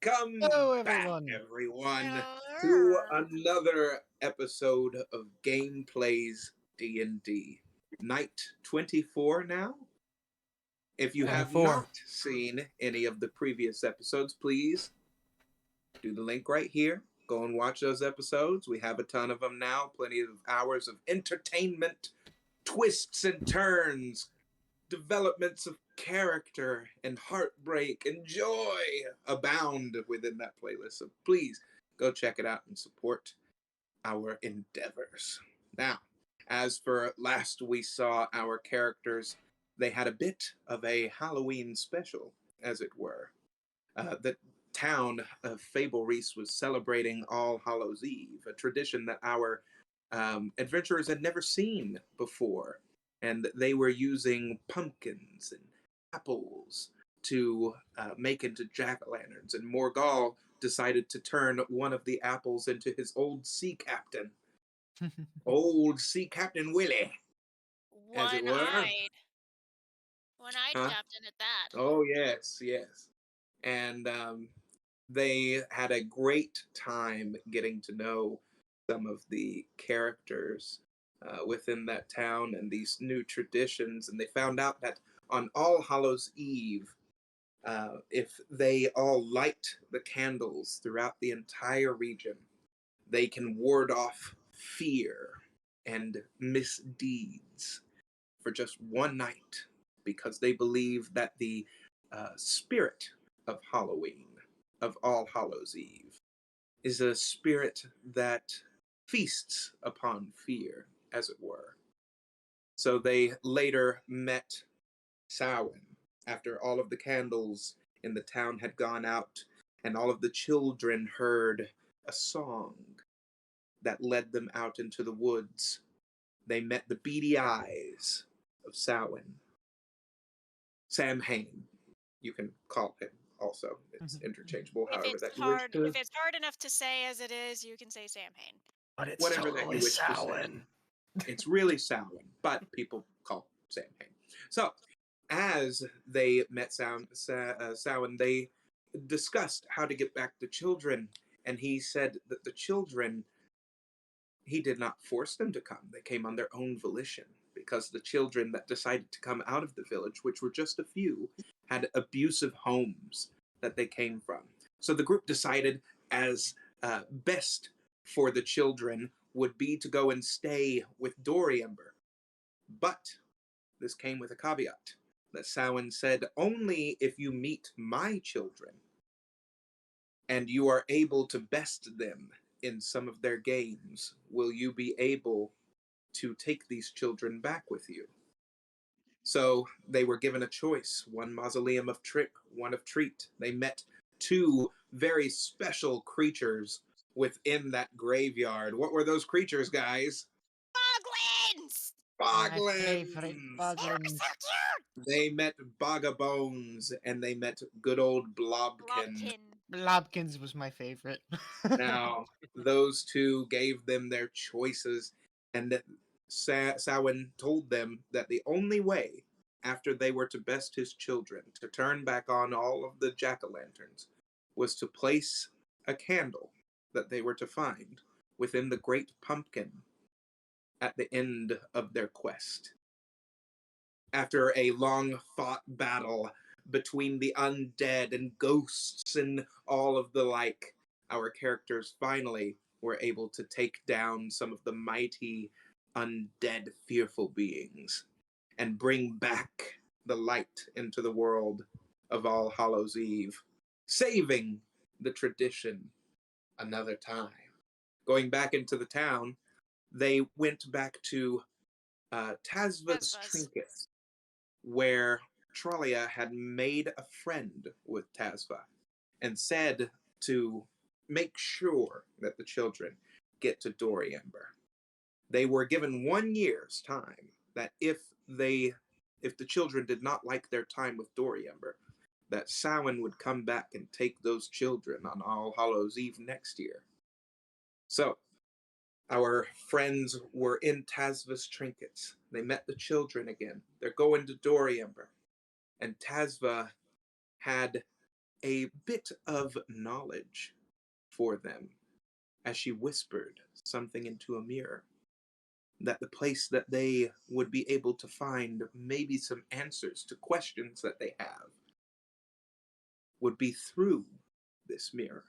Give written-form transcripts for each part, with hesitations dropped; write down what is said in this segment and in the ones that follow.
Welcome Hello, back, everyone. everyone, to Hello. another episode of Gameplays D&D Night 24 now. If you have 24. not seen any of the previous episodes, please do the link right here. Go and watch those episodes. We have a ton of them now, plenty of hours of entertainment, twists and turns, developments of character and heartbreak and joy abound within that playlist. So please go check it out and support our endeavors. Now, as for last we saw our characters, they had a bit of a Halloween special, as it were. The town of Fable Reese was celebrating All Hallows Eve, a tradition that our adventurers had never seen before. And they were using pumpkins and apples to make into jack-o'-lanterns. And Morgal decided to turn one of the apples into his old sea captain, old Sea Captain Willie, as it were. One-eyed. One-eyed Huh? captain at that. Oh, yes, yes. And they had a great time getting to know some of the characters within that town and these new traditions. And they found out that on All Hallows Eve, if they all light the candles throughout the entire region, they can ward off fear and misdeeds for just one night because they believe that the spirit of Halloween, of All Hallows Eve, is a spirit that feasts upon fear, as it were. So they later met Samhain after all of the candles in the town had gone out and all of the children heard a song that led them out into the woods. They met the beady eyes of Samhain. Samhain, you can call him also. It's interchangeable, If however it's that you wish hard, to. if it's hard enough to say as it is, you can say Samhain. But it's Whatever that totally you wish to say. Samhain. It's really Samhain, but people call Samhain. So, as they met Samhain, they discussed how to get back the children, and he said that the children, he did not force them to come. They came on their own volition because the children that decided to come out of the village, which were just a few, had abusive homes that they came from. So the group decided as best for the children would be to go and stay with Doriember. But this came with a caveat that Samhain said, only if you meet my children and you are able to best them in some of their games, will you be able to take these children back with you? So they were given a choice, one mausoleum of trick, one of treat. They met two very special creatures within that graveyard. What were those creatures, guys? Boglins! My favorite Boglins! They were Boglins. so cute! They met Bogabones and they met good old Blobkin. Blobkin. Blobkins was my favorite. Now, those two gave them their choices, and Samhain told them that the only way, after they were to best his children, to turn back on all of the jack-o'-lanterns, was to place a candle that they were to find within the great pumpkin at the end of their quest. After a long fought battle between the undead and ghosts and all of the like, our characters finally were able to take down some of the mighty undead fearful beings and bring back the light into the world of All Hallows Eve, saving the tradition another time. Going back into the town, they went back to Tasva's Tasvas. trinkets, where Trollia had made a friend with Tasva and said to make sure that the children get to Doriember. They were given 1 year's time that if the children did not like their time with Doriember, that Samhain would come back and take those children on All Hallows Eve next year. So, our friends were in Tasva's trinkets. They met the children again. They're going to Doriember. And Tasva had a bit of knowledge for them as she whispered something into a mirror. That the place that they would be able to find maybe some answers to questions that they have would be through this mirror.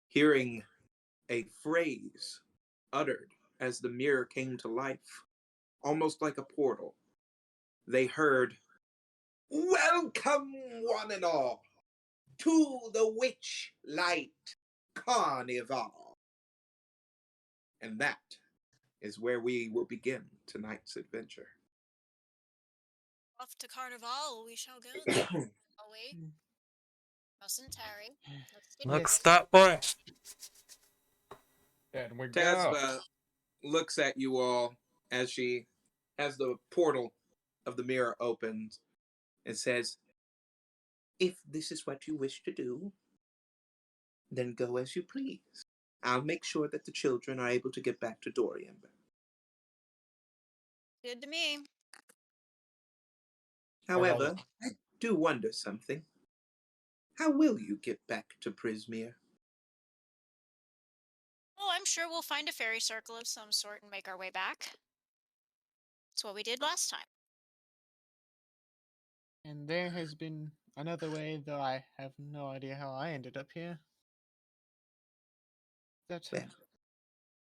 Hearing a phrase uttered as the mirror came to life, almost like a portal, they heard, "Welcome, one and all, to the Witch Light Carnival." And that is where we will begin tonight's adventure. Off to Carnival we shall go then. Shall we? Mustn't tarry. Let's get Look, Yes. stop by. And we go. Tasva looks at you all as the portal of the mirror opens and says, "If this is what you wish to do, then go as you please. I'll make sure that the children are able to get back to Dorian." Good to me. However, I do wonder something. How will you get back to Prismere? Oh, I'm sure we'll find a fairy circle of some sort and make our way back. That's what we did last time. And there has been another way, though I have no idea how I ended up here. That, Well,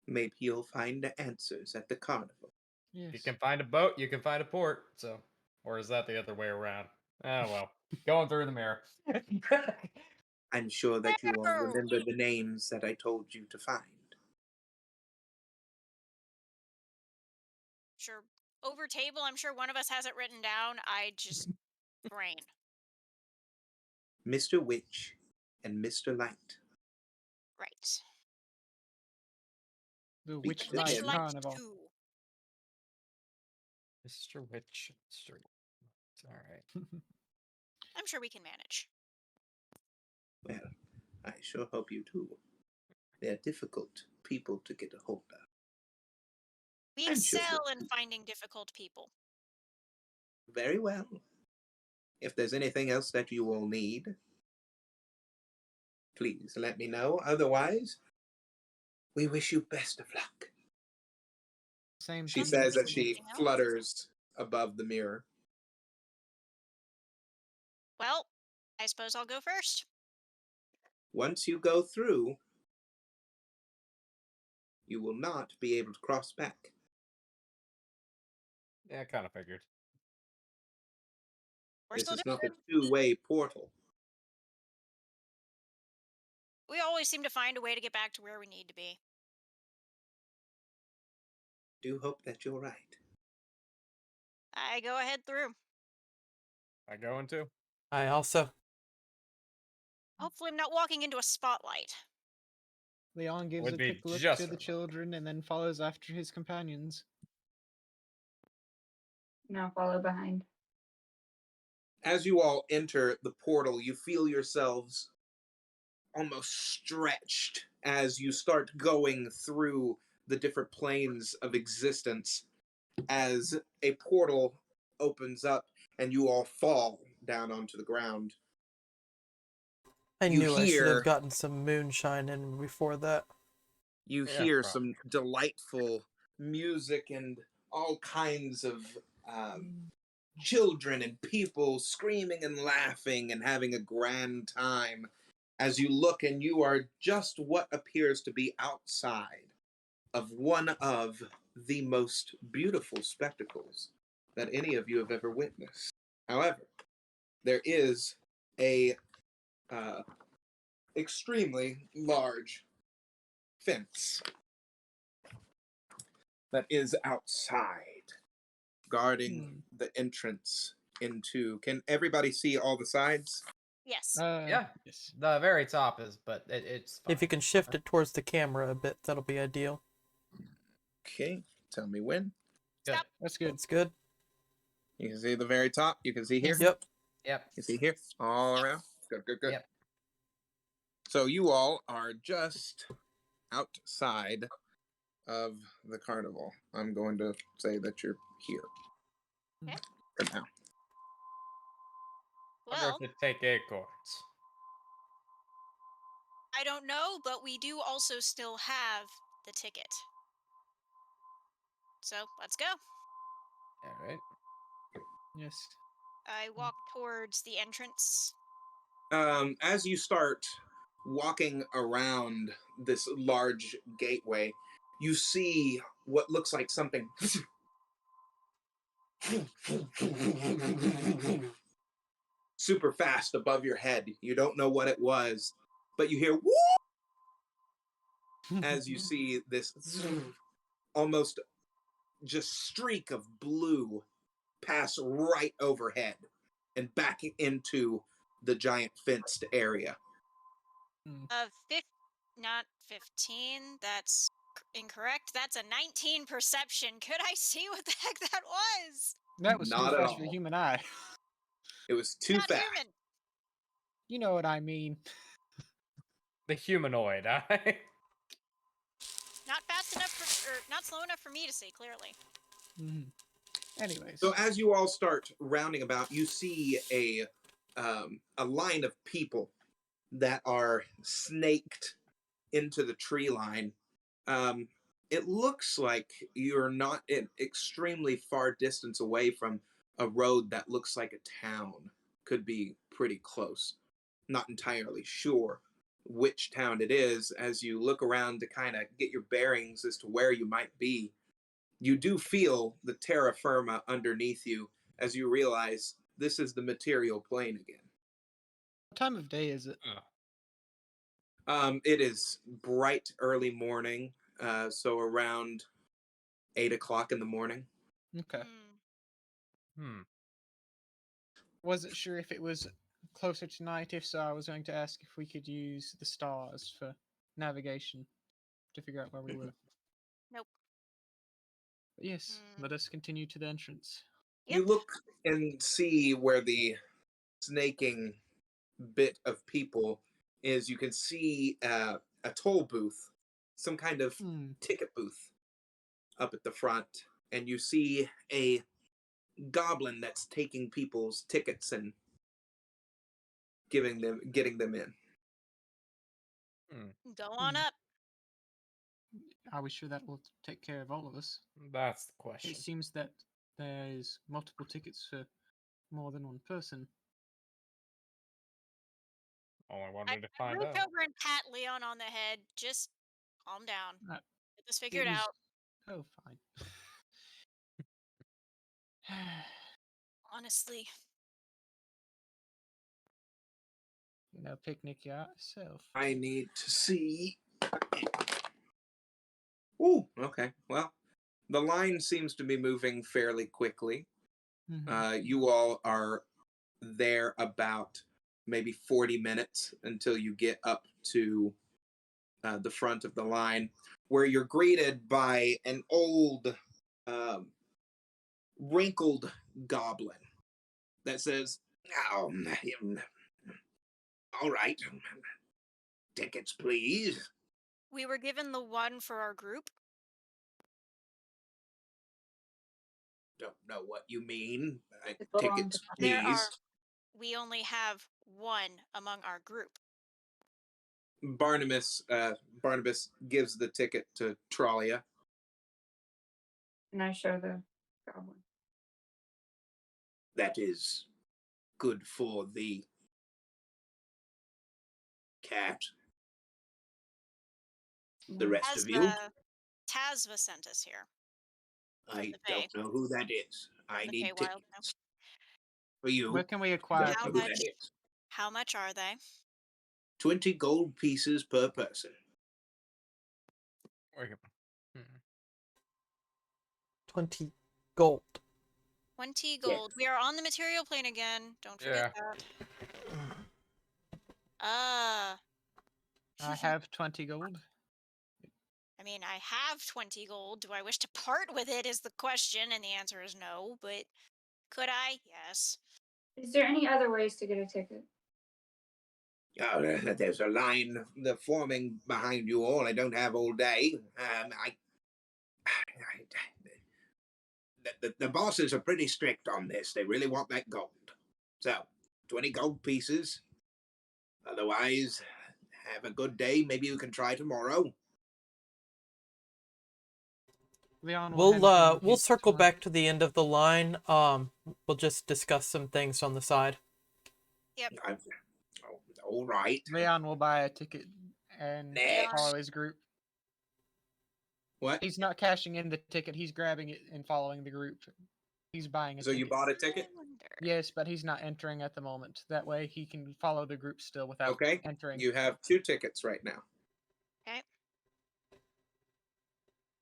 maybe you'll find the answers at the carnival. yes. You can find a boat, you can find a port. So, or is that the other way around? Oh well, going through the mirror. I'm sure that you all Meow. remember the names that I told you to find. Sure. Over table, I'm sure one of us has it written down. I just brain. Mr. Witch and Mr. Light. Right. The Speak Witch to Light him. Light Carnival. 2. Mr. Witch. Mr. It's all right. I'm sure we can manage. Well, I sure hope you do. They're difficult people to get a hold of. We I'm sure excel that- in finding difficult people. Very well. If there's anything else that you all need, please let me know. Otherwise, we wish you best of luck. Same She thing. says as Anything she else? flutters above the mirror. Well, I suppose I'll go first. Once you go through, you will not be able to cross back. Yeah, I kind of figured. We're This still is doing not a good. two-way portal. We always seem to find a way to get back to where we need to be. Do hope that you're right. I go ahead through. I go into. I also. Hopefully, I'm not walking into a spotlight. Leon gives Would a be quick look just to the right. children and then follows after his companions. Now follow behind. As you all enter the portal, you feel yourselves almost stretched as you start going through the different planes of existence as a portal opens up and you all fall down onto the ground. I You knew I should hear- have gotten some moonshine in before that. You Yeah, hear probably. some delightful music and all kinds of children and people screaming and laughing and having a grand time as you look and you are just what appears to be outside of one of the most beautiful spectacles that any of you have ever witnessed. However, there is a extremely large fence that is outside, guarding the entrance into. Can everybody see all the sides? Yes. Yeah. Yes. The very top is, but it's fine. If you can shift it towards the camera a bit, that'll be ideal. Okay, tell me when. Good. Stop. That's good. That's good. You can see the very top. You can see here. Yep. Yep. You see here. All around. Good, good, good. Yep. So you all are just outside of the carnival. I'm going to say that you're here Okay. for now. Wonder Well, if it take acorns. I don't know, but we do also still have the ticket. So let's go. All right. Yes. I walk towards the entrance. As you start walking around this large gateway, you see what looks like something super fast above your head. You don't know what it was, but you hear whoop as you see this almost just streak of blue pass right overhead and back into the giant fenced area. Not 15. That's incorrect. That's a 19 perception. Could I see what the heck that was? That was too Not at fast for a all. human eye. It was too Not fast. human. You know what I mean. The humanoid eye. Not fast enough for, or not slow enough for me to see clearly. Mhm. Anyways. So as you all start rounding about, you see a line of people that are snaked into the tree line. It looks like you're not an extremely far distance away from a road that looks like a town. Could be pretty close. Not entirely sure which town it is. As you look around to kind of get your bearings as to where you might be, you do feel the terra firma underneath you as you realize this is the material plane again. What time of day is it? It is bright early morning, so around 8 o'clock in the morning. Okay. Hmm. Wasn't sure if it was closer to night. If so, I was going to ask if we could use the stars for navigation to figure out where we were. Nope. But yes, let us continue to the entrance. Yep. You look and see where the snaking bit of people is. You can see a toll booth, some kind of ticket booth up at the front, and you see a goblin that's taking people's tickets and getting them in. Go on up. Are we sure that will take care of all of us? That's the question. It seems that there's multiple tickets for more than one person. Only one I way to find reach out. over and pat Leon on the head. Just calm down. Get this figured It was- out. Oh, fine. Honestly. Picnic yourself. I need to see. Ooh, okay. Well, the line seems to be moving fairly quickly. You all are there about maybe 40 minutes until you get up to the front of the line, where you're greeted by an old, wrinkled goblin that says, "Oh, all right. Tickets, please." We were given the one for our group. Don't know what you mean. It belonged Tickets, to- There please. are. We only have one among our group. Barnabas gives the ticket to Trollia. And I show the goblin. That is good for the cat. The rest of you, Tazva sent us here. I the Fae. don't know who that is. I The need Feywild, no. tickets. For you, Where can we acquire don't How know who tickets? that much? is. How much are they? 20 gold pieces per person. Where can- 20 gold. 20 gold. We are on the material plane again. Don't forget that. I have 20 gold. I mean, I have 20 gold. Do I wish to part with it is the question, and the answer is no, but could I? Yes. Is there any other ways to get a ticket? Oh, there's a line forming behind you all. I don't have all day. The bosses are pretty strict on this. They really want that gold. So, 20 gold pieces. Otherwise, have a good day. Maybe you can try tomorrow. Leon will hand you We'll his circle 20. back to the end of the line. We'll just discuss some things on the side. I, all right. Leon will buy a ticket and Next. follow his group. What? He's not cashing in the ticket. He's grabbing it and following the group. He's buying a So ticket. you bought a ticket? I wonder. Yes, but he's not entering at the moment. That way he can follow the group still without Okay. entering. You have 2 tickets right now. Okay.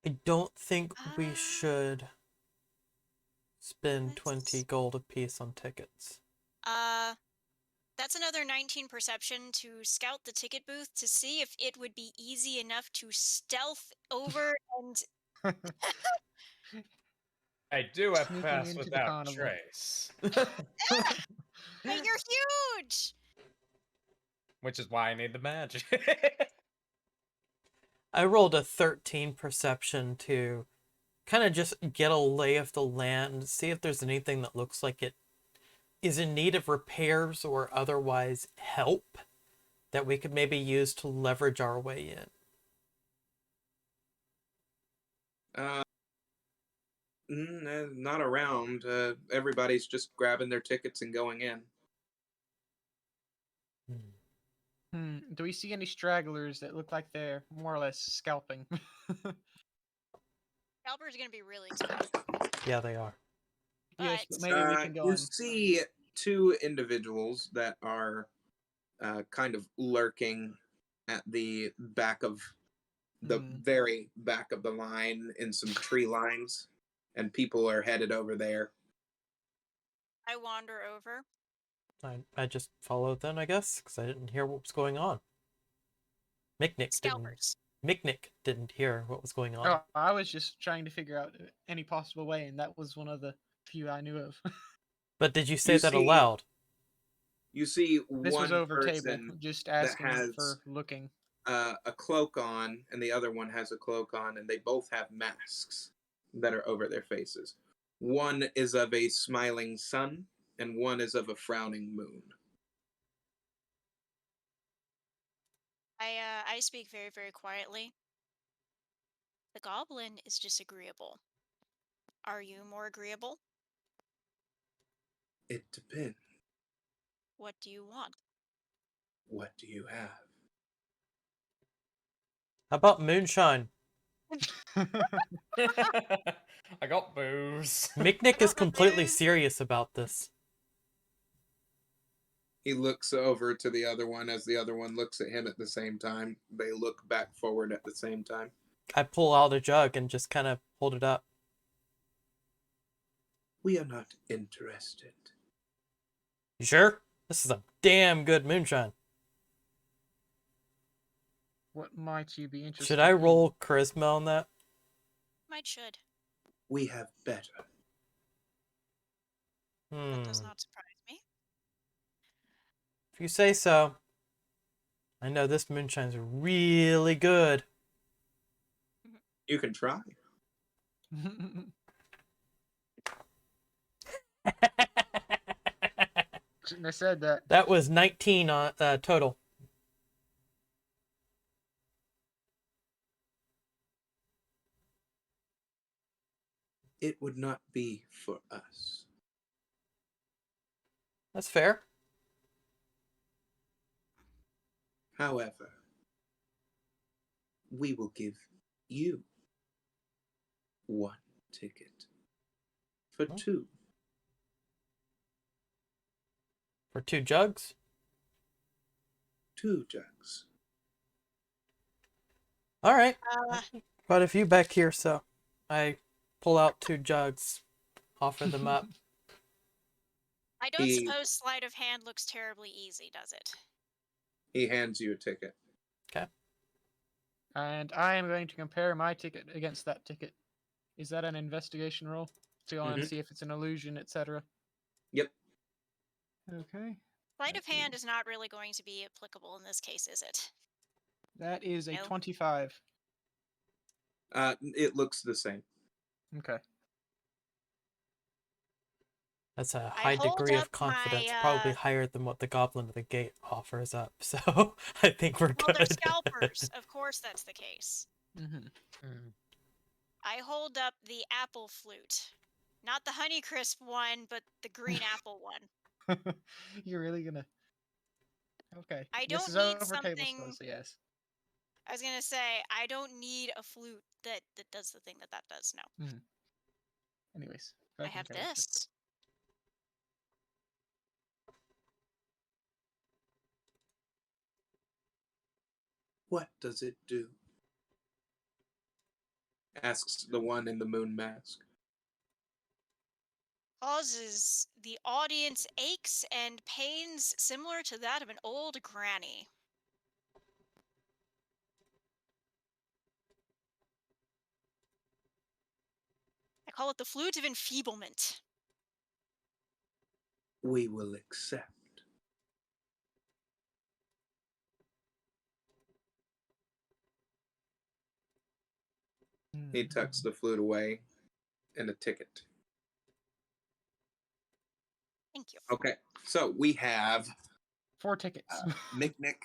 I don't think we Ah. should spend Let's 20 gold apiece on tickets. That's another 19 perception to scout the ticket booth to see if it would be easy enough to stealth over and I do have Sneaking pass into the without carnival. trace. Hey, you're huge. Which is why I need the magic. I rolled a 13 perception to kind of just get a lay of the land, see if there's anything that looks like it is in need of repairs or otherwise help that we could maybe use to leverage our way in. Not around. Everybody's just grabbing their tickets and going in. Do we see any stragglers that look like they're more or less scalping? Scalpers are gonna be really expensive. Yeah, they are. Yes, But but maybe we can go You on. see 2 individuals that are kind of lurking at the back of the very back of the line in some tree lines, and people are headed over there. I wander over. I just followed them, I guess, because I didn't hear what was going on. Scalpers. Micknick didn't hear what was going on. Oh, I was just trying to figure out any possible way, and that was one of the few I knew of. But did you say You that see- aloud? You see This was one over table, person just that asking has for looking. a cloak on, and the other one has a cloak on, and they both have masks that are over their faces. One is of a smiling sun, and one is of a frowning moon. I speak very, very quietly. The goblin is disagreeable. Are you more agreeable? It depends. What do you want? What do you have? How about moonshine? I got booze. Micknick is completely serious about this. He looks over to the other one as the other one looks at him at the same time. They look back forward at the same time. I pull out a jug and just kind of hold it up. We are not interested. You sure? This is a damn good moonshine. What might you be interested Should I in? roll charisma on that? Might should. We have better. That does not surprise me. If you say so. I know this moonshine's really good. You can try. Shouldn't have said that. That was 19 on total. It would not be for us. That's fair. However, we will give you 1 ticket for Oh. 2. For 2 jugs? 2 jugs. All right. Uh, Quite a few back here, so I pull out 2 jugs, offer them up. I don't He- suppose sleight of hand looks terribly easy, does it? He hands you a ticket. And I am going to compare my ticket against that ticket. Is that an investigation roll? To go on and Mhm. see if it's an illusion, etc. Yep. Okay. Sleight of hand is not really going to be applicable in this case, is it? That is a No. 25. It looks the same. Okay. That's a I high hold degree up of confidence, my, probably higher than what the Goblin of the Gate offers up. So I think we're well, they're good. scalpers. Of course that's the case. Mm-hmm. Mm. I hold up the apple flute. Not the Honeycrisp one, but the green apple one. You're really gonna. Okay. I This don't is need over table something. scores, so yes. I was gonna say, I don't need a flute that does the thing that does. No. Anyways, I back in have character. this. What does it do? Asks the one in the moon mask. Causes the audience aches and pains similar to that of an old granny. I call it the flute of enfeeblement. We will accept. He tucks the flute away and a ticket. Thank you. Okay, so we have 4 tickets. Nick.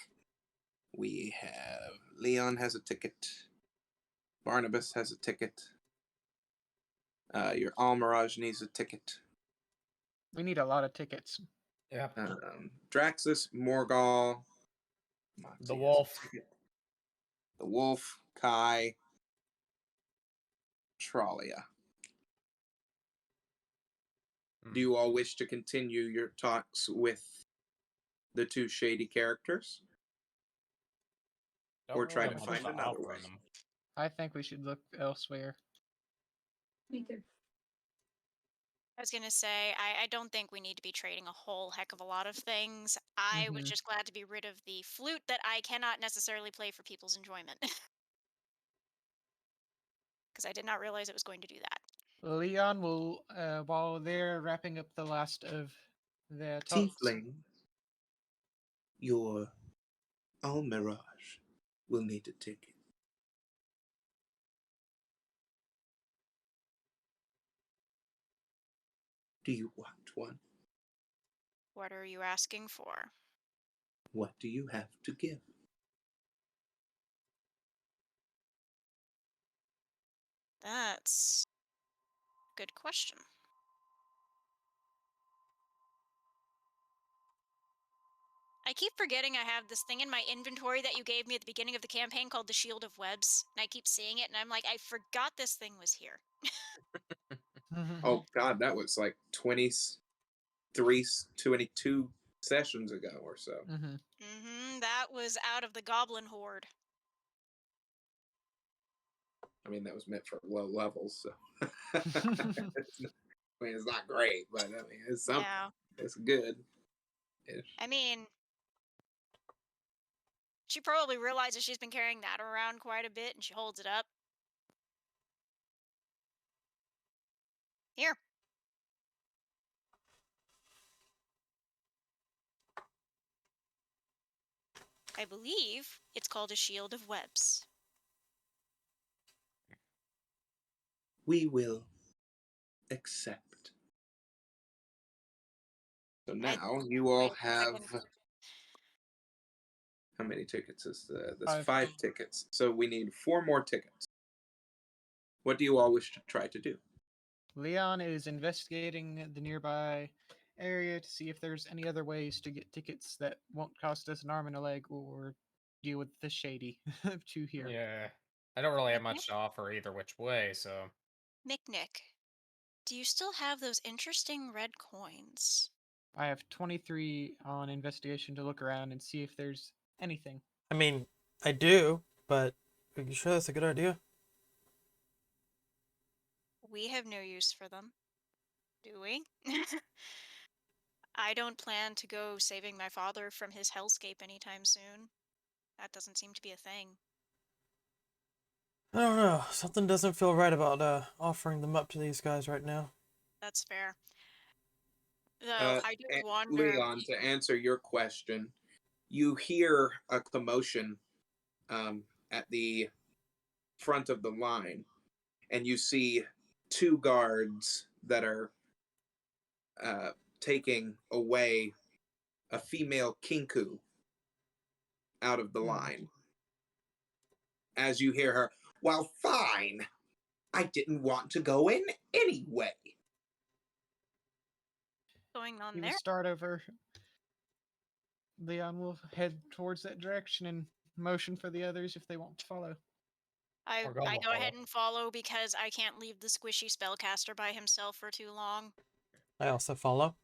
We have Leon has a ticket. Barnabas has a ticket. Your Almirage needs a ticket. We need a lot of tickets. Yeah. Draxus, Morgal, Monty The has a wolf. ticket. The Wolf, Kai, Tralia. Do you all wish to continue your talks with the two shady characters? Don't Or really try have to much find to another offer way. them. I think we should look elsewhere. Me too. I was gonna say, I don't think we need to be trading a whole heck of a lot of things. I was Mhm. just glad to be rid of the flute that I cannot necessarily play for people's enjoyment. Because I did not realize it was going to do that. Leon will, while they're wrapping up the last of their talks. Tiefling, your Almirage will need a ticket. Do you want one? What are you asking for? What do you have to give? That's a good question. I keep forgetting I have this thing in my inventory that you gave me at the beginning of the campaign called the Shield of Webs, and I keep seeing it, and I'm like, I forgot this thing was here. Oh God, that was like 22 sessions ago or so. That was out of the Goblin Horde. I mean, that was meant for low levels, so. I mean, it's not great, but I mean, it's something. Yeah. It's good. I mean, she probably realizes she's been carrying that around quite a bit, and she holds it up. Here. I believe it's called a Shield of Webs. We will accept. So now you all wait a have. second. How many tickets is this? 5. 5 tickets. So we need 4 more tickets. What do you all wish to try to do? Leon is investigating the nearby area to see if there's any other ways to get tickets that won't cost us an arm and a leg or deal with the shady to here. Yeah. I don't really have much to offer either which way, so. Nick, do you still have those interesting red coins? I have 23 on investigation to look around and see if there's anything. I mean, I do, but are you sure that's a good idea? We have no use for them, do we? I don't plan to go saving my father from his hellscape anytime soon. That doesn't seem to be a thing. I don't know. Something doesn't feel right about offering them up to these guys right now. That's fair. Though I do wonder. Leon, to answer your question, you hear a commotion at the front of the line, and you see 2 guards that are taking away a female kinku out of the line. As you hear her, well, fine. I didn't want to go in anyway. Going on We will there. start over. Leon will head towards that direction and motion for the others if they want to follow. I Or go I will go ahead follow. and follow because I can't leave the squishy spellcaster by himself for too long. I also follow.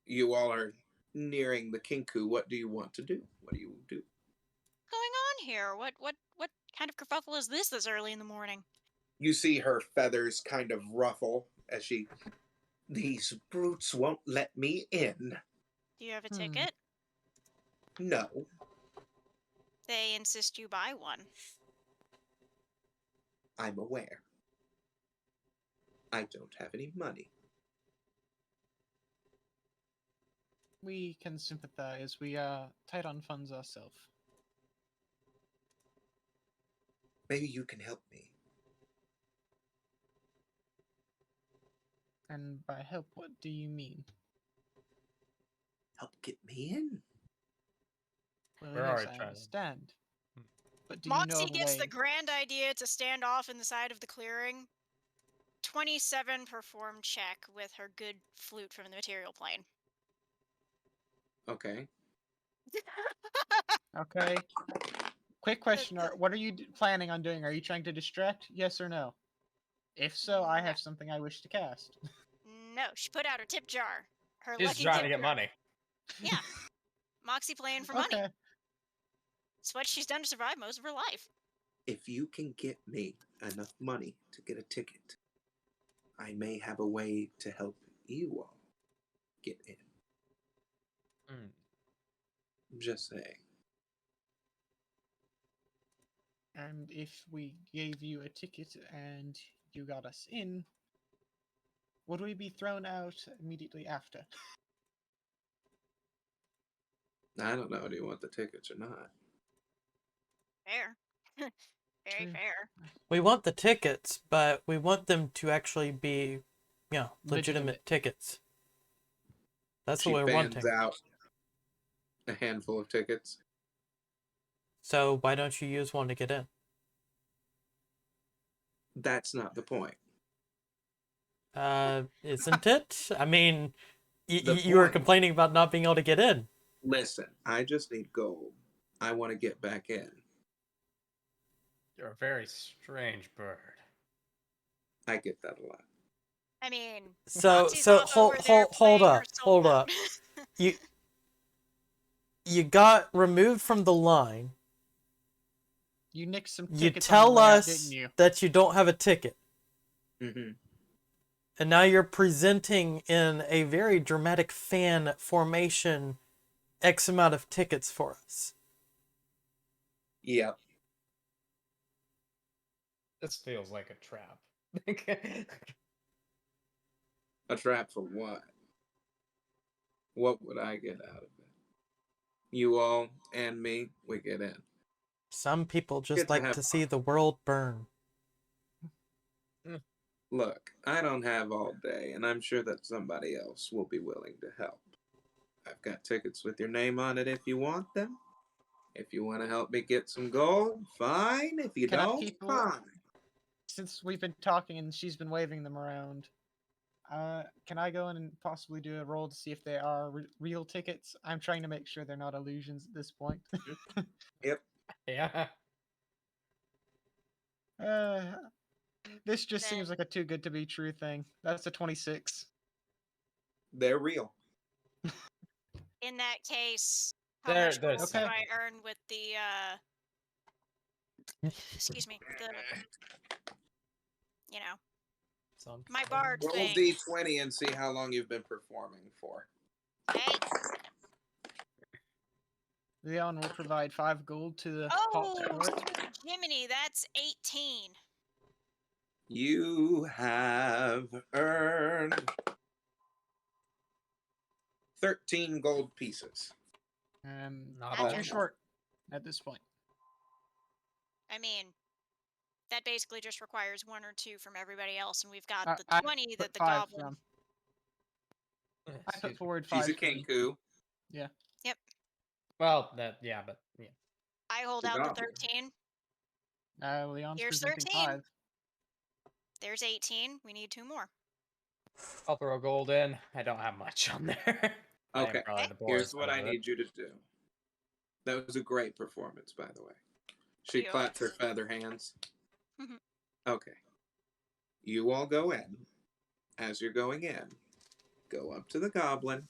You all are nearing the kinku. What do you want to do? What do you do? What's going on here? What kind of kerfuffle is this early in the morning? You see her feathers kind of ruffle as she. These brutes won't let me in. Do you have a ticket? No. They insist you buy one. I'm aware. I don't have any money. We can sympathize. We tight on funds ourselves. Maybe you can help me. And by help, what do you mean? Help get me in. Well, We're yes, already I trying. understand. But do you know Moxie of a gets way? the grand idea to stand off in the side of the clearing. 27 performed check with her good flute from the material plane. Okay. Okay. Quick question: what are you planning on doing? Are you trying to distract? Yes or no? If so, I No. have something I wish to cast. No, she put out her tip jar. Her He's lucky trying tip to get jar. money. Yeah. Moxie playing for money. Okay. It's what she's done to survive most of her life. If you can get me enough money to get a ticket, I may have a way to help you all get in. Just saying. And if we gave you a ticket and you got us in, would we be thrown out immediately after? I don't know. Do you want the tickets or not? Fair. Very True. fair. We want the tickets, but we want them to actually be, legitimate tickets. That's She what we're fans wanting. out a handful of tickets. So why don't you use one to get in? That's not the point. Isn't it? I mean, The you were point- complaining about not being able to get in. Listen, I just need gold. I want to get back in. You're a very strange bird. I get that a lot. I mean, So Moxie's off over there hold playing her up, soul hold out. up. You got removed from the line. You nicked some You tickets on the tell way out, us didn't you? that you don't have a ticket. Mm-hmm. And now you're presenting in a very dramatic fan formation X amount of tickets for us. Yep. This feels like a trap. A trap for what? What would I get out of it? You all and me, we get in. Some people Good just to like have to see fun. the world burn. Look, I don't have all day, and I'm sure that somebody else will be willing to help. I've got tickets with your name on it if you want them. If you want to help me get some gold, fine. If you Can I don't, people- fine. Since we've been talking and she's been waving them around, can I go in and possibly do a roll to see if they are real tickets? I'm trying to make sure they're not illusions at this point. Yep. Yeah. This just Then- seems like a too good to be true thing. That's a 26. They're real. In that case, how They're- much they're gold Okay. have I earned with the excuse me, my bard Roll thing. D20 and see how long you've been performing for. Hey. Leon will provide 5 gold to the Oh, pot for it. sweet Jiminy, that's 18. You have earned 13 gold pieces. Not Too bad. short at this point. I mean, That basically just requires 1 or 2 from everybody else, and we've got the I 20 that put the 5 goblin. from. I Excuse put me. forward She's 5 a from. Kenku. Yeah. Yep. Well, that yeah, but yeah. I hold The out the goblin. 13. Leon's Here's presenting 13. 5. There's 18. We need 2 more. I'll throw gold in. I don't have much on there. I am Okay. probably the Here's poorest what one I of it. need you to do. That was a great performance, by the way. She Cute. claps her feather hands. Mhm. Okay. You all go in. As you're going in, go up to the goblin,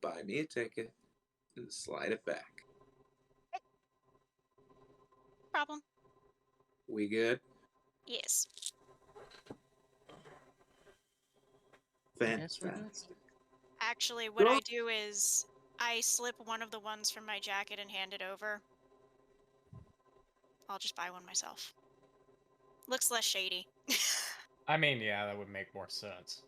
buy me a ticket, and slide it back. Problem. We good? Yes. Yes, we're good. Fantastic. Actually, what Girl. I do is I slip one of the ones from my jacket and hand it over. I'll just buy one myself. Looks less shady. I mean, yeah, that would make more sense.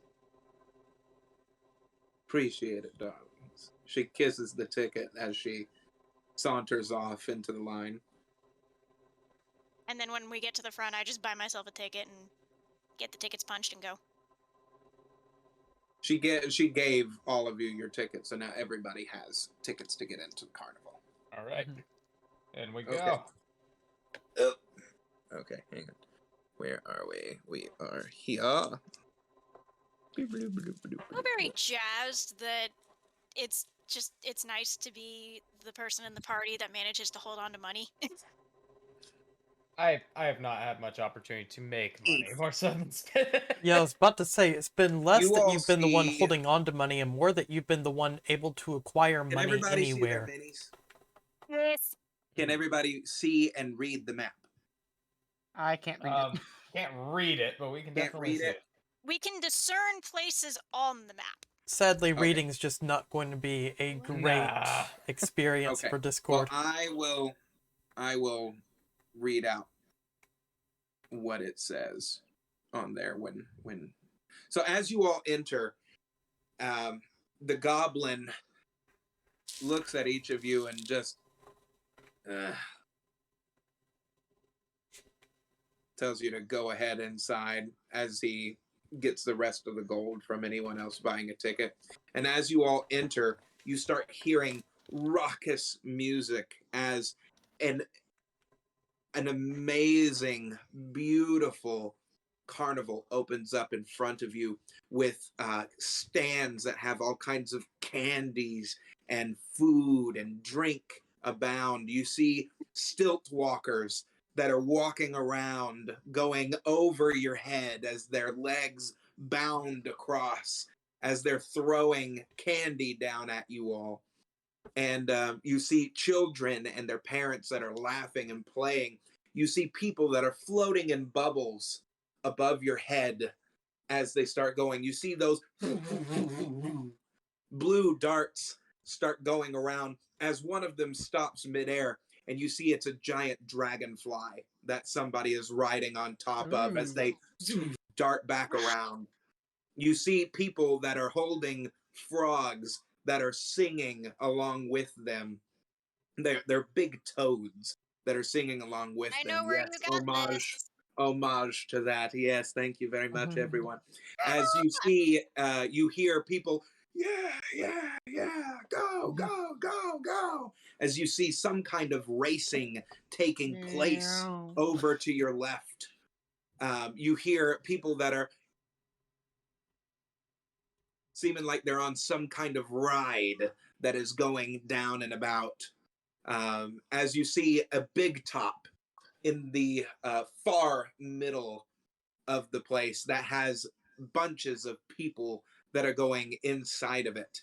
Appreciate it, darlings. She kisses the ticket as she saunters off into the line. And then when we get to the front, I just buy myself a ticket and get the tickets punched and go. She gave all of you your tickets, so now everybody has tickets to get into the carnival. All right. Mhm. And we Okay. go. Oh. Okay, hang on. Where are we? We are here. I'm very jazzed that it's nice to be the person in the party that manages to hold on to money. I have not had much opportunity to make money, more so than Yeah, I was about to say, it's been less You that all you've been the one see- holding on to money and more that you've been the one able to acquire Can money everybody see their anywhere. minis? Yes. Can everybody see and read the map? I can't read it. Can't read it, but we can Can't definitely read see it? it. We can discern places on the map. Sadly, Okay. reading's just not going to be a great Nah. experience Okay. for Well, Discord. I will read out what it says on there when. So as you all enter, the goblin looks at each of you and just tells you to go ahead inside as he gets the rest of the gold from anyone else buying a ticket. And as you all enter, you start hearing raucous music as an amazing, beautiful carnival opens up in front of you with stands that have all kinds of candies and food and drink abound. You see stilt walkers that are walking around, going over your head as their legs bound across, as they're throwing candy down at you all. And you see children and their parents that are laughing and playing. You see people that are floating in bubbles above your head as they start going. You see those blue darts start going around as one of them stops midair, and you see it's a giant dragonfly that somebody is riding on top of as they dart back around. You see people that are holding frogs that are singing along with them. They're big toads that are singing along with I them. know where Yes, you got this. homage to that. Yes, thank you very much, everyone. As you see, you hear people, yeah, go, go, go, go. As you see some kind of racing taking place Meow. over to your left. You hear people that are seeming like they're on some kind of ride that is going down and about. As you see a big top in the far middle of the place that has bunches of people that are going inside of it.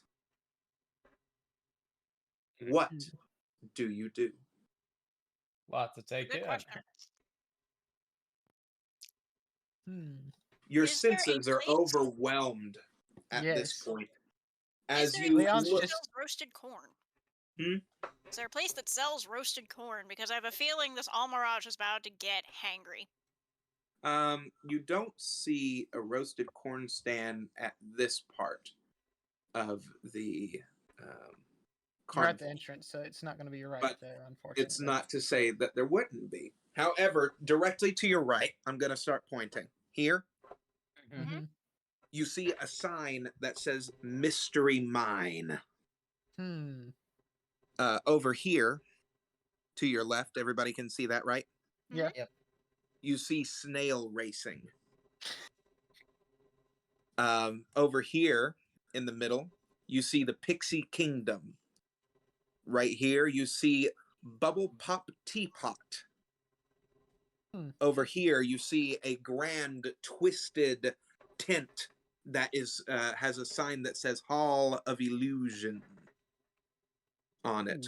What do you do? Lot to take Good in. question. Your Is there a senses are place- overwhelmed at this Yes. point. Is As there a you place Leon's that look, just- sells roasted corn? Hmm? Is there a place that sells roasted corn? Because I have a feeling this Almirage is about to get hangry. you don't see a roasted corn stand at this part of the We're at carnival. the entrance, so it's not going to be right But there, unfortunately. It's not to say that there wouldn't be. However, directly to your right, I'm going to start pointing. Here, Mm-hmm. you see a sign that says Mystery Mine. Hmm. Over here, to your left, everybody can see that, right? Yeah. You see Snail Racing. Over here, in the middle, you see the Pixie Kingdom. Right here, you see Bubble Pop Teapot. Hmm. Over here, you see a grand twisted tent that is has a sign that says Hall of Illusion on it.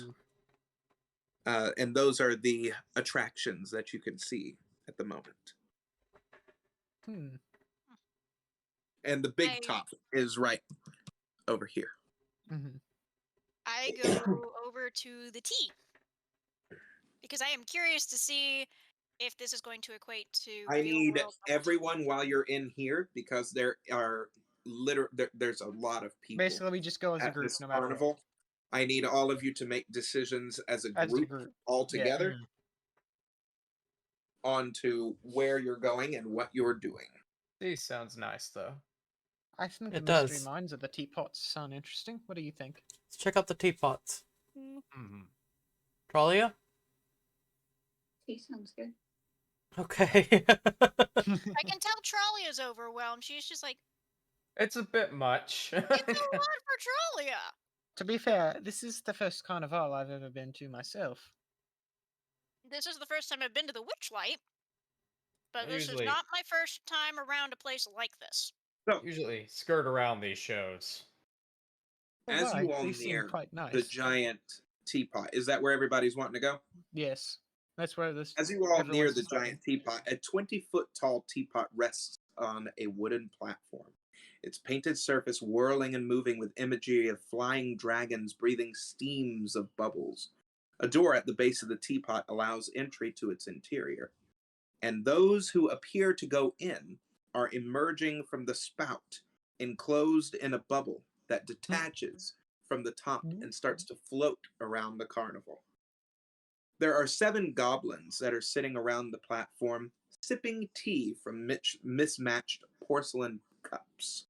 Ooh. And those are the attractions that you can see at the moment. Hmm. And the big I- top is right over here. Mm-hmm. I go over to the T because I am curious to see if this is going to equate to I real need world. everyone while you're in here because there are there's a lot of people Basically, we just go as a at group, this no matter what. carnival. I need all of you to make decisions as a As a group, group. all together Yeah. onto where you're going and what you're doing. These sounds nice though. I think It the mystery does. mines of the teapots sound interesting. What do you think? Let's check out the teapots. Mm-hmm. Tralia? Tea sounds good. Okay. I can tell Trolley is overwhelmed. She's just like, It's a bit much. it's a lot for Trollia. To be fair, this is the first carnival I've ever been to myself. This is the first time I've been to the Witchlight, but this is Usually- not my first time around a place like this. So, Usually skirt around these shows. as you all they seem near quite nice. the giant teapot, is that where everybody's wanting to go? Yes, that's where this. As you all near everyone's the deciding. giant teapot, a 20-foot tall teapot rests on a wooden platform. Its painted surface whirling and moving with imagery of flying dragons breathing steams of bubbles. A door at the base of the teapot allows entry to its interior, and those who appear to go in are emerging from the spout, enclosed in a bubble that detaches from the top and starts to float around the carnival. There are 7 goblins that are sitting around the platform, sipping tea from mismatched porcelain cups.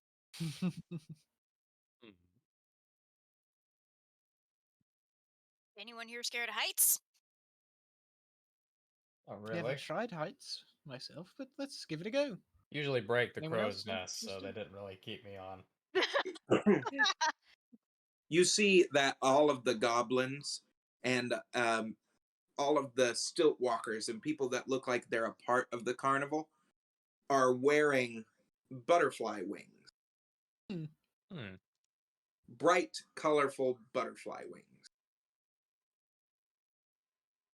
Anyone here scared of heights? Oh, Never really? tried heights myself, but let's give it a go. Usually break the Anyone else crow's nest, so interested? they didn't really keep me on. You see that all of the goblins and all of the stilt walkers and people that look like they're a part of the carnival are wearing butterfly wings. Hmm. Bright, colorful butterfly wings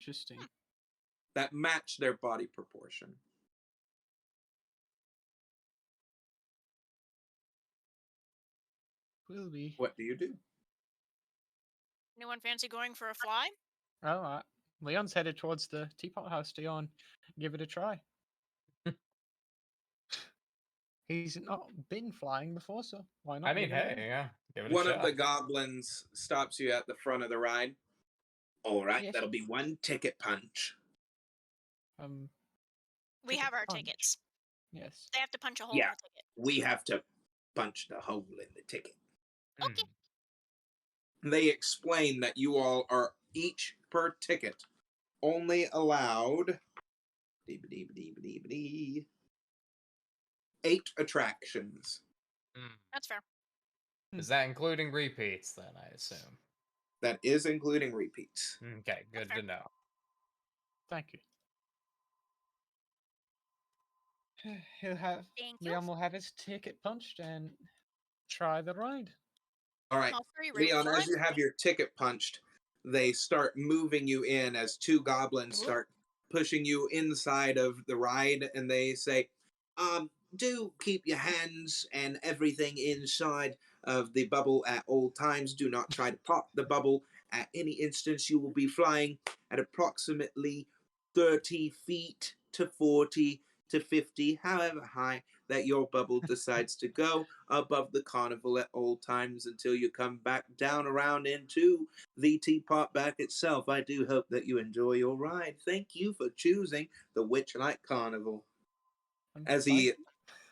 Interesting. that match their body proportion. Will be. What do you do? Anyone fancy going for a fly? Oh, Leon's headed towards the teapot house. Leon, give it a try. He's not been flying before, so why not? I mean, give it a hey, go? yeah, give it a One shot. of the goblins stops you at the front of the ride. All right, Yes. that'll be 1 ticket punch. We Ticket have our punch. tickets. Yes. They have to punch a hole Yeah. in the ticket. We have to punch the hole in the ticket. Okay. They explain that you all are each per ticket only allowed 8 attractions. That's fair. Is that including repeats then, I assume? That is including repeats. Okay, good to know. Thank you. He'll have Thank you. Leon will have his ticket punched and try the ride. All right, All 3 ready Leon, for as it? you have your ticket punched, they start moving you in as 2 goblins start pushing you inside of the ride, and they say, do keep your hands and everything inside of the bubble at all times. Do not try to pop the bubble at any instance. You will be flying at approximately 30 feet to 40. to 50, however high that your bubble decides to go above the carnival at all times until you come back down around into the teapot back itself. I do hope that you enjoy your ride. Thank you for choosing the Witchlight Carnival. As he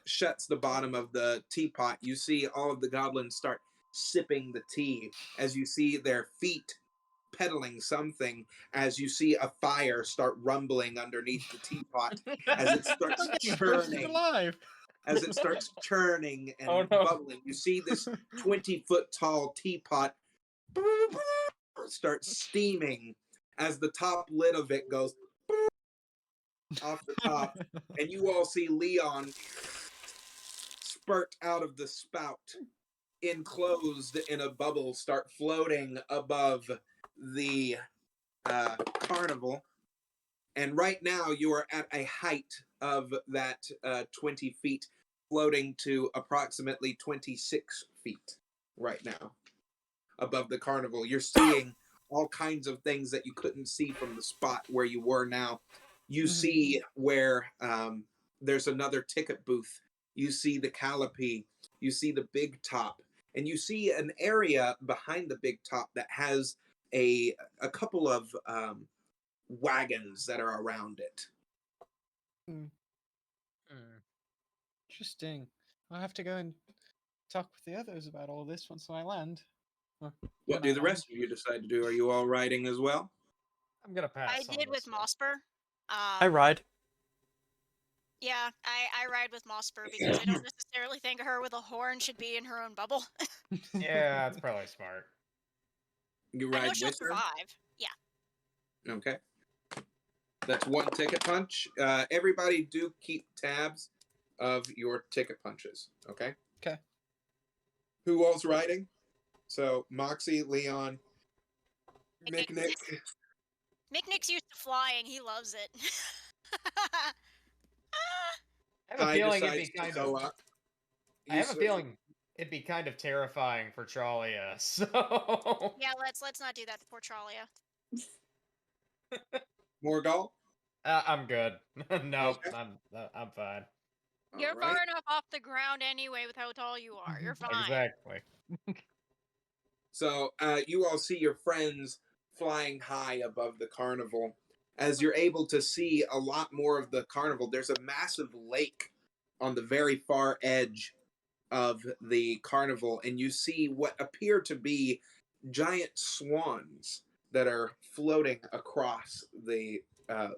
shuts the bottom of the teapot, you see all of the goblins start sipping the tea as you see their feet peddling something, as you see a fire start rumbling underneath the teapot as it starts Thank you, the person is churning. alive. As it starts churning and Oh, no. bubbling, you see this 20-foot tall teapot start steaming as the top lid of it goes off the top, and you all see Leon spurt out of the spout, enclosed in a bubble, start floating above the carnival. And right now you are at a height of that 20 feet, floating to approximately 26 feet right now above the carnival. You're seeing all kinds of things that you couldn't see from the spot where you were now. You see where there's another ticket booth. You see the canopy. You see the big top. And you see an area behind the big top that has a couple of wagons that are around it. Interesting. I'll have to go and talk with the others about all this once I land. What do the rest of you decide to do? Are you all riding as well? I'm gonna pass. I on did this with one. Mosper. I ride. Yeah, I ride with Mosper because I don't necessarily think her with a horn should be in her own bubble. Yeah, that's probably smart. You I know ride she'll with her? survive. Yeah. Okay. That's one ticket punch. Everybody do keep tabs of your ticket punches. Okay? Okay. Who all's riding? So, Moxie, Leon, Nick. Nick's used to flying. He loves it. I have a I feeling it'd decides be to kind go of. up. I have a feeling it'd be kind of terrifying for Tralia. So. Yeah, let's not do that to poor Tralia. Morgal? I'm good. No, Okay. I'm fine. You're All far right. enough off the ground anyway with how tall you are. You're fine. Exactly. So you all see your friends flying high above the carnival. As you're able to see a lot more of the carnival, there's a massive lake on the very far edge of the carnival, and you see what appear to be giant swans that are floating across the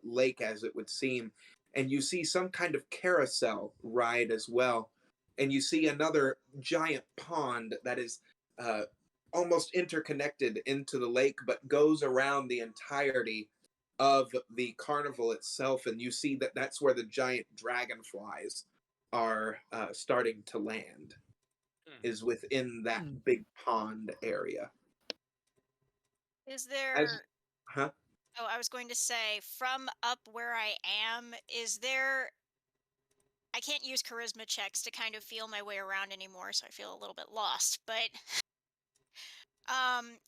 lake, as it would seem. And you see some kind of carousel ride as well. And you see another giant pond that is almost interconnected into the lake, but goes around the entirety of the carnival itself. And you see that that's where the giant dragonflies are starting to land, is within that big pond area. Is there... Huh? Oh, I was going to say, from up where I am, is there... I can't use charisma checks to kind of feel my way around anymore, so I feel a little bit lost, but...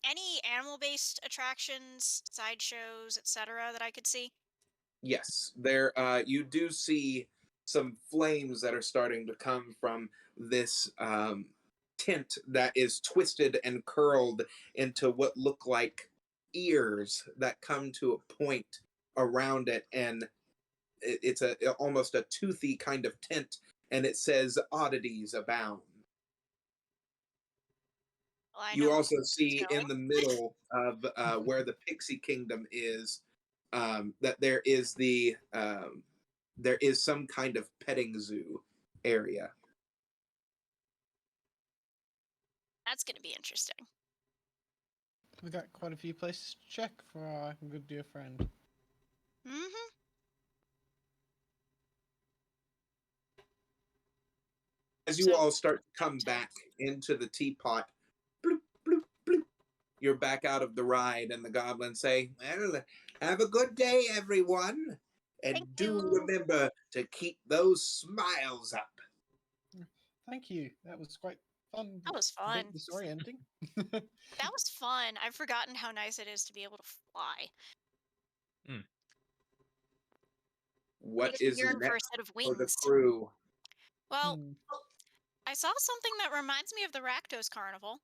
any animal-based attractions, sideshows, etc. that I could see? Yes, there. You do see some flames that are starting to come from this tent that is twisted and curled into what look like ears that come to a point around it, and it's almost a toothy kind of tent, and it says "oddities abound." Well, I You know also where it's see in going. the middle of where the Pixie Kingdom is, that there is some kind of petting zoo area. That's going to be interesting. We got quite a few places to check for our good dear friend. Mm-hmm. As you So- all start to come back into the teapot, bloop, bloop, bloop, you're back out of the ride, and the goblins say, "Well, have a good day, everyone. And Thank do you. remember to keep those smiles up." Thank you. That was quite fun. That was A fun. bit disorienting. That was fun. I've forgotten how nice it is to be able to fly. What Makes is me yearn for a next set of for the wings. crew? Well, Hmm. I saw something that reminds me of the Rakdos Carnival.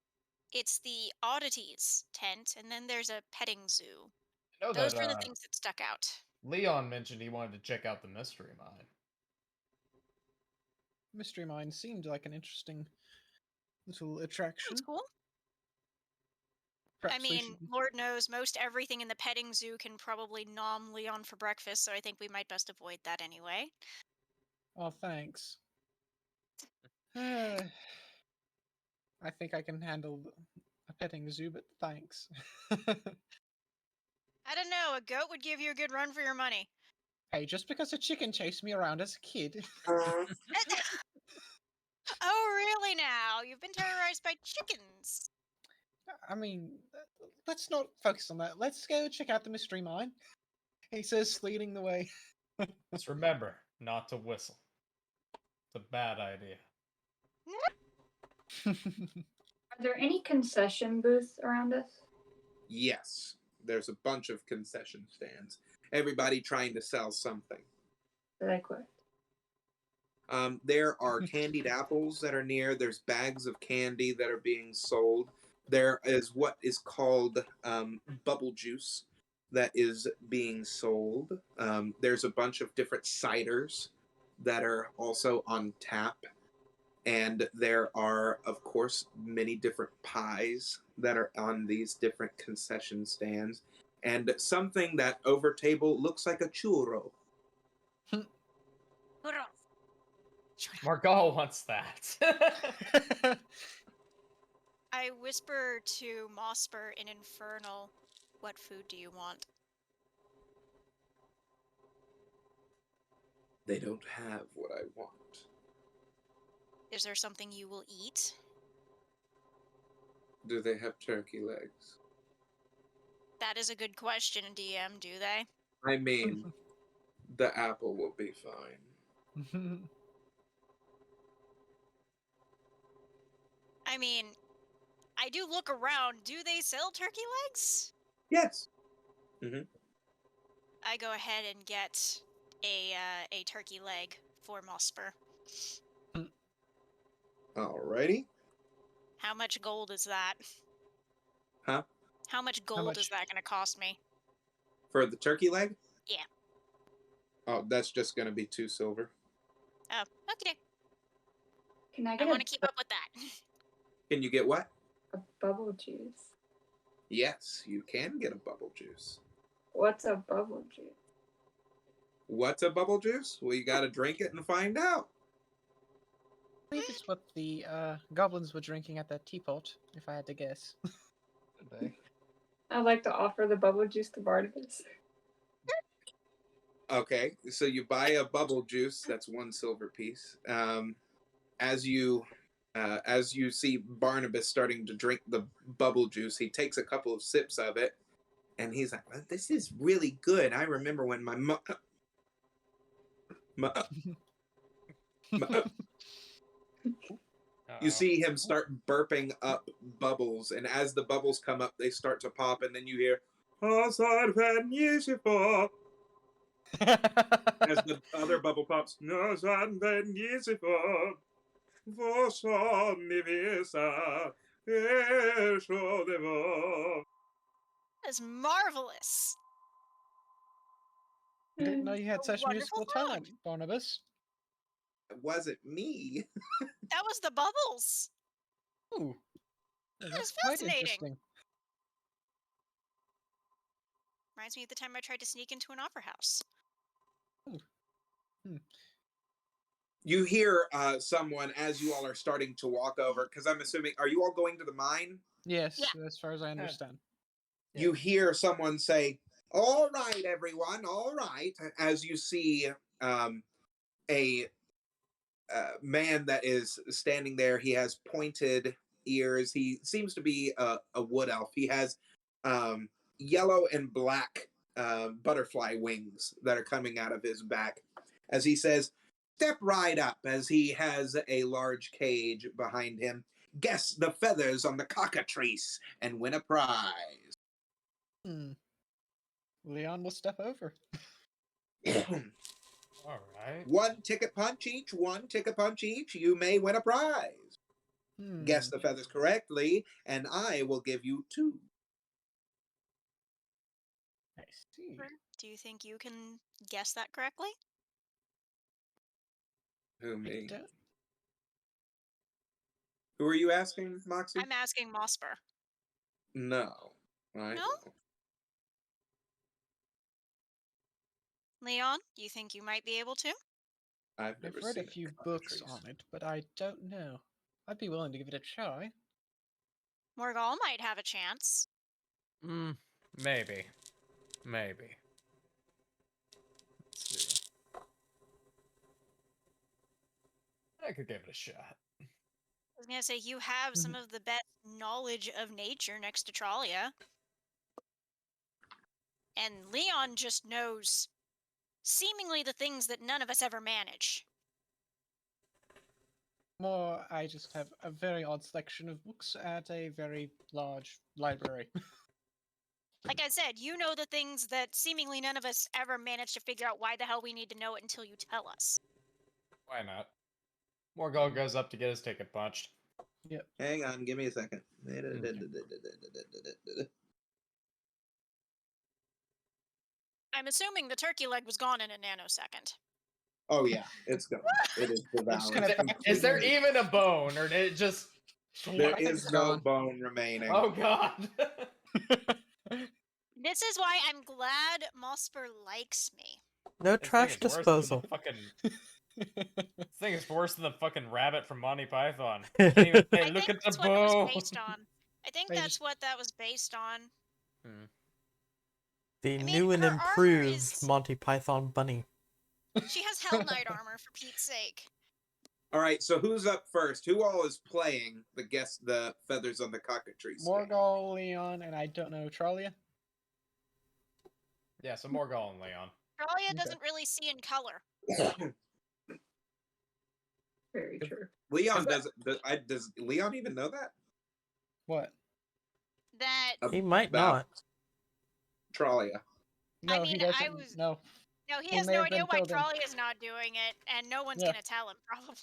It's the oddities tent, and then there's a petting zoo. I know Those that were the things that stuck out. Leon mentioned he wanted to check out the mystery mine. Mystery Mine seemed like an interesting little Sounds attraction. cool. I Perhaps we mean, should. Lord knows most everything in the petting zoo can probably nom Leon for breakfast, so I think we might best avoid that anyway. Oh, thanks. I think I can handle a petting zoo, but thanks. I don't know, a goat would give you a good run for your money. Hey, just because a chicken chased me around as a kid. Oh, really now? You've been terrorized by chickens. I mean, let's not focus on that. Let's go check out the mystery mine. He says, leading the way. Just remember not to whistle. It's a bad idea. Are there any concession booths around us? Yes, there's a bunch of concession stands. Everybody trying to sell something. That I quit. There are candied apples that are near. There's bags of candy that are being sold. There is what is called bubble juice that is being sold. There's a bunch of different ciders that are also on tap. And there are, of course, many different pies that are on these different concession stands. And something that over table looks like a churro. Margal wants that. I whisper to Mosper in Infernal, what food do you want? They don't have what I want. Is there something you will eat? Do they have turkey legs? That is a good question, DM, do they? I mean, the apple will be fine. I mean, I do look around. Do they sell turkey legs? Yes. I go ahead and get a turkey leg for Mosper. Alrighty. How much gold is that? Huh? How much gold is that going to cost me? For the turkey leg? Yeah. Oh, that's just going to be 2 silver. Oh, okay. Can I I get want to keep up with that. Can you get what? a bubble juice? Yes, you can get a bubble juice. What's a bubble juice? What's a bubble juice? Well, you got to drink it and find out. I believe it's what the goblins were drinking at that teapot, if I had to guess. I'd like to offer the bubble juice to Barnabas. Okay, so you buy a bubble juice. That's 1 silver piece. As you see Barnabas starting to drink the bubble juice, he takes a couple of sips of it, and he's like, well, "This is really good. I remember when my mom." You see him start burping up bubbles, and as the bubbles come up, they start to pop, and then you hear, as the other bubble pops, That's marvelous. I didn't know you had such Wonderful musical talent, food. Barnabas. It wasn't me. That was the bubbles. Ooh, That that's is quite fascinating. interesting. Reminds me of the time I tried to sneak into an opera house. You hear someone as you all are starting to walk over, because I'm assuming, are you all going to the mine? Yes, Yeah. as far as I understand. You hear someone say, all right, everyone, all right, as you see a man that is standing there. He has pointed ears. He seems to be a wood elf. He has yellow and black butterfly wings that are coming out of his back. As he says, step right up, as he has a large cage behind him. Guess the feathers on the cockatrice and win a prize. Leon will step over. All right. One ticket punch each. One ticket punch each. You may win a prize. Guess the feathers correctly, and I will give you 2. I see. Do you think you can guess that correctly? Who I me? don't. Who are you asking, Moxie? I'm asking Mosper. No, I No? don't. Leon, do you think you might be able to? I've never I've read a seen few cotton books trees. on it, but I don't know. I'd be willing to give it a try. Morgal might have a chance. Maybe. Maybe. Let's see. I could give it a shot. I was gonna say you have some of the best knowledge of nature next to Tralia. And Leon just knows seemingly the things that none of us ever manage. More, I just have a very odd selection of books at a very large library. Like I said, you know the things that seemingly none of us ever manage to figure out why the hell we need to know it until you tell us. Why not? Morgul goes up to get his ticket punched. Yep. Hang on, give me a second. I'm assuming the turkey leg was gone in a nanosecond. Oh yeah, it's gone. It is Just devoured. kinda Is there even a bone, or did it just? There I think is it's no gone. bone remaining. Oh God! This is why I'm glad Mosper likes me. No This trash thing is worse than the disposal. This thing is worse than the fucking rabbit from Monty Python. Can't even say, I look think at the that's what it was bone. based on. I think They that's just- what that was based on. The I mean, new and her armor improved is- Monty Python bunny. She has Hell Knight armor, for Pete's sake. All right, so who's up first? Who all is playing the feathers on the cockatrice? game? Morgul, Leon, and I don't know, Tralia? Yeah, so Morgul and Leon. Tralia Okay. doesn't really see in color. Very true. Leon does Leon even know that? What? That He might About not. Tralia. No, mean, he doesn't. I was- No. no, he He has may no have idea been why filled in. Tralia's not doing it, and no one's Yeah. gonna tell him probably.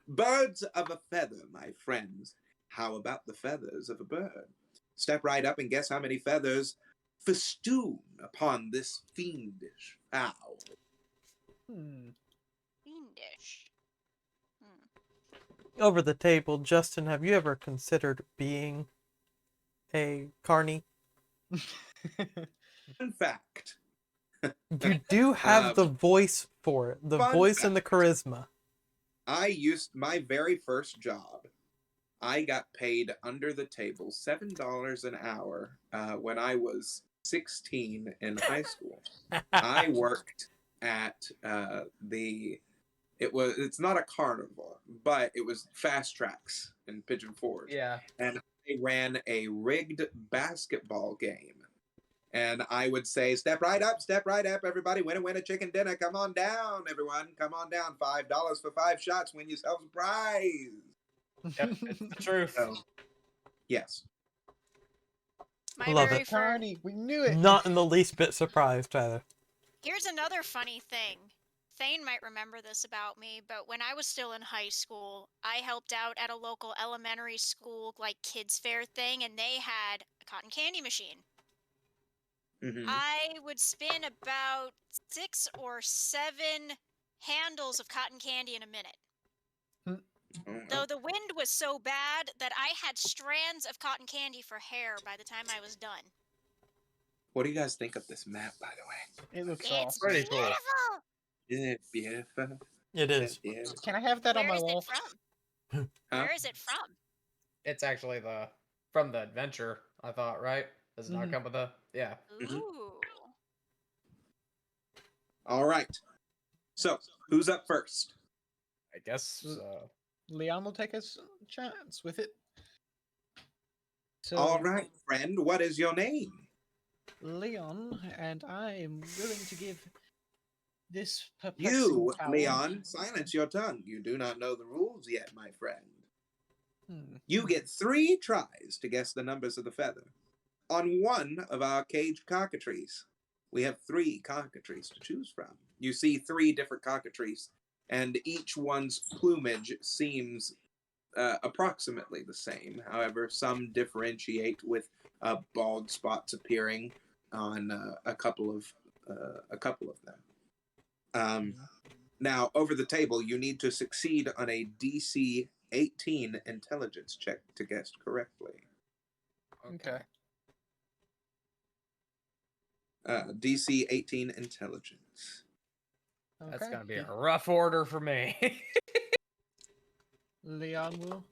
Birds of a feather, my friends. How about the feathers of a bird? Step right up and guess how many feathers festoon upon this fiendish fowl. Fiendish. Over the table, Justin, have you ever considered being a carny? In fact, You do have the voice for it. The fun voice and the charisma. I used my very first job. I got paid under the table $7 an hour when I was 16 in high school. I worked at it's not a carnival, but it was Fast Tracks in Pigeon Forge. Yeah. And I ran a rigged basketball game. And I would say, step right up, everybody. Win a chicken dinner. Come on down, everyone. Come on down. $5 for 5 shots. Win yourself a prize. Yep, it's the truth. So, yes. My Love very it. first. Carney, we knew it. Not in the least bit surprised, Tyler. Here's another funny thing. Thane might remember this about me, but when I was still in high school, I helped out at a local elementary school, like kids fair thing, and they had a cotton candy machine. Mhm. I would spin about 6 or 7 handles of cotton candy in a minute. Oh, Though the wind was so bad that I had strands of cotton candy for hair by the time I was done. What do you guys think of this map, by the way? It looks It's awesome. Pretty cool. beautiful! Isn't it beautiful? It is. Yeah. Can I have that on Where my is wall? it from? Huh? Where is it from? It's actually from the adventure, I thought, right? Does it not Mhm. come with yeah. Mhm. Ooh. All right. So, who's up first? I guess Leon will take his chance with it. So, All right, friend. What is your name? Leon, and I am willing to give this perplexing You, fowl- Leon, silence your tongue. You do not know the rules yet, my friend. You get 3 tries to guess the numbers of the feather on one of our caged cockatrices. We have 3 cockatrices to choose from. You see 3 different cockatrices, and each one's plumage seems approximately the same. However, some differentiate with bald spots appearing on a couple of them. Now, over the table, you need to succeed on a DC 18 intelligence check to guess correctly. Okay. DC 18 intelligence. That's Okay. gonna be a rough order for me. Leon will.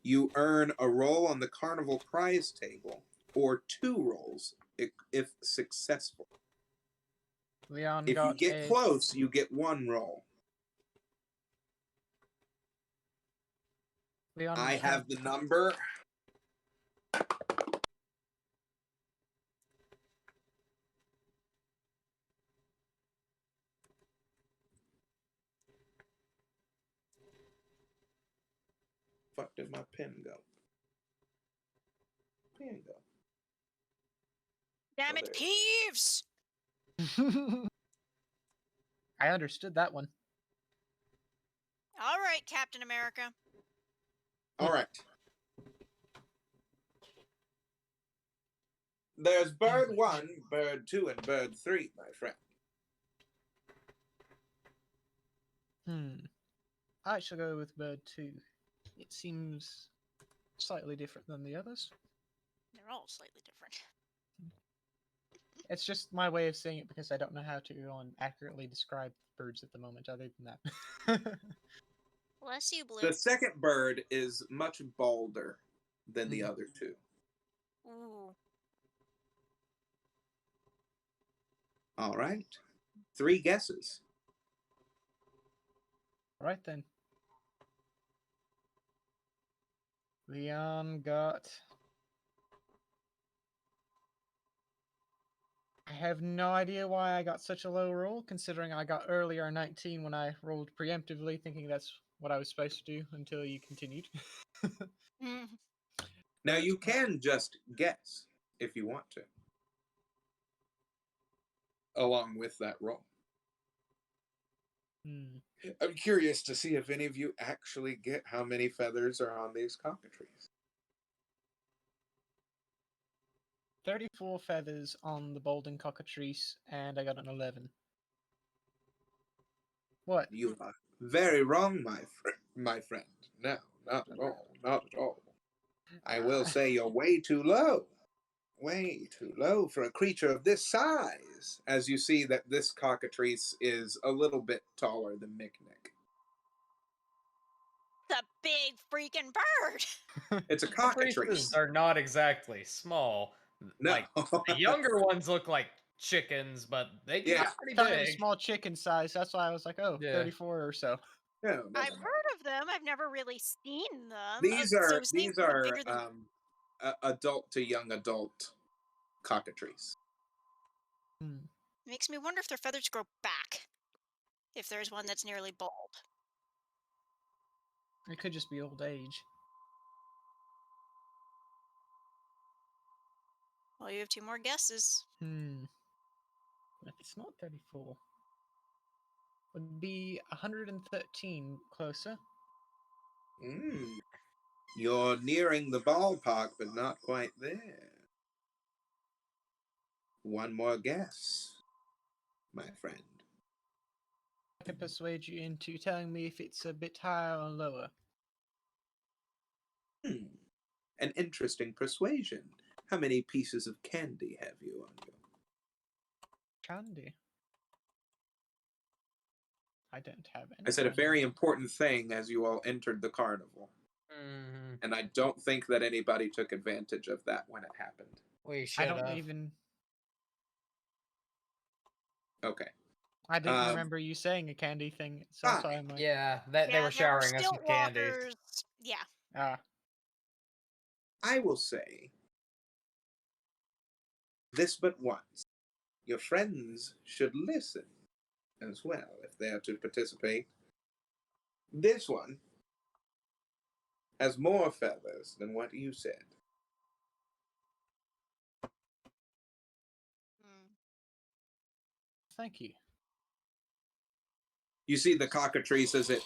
You earn a roll on the carnival prize table, or 2 rolls if successful. Leon If you got get a. close, you get 1 roll. Leon I got- have the number. Fuck did my pen go? Pen go. Damn Oh, it, there Peeves! I understood that one. All right, Captain America. All right. There's bird 1, bird 2, and bird 3, my friend. I shall go with bird 2. It seems slightly different than the others. They're all slightly different. It's just my way of saying it because I don't know how to accurately describe birds at the moment, other than that. Bless you, Blue. The second bird is much balder than the Hmm. other 2. Ooh. All right. 3 guesses. Alright then. Leon got. I have no idea why I got such a low roll, considering I got earlier 19 when I rolled preemptively, thinking that's what I was supposed to do until you continued. Mm. Now, you can just guess if you want to, along with that roll. I'm curious to see if any of you actually get how many feathers are on these cockatrices. 34 feathers on the Bolden cockatrice, and I got an 11. What? You are very wrong, my friend. No, not at all. Not at all. I will say you're way too low. Way too low for a creature of this size. As you see that this cockatrice is a little bit taller than Micnic. The big freaking bird! It's a Cockatrices cockatrice. are not exactly small. No. Like the younger ones look like chickens, but they can Yeah. get pretty Kind of big. small chicken size, that's why I was like, oh, Yeah. 34 or so. No, no, I've no, no. heard of them. I've never really seen them. These So are seeing these them are bigger than adult to young adult cockatrice. makes me wonder if their feathers grow back. If there's one that's nearly bald. It could just be old age. Well, you have 2 more guesses. If it's not 34, would be 113 closer. You're nearing the ballpark, but not quite there. One more guess, my friend. I can persuade you into telling me if it's a bit higher or lower. An interesting persuasion. How many pieces of candy have you on you? Candy. I don't have any. I said a candy. very important thing as you all entered the carnival. Mhm. And I don't think that anybody took advantage of that when it happened. We I should don't have. even. Okay. I didn't remember you saying a candy thing, so that's why I'm like, Yeah, they Yeah, were showering us with candy. Stiltwalkers. Yeah. ah, I will say this but once. Your friends should listen as well if they are to participate. This one has more feathers than what you said. thank you. You see the cockatrice as it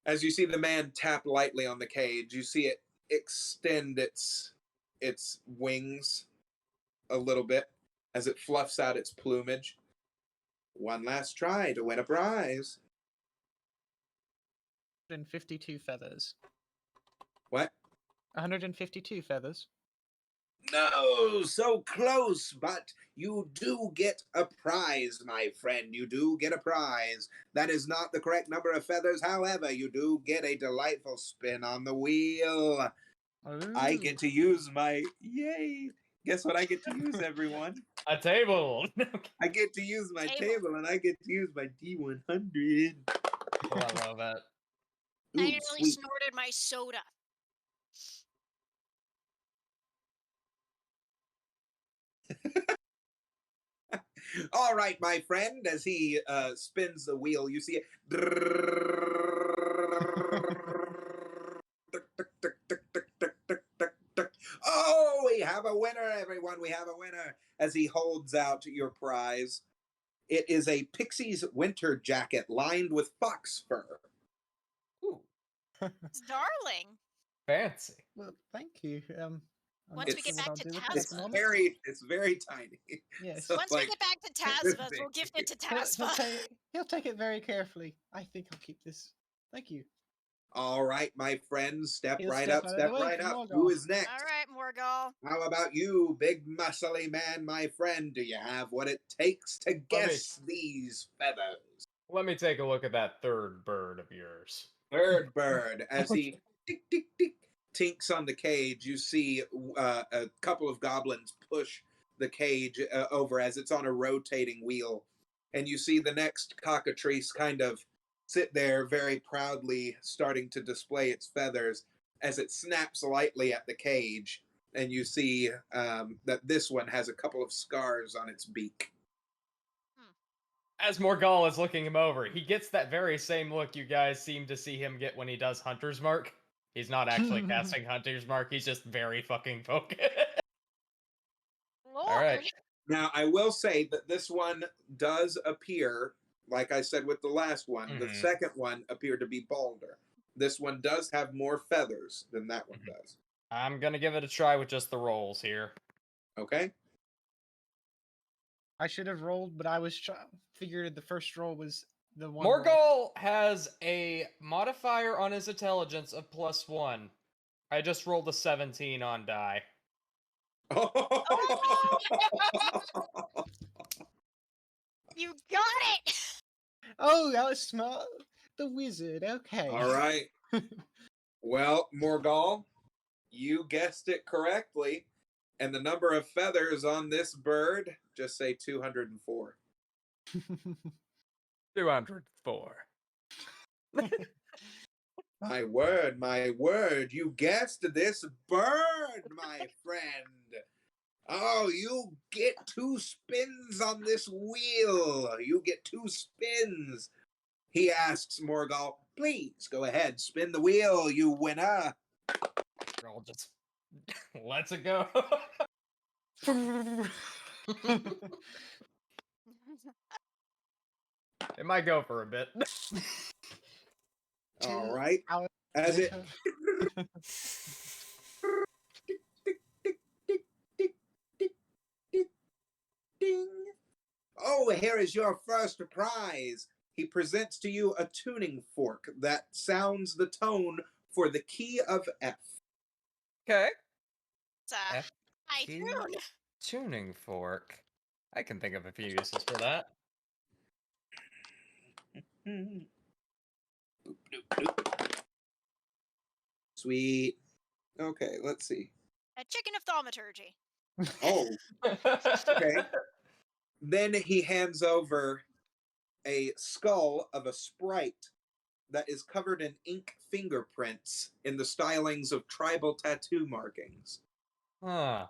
as you see the man tap lightly on the cage, you see it extend its wings a little bit as it fluffs out its plumage. One last try to win a prize. 152 feathers. What? 152 feathers. No, so close, but you do get a prize, my friend. You do get a prize. That is not the correct number of feathers. However, you do get a delightful spin on the wheel. I get to use my... Yay! Guess what I get to use, everyone? A table. I get to use my Table. table, and I get to use my D100. Oh, I love that. I Ooh, nearly sweet. snorted my soda. All right, my friend, as he spins the wheel, you see it. Oh, we have a winner, everyone. We have a winner. As he holds out your prize. It is a Pixie's winter jacket lined with fox fur. Ooh, It's darling. fancy. Well, thank you. I'm Once not we sure get what back I'll to do with it Tasma. at It's the moment. very tiny. Yes. So, Once like, we get back to Tasma's, we'll gift it to Tasma. He'll take it very carefully. I think I'll keep this. Thank you. all right, my friends, step He'll right step up, out of step the way right for up. Morgul. Who is next? All right, Morgul. How about you, big muscly man, my friend? Do you have what it takes to guess these feathers? Let me take a look at that third bird of yours. Third bird, as he tick, tick, tick, tinks on the cage, you see a couple of goblins push the cage over as it's on a rotating wheel. And you see the next cockatrice kind of sit there very proudly, starting to display its feathers as it snaps lightly at the cage. And you see that this one has a couple of scars on its beak. As Morgul is looking him over, he gets that very same look you guys seem to see him get when he does Hunter's Mark. He's not actually casting Hunter's Mark, he's just very fucking focused. Lord. Alright. Now, I will say that this one does appear, like I said with the last one, the Mhm. second one appeared to be balder. This one does have more feathers than that one does. I'm gonna give it a try with just the rolls here. Okay? I should have rolled, but I was figured the first roll was the one. roll. Morgul has a modifier on his intelligence of +1. I just rolled a 17 on die. You got it. Oh, that was smart. The wizard. Okay. All right. Well, Morgul, you guessed it correctly. And the number of feathers on this bird, just say 204. 204. My word, you guessed this bird, my friend. Oh, you get 2 spins on this wheel. You get 2 spins. He asks Morgul, please go ahead, spin the wheel, you winner. I'll just let's it go. It might go for a bit. All right. Hours As it later. ding. Oh, here is your first prize. He presents to you a tuning fork that sounds the tone for the key of F. Okay. It's a F high key. tune. Tuning fork. I can think of a few uses for that. Boop, doop, doop. Sweet. Okay, let's see. A chicken of thaumaturgy. Oh, okay. Then he hands over a skull of a sprite that is covered in ink fingerprints in the stylings of tribal tattoo markings. Huh.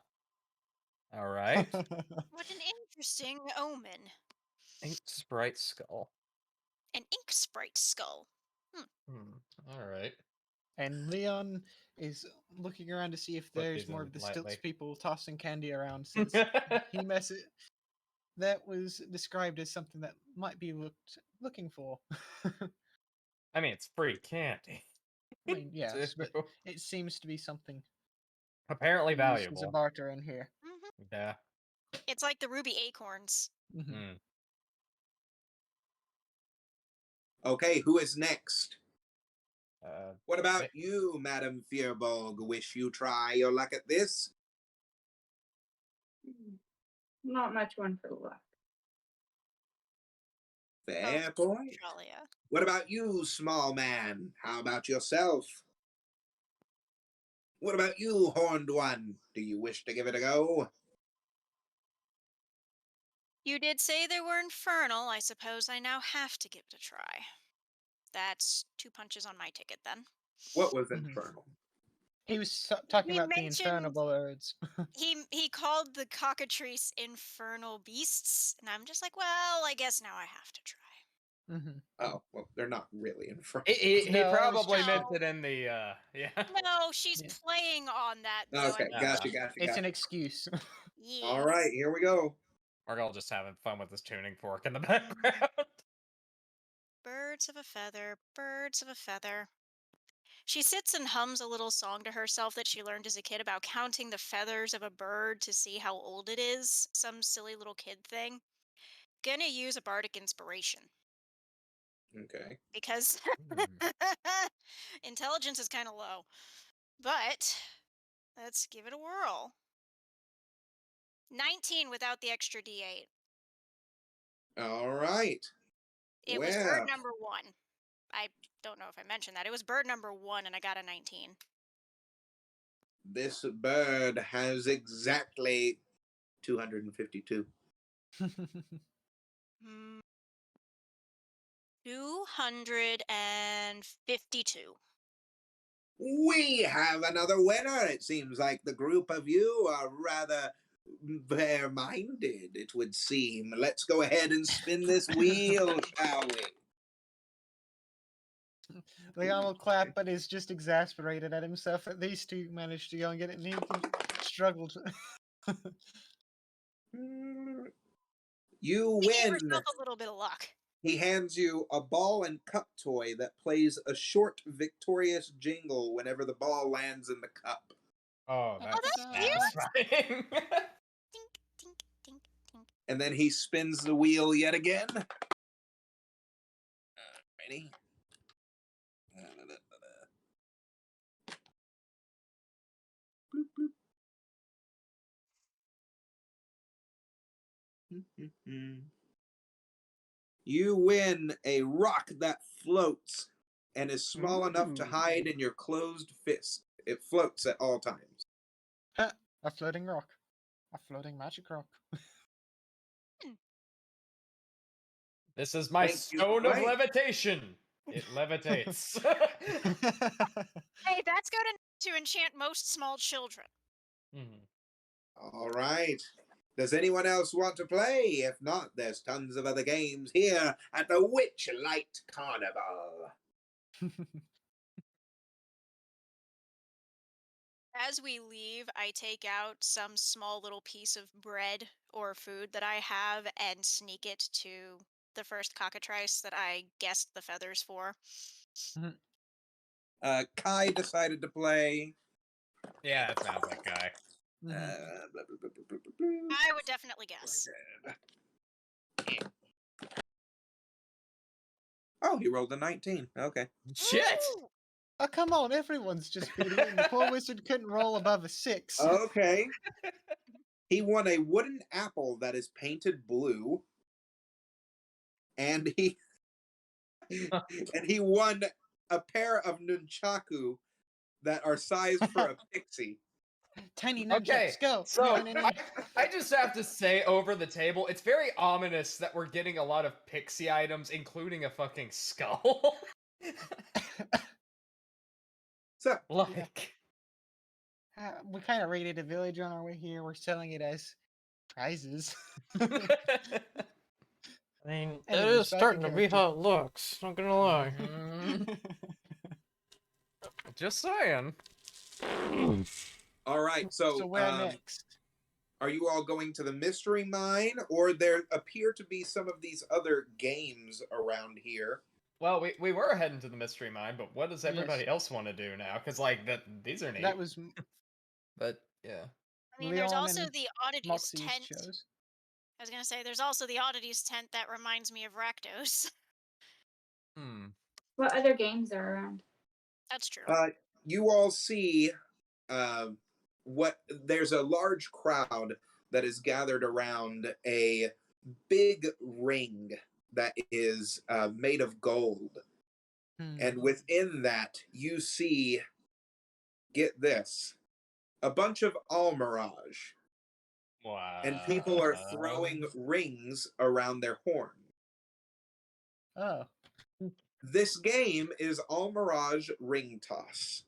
All right. What an interesting omen. Ink sprite skull. An ink sprite skull. All right. And Leon is looking around to see if Put there's these more in of the lightly. stilts people tossing candy around, since he that was described as something that might be looking for. I mean, it's free candy. I mean, yes, but So, it seems to be something apparently used as a valuable. barter in here. Hmm. Yeah. It's like the ruby acorns. Mhm. Mm. Okay, who is next? What about Eh. you, Madam Fearbog? Wish you try your luck at this? Not much one for luck. Fair Oh, point. Australia. What about you, small man? How about yourself? What about you, horned one? Do you wish to give it a go? You did say they were infernal. I suppose I now have to give it a try. That's 2 punches on my ticket then. What was Mhm. infernal? He was talking He about the mentioned infernal birds. he called the cockatrice infernal beasts, and I'm just like, well, I guess now I have to try. Mhm. Oh, well, they're not really infernal. He No, it was probably just meant No. it in the yeah. No, she's Yeah. playing on that though. Okay, I'm gotcha, just- gotcha, It's an gotcha. excuse. Yeah. All right, here we go. Argyle just having fun with his tuning fork in the background. Birds of a feather, birds of a feather. She sits and hums a little song to herself that she learned as a kid about counting the feathers of a bird to see how old it is. Some silly little kid thing. Gonna use a bardic inspiration Okay. because intelligence is kind of low. But let's give it a whirl. 19 without the extra d8. All right. It was bird Well, number 1. I don't know if I mentioned that. It was bird number 1 and I got a 19. this bird has exactly 252. Hmm, 252. We have another winner. It seems like the group of you are rather fair-minded, it would seem. Let's go ahead and spin this wheel, shall we? Leon will clap, but is just exasperated at himself that these two managed to go and get it, and he struggled. You She gave win. herself a little bit of luck. He hands you a ball and cup toy that plays a short, victorious jingle whenever the ball lands in the cup. Oh, Oh, that's that's cute. satisfying. Tink, tink, tink, tink. And then he spins the wheel yet again. Ready? Bloop, bloop. You win a rock that floats and is small enough to Ooh. hide in your closed fist. It floats at all times. A floating rock. A floating magic rock. This is my Thank you for stone of playing. levitation. It levitates. Hey, that's good to enchant most small children. Mhm. All right. Does anyone else want to play? If not, there's tons of other games here at the Witchlight Carnival. As we leave, I take out some small little piece of bread or food that I have and sneak it to the first cockatrice that I guessed the feathers for. Kai decided to play. Yeah, that sounds like Guy. Blah, Mhm. blah, blah, blah, blah, blah, blah. I would definitely guess. Oh, he rolled a 19. Okay. Shit! Ooh! Oh, come on, everyone's just beating it, and the poor wizard couldn't roll above a 6. Okay. He won a wooden apple that is painted blue. And he won a pair of nunchaku that are sized for a pixie. Tiny Okay, nunchucks, go! so Nin. I just have to say over the table, it's very ominous that we're getting a lot of pixie items, including a fucking skull. So, Like, We kind of raided a village on our way here. We're selling it as prizes. I mean, it Anyways, is back in starting to be character. how it looks. Not gonna lie. Mhm. Just saying. All right. So So, where next? are you all going to the mystery mine, or there appear to be some of these other games around here? Well, we were heading to the mystery mine, but what does Yes. everybody else want to do now? Because like these are neat. That was But yeah. I mean, there's Leon also and the oddities Moxie's tent. shows. I was gonna say there's also the oddities tent that reminds me of Rakdos. Hmm. What other games are around? That's true. You all see what there's a large crowd that is gathered around a big ring that is made of gold. And within that, you see, get this, a bunch of almirage. Wow. And people are throwing rings around their horn. Oh. This game is almirage ring toss.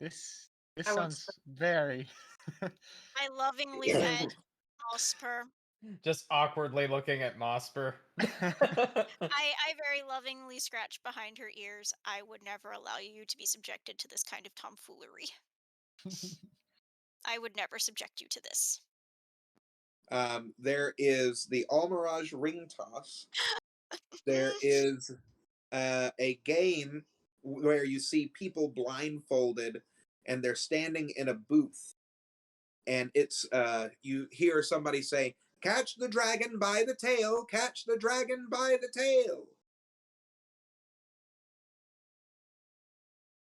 This I want sounds very I lovingly fed Osper. Just awkwardly looking at Mosper. I very lovingly scratched behind her ears. I would never allow you to be subjected to this kind of tomfoolery. I would never subject you to this. There is the almirage ring toss. There is a game where you see people blindfolded and they're standing in a booth, and it's you hear somebody say, "Catch the dragon by the tail, catch the dragon by the tail."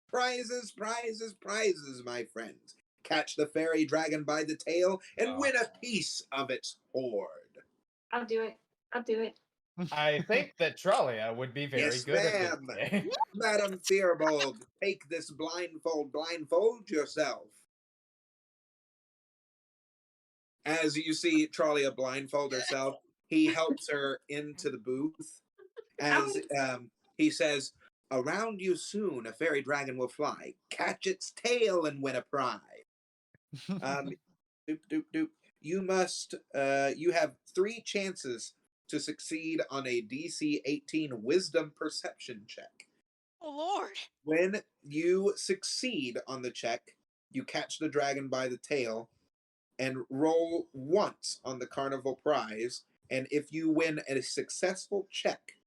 Prizes, prizes, prizes, my friends. Catch the fairy dragon by the tail and win a piece of its hoard. I'll do it. I'll do it. I think that Trollia would be very Yes, good at ma'am. this game. Madam Fearbold, take this blindfold yourself. As you see Trollia blindfold herself, he helps her into the booth. As he says, "Around you soon a fairy dragon will fly. Catch its tail and win a prize." Doop, doop, doop. You must, you have 3 chances to succeed on a DC 18 wisdom perception check. Oh, Lord. When you succeed on the check, you catch the dragon by the tail and roll once on the carnival prize. And if you win a successful check,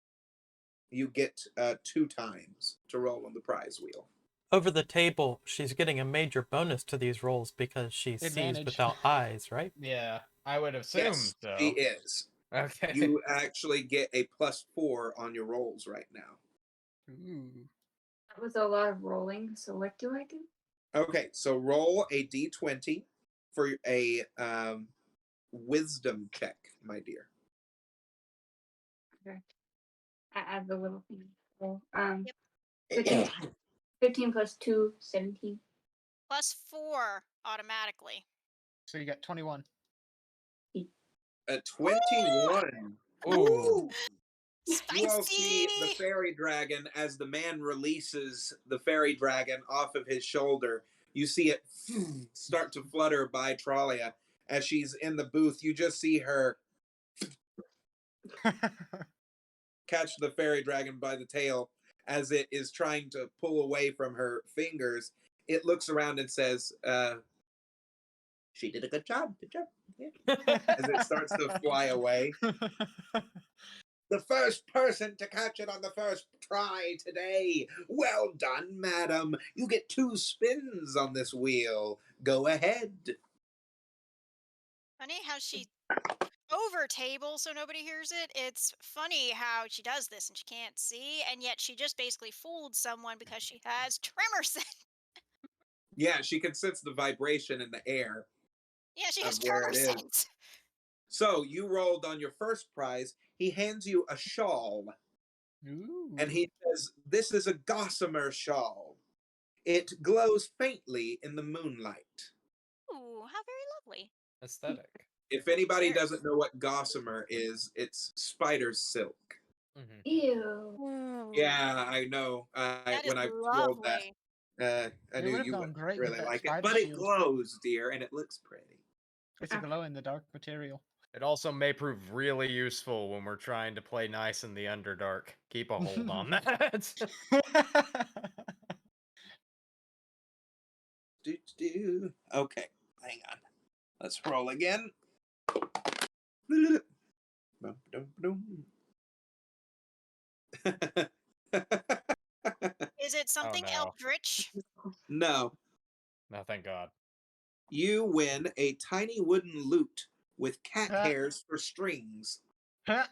you get 2 times to roll on the prize wheel. Over the table, she's getting a major bonus to these rolls because she Advantage. sees without eyes, right? Yeah, I would assume Yes, so. she is. Okay. You actually get a +4 on your rolls right now. Ooh. That was a lot of rolling. So what do I do? Okay, so roll a d20 for a wisdom check, my dear. Okay. I add the little thing. So, Yep. 15 plus 2, 17. +4 automatically. So you got 21. A 21. Ooh. You all see the Spicy! fairy dragon as the man releases the fairy dragon off of his shoulder. You see it start to flutter by Trollia as she's in the booth. You just see her catch the fairy dragon by the tail as it is trying to pull away from her fingers. It looks around and says, "She did a good job. Good job." Yeah. As it starts to fly away. The first person to catch it on the first try today. Well done, madam. You get 2 spins on this wheel. Go ahead. Funny how she over table so nobody hears it. It's funny how she does this and she can't see, and yet she just basically fooled someone because she has tremor sense. Yeah, she can sense the vibration in the air. Yeah, she has Of where tremor it is. sense. So you rolled on your first prize. He hands you a shawl, Ooh. and he says, "This is a gossamer shawl. It glows faintly in the moonlight." Ooh, how very lovely. Aesthetic. If anybody Very. doesn't know what gossamer is, it's spider silk. Mm-hmm. Ew. Ooh. Yeah, I know. That is When I rolled that, lovely. I It knew would have you gone wouldn't great with really that like it, spider but it shield. glows, dear, and it looks pretty. It's a glow in the dark material. It also may prove really useful when we're trying to play nice in the Underdark. Keep a hold on that. Okay, hang on. Let's roll again. Is it something no. eldritch? No. No, thank God. You win a tiny wooden lute with cat Huh? hairs for strings. Huh?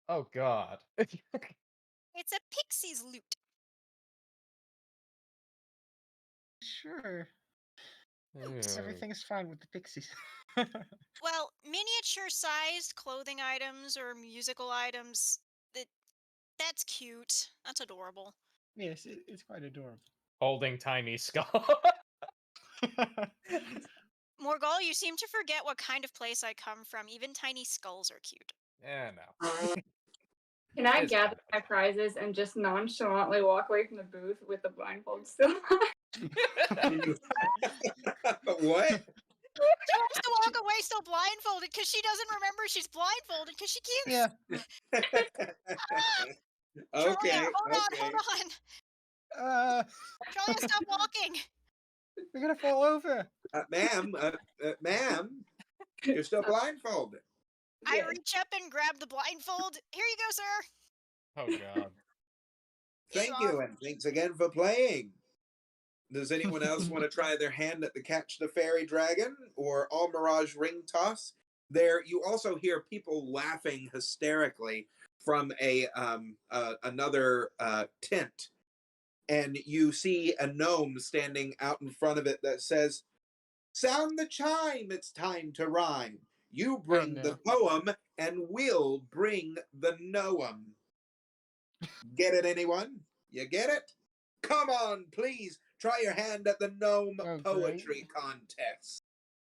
Oh God. It's a pixie's lute. Sure. Ew. Everything's fine with the pixies. Well, miniature-sized clothing items or musical items, that's cute. That's adorable. Yes, it's quite adorable. Holding tiny skull. Morgul, you seem to forget what kind of place I come from. Even tiny skulls are cute. Yeah, no. Can I It's gather fine. my prizes and just nonchalantly walk away from the booth with the blindfold still on? What? She wants to walk away still blindfolded because she doesn't remember she's blindfolded because she can't. Yeah. Okay. Hold Okay. on. Trillia, stop walking. We're gonna fall over. Ma'am, you're still blindfolded. I Yes. reach up and grab the blindfold. Here you go, sir. Oh God. Thank you, and thanks again for playing. Does anyone else want to try their hand at the Catch the Fairy Dragon or All Mirage Ring Toss? There, you also hear people laughing hysterically from another tent, and you see a gnome standing out in front of it that says, "Sound the chime! It's time to rhyme. You bring no. the poem, and we'll bring the noem." Get it, anyone? You get it? Come on, please. Try your hand at the gnome Oh, poetry contest.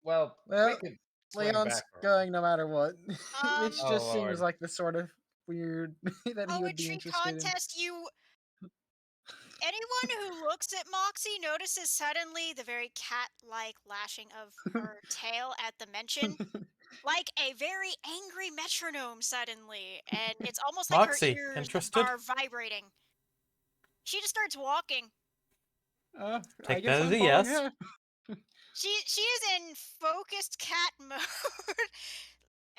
Well, Well, we could swing Leon's back around. going no matter what, which Um, just Oh, seems Lord. like the sort of weird that he would be Poetry interested in. contest. Anyone who looks at Moxie notices suddenly the very cat-like lashing of her tail at the mention, like a very angry metronome suddenly, and it's almost like her Moxie, ears interested? are vibrating. She just starts walking. I Take guess that as I'm a following yes. her. She is in focused cat mode.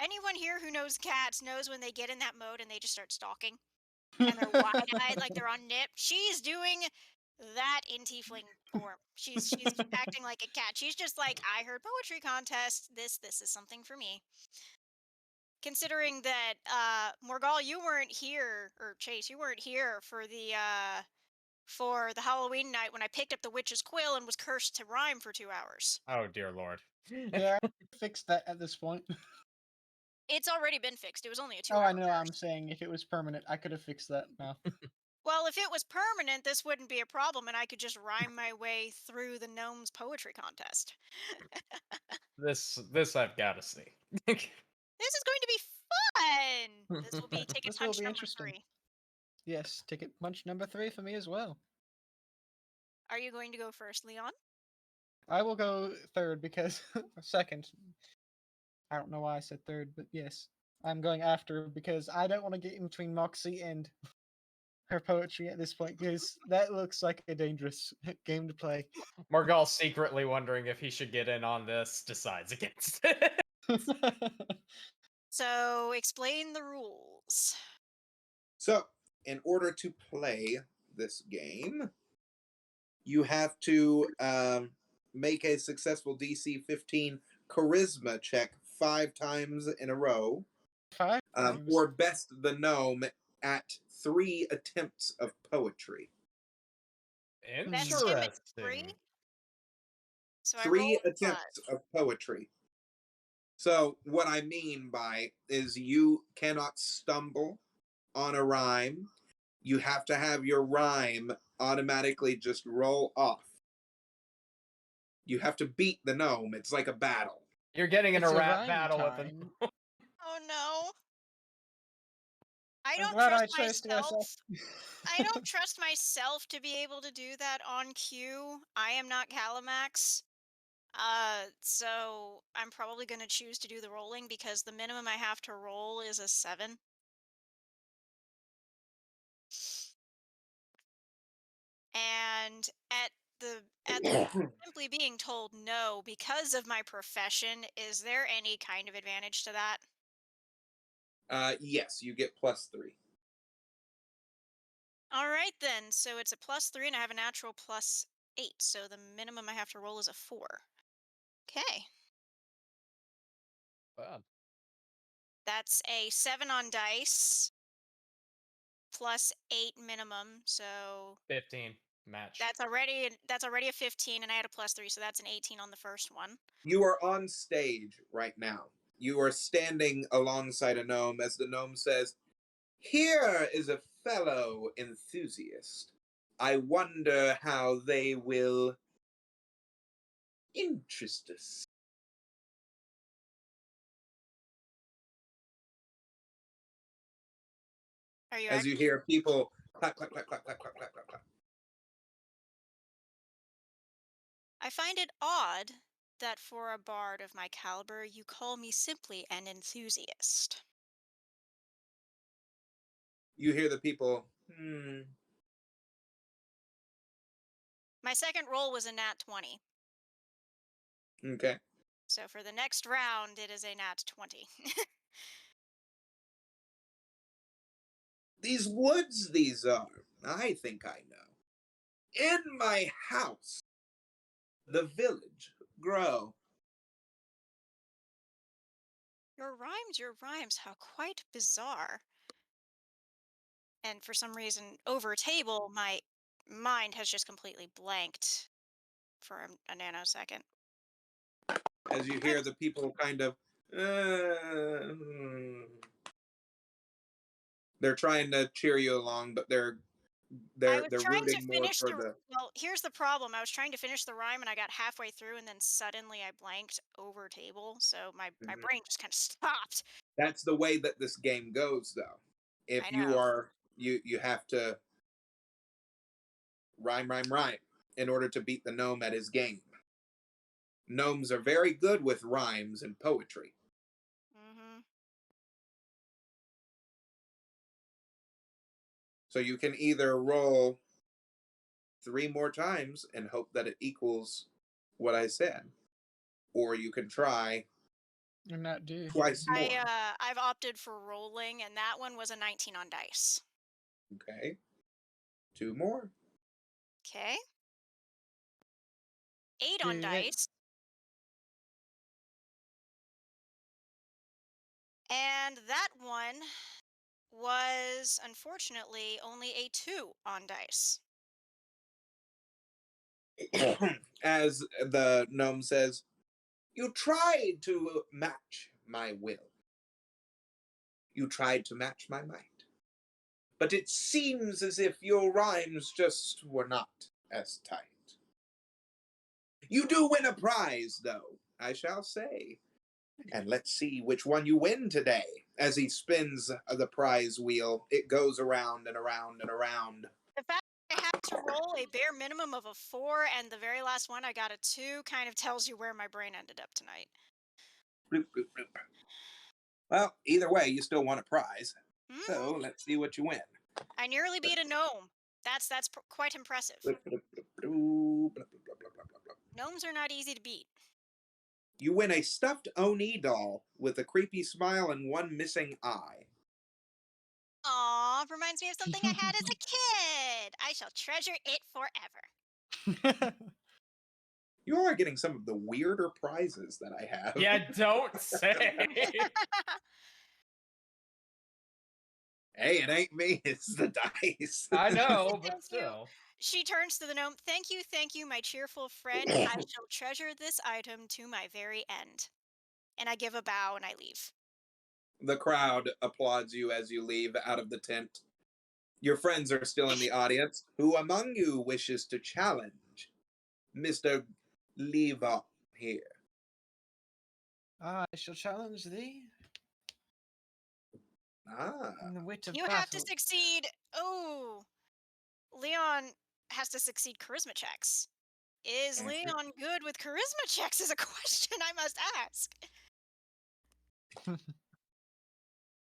Anyone here who knows cats knows when they get in that mode and they just start stalking. And they're wide-eyed like they're on nip. She's doing that in tiefling form. She's acting like a cat. She's just like, I heard poetry contest. This is something for me. Considering that Morgal, you weren't here, or Chase, you weren't here for the Halloween night when I picked up the witch's quill and was cursed to rhyme for 2 hours. Oh dear Lord. Yeah, I fixed that at this point. It's already been fixed. It was only a 2 Oh, hour I know. curse. I'm saying if it was permanent, I could have fixed that now. Well, if it was permanent, this wouldn't be a problem, and I could just rhyme my way through the gnome's poetry contest. This I've got to see. This is going to be fun! This will be ticket This will punch be number interesting. 3. Yes, ticket punch number 3 for me as well. Are you going to go first, Leon? I will go third because second. I don't know why I said third, but yes, I'm going after because I don't want to get in between Moxie and her poetry at this point because that looks like a dangerous game to play. Morgal, secretly wondering if he should get in on this, decides against it. So, explain the rules. So, in order to play this game, you have to make a successful DC 15 charisma check 5 times in a row, 5 times. or best the gnome at 3 attempts of poetry. Best him at 3. Interesting. So 3 I rolled attempts 5. of poetry. So, what I mean by is you cannot stumble on a rhyme. You have to have your rhyme automatically just roll off. You have to beat the gnome. It's like a battle. You're getting in It's a a rap rhyme battle with time. him. Oh no. I I'm don't glad I trust chose to go myself. second. I don't trust myself to be able to do that on cue. I am not Calamax. So I'm probably going to choose to do the rolling because the minimum I have to roll is a 7. And at simply being told no because of my profession, is there any kind of advantage to that? Yes, you get +3. All right then. So it's a +3 and I have a natural +8. So the minimum I have to roll is a 4. Okay. Bad. That's a 7 on dice +8 minimum. So 15 match. that's already a 15 and I had a +3, so that's an 18 on the first one. You are on stage right now. You are standing alongside a gnome as the gnome says, "Here is a fellow enthusiast. I wonder how they will interest us." Are you As you actually? hear people clap, clap, clap, clap, clap, clap, clap, clap, clap. I find it odd that for a bard of my caliber, you call me simply an enthusiast. You hear the people, My second roll was a nat 20. okay. So for the next round, it is a nat 20. These woods these are. I think I know. In my house, the village grow. Your rhymes, how quite bizarre. And for some reason, over table, my mind has just completely blanked for a nanosecond. As you hear the people kind of, hmm. They're trying to cheer you along, but they're I they're was they're trying to rooting more finish for the. the. Well, here's the problem. I was trying to finish the rhyme and I got halfway through and then suddenly I blanked over table. So my Mhm. brain just kind of stopped. That's the way that this game goes, though. I If you know. are you have to rhyme in order to beat the gnome at his game. Gnomes are very good with rhymes and poetry. Hmm. So you can either roll 3 more times and hope that it equals what I said, or you can try And not do. twice more. I've opted for rolling and that one was a 19 on dice. Okay. 2 more. Okay. 8 on Do it. dice. And that one was unfortunately only a 2 on dice. As the gnome says, "You tried to match my will. You tried to match my might. But it seems as if your rhymes just were not as tight. You do win a prize, though, I shall say. And let's see which one you win today." As he spins the prize wheel, it goes around and around and around. The fact I had to roll a bare minimum of a 4 and the very last one I got a 2 kind of tells you where my brain ended up tonight. Bloop, bloop, bloop. Well, either way, you still won a prize. Hmm. So let's see what you win. I nearly beat a gnome. That's quite impressive. Bloop, bloop, bloop, bloop, bloop, bloop, bloop, bloop, bloop. Gnomes are not easy to beat. You win a stuffed Oni doll with a creepy smile and one missing eye. Aw, reminds me of something I had as a kid. I shall treasure it forever. You are getting some of the weirder prizes that I have. Yeah, don't say. Hey, it ain't me, it's the dice. I know, but Thank you. still. She turns to the gnome. Thank you, my cheerful friend. I shall treasure this item to my very end. And I give a bow and I leave. The crowd applauds you as you leave out of the tent. Your friends are still in the audience. Who among you wishes to challenge Mr. Lever here? I shall challenge thee Ah, in the wit of You battle. have to succeed. Oh, Leon has to succeed charisma checks Is Answer. Leon good with charisma checks is a question I must ask. I 'Cause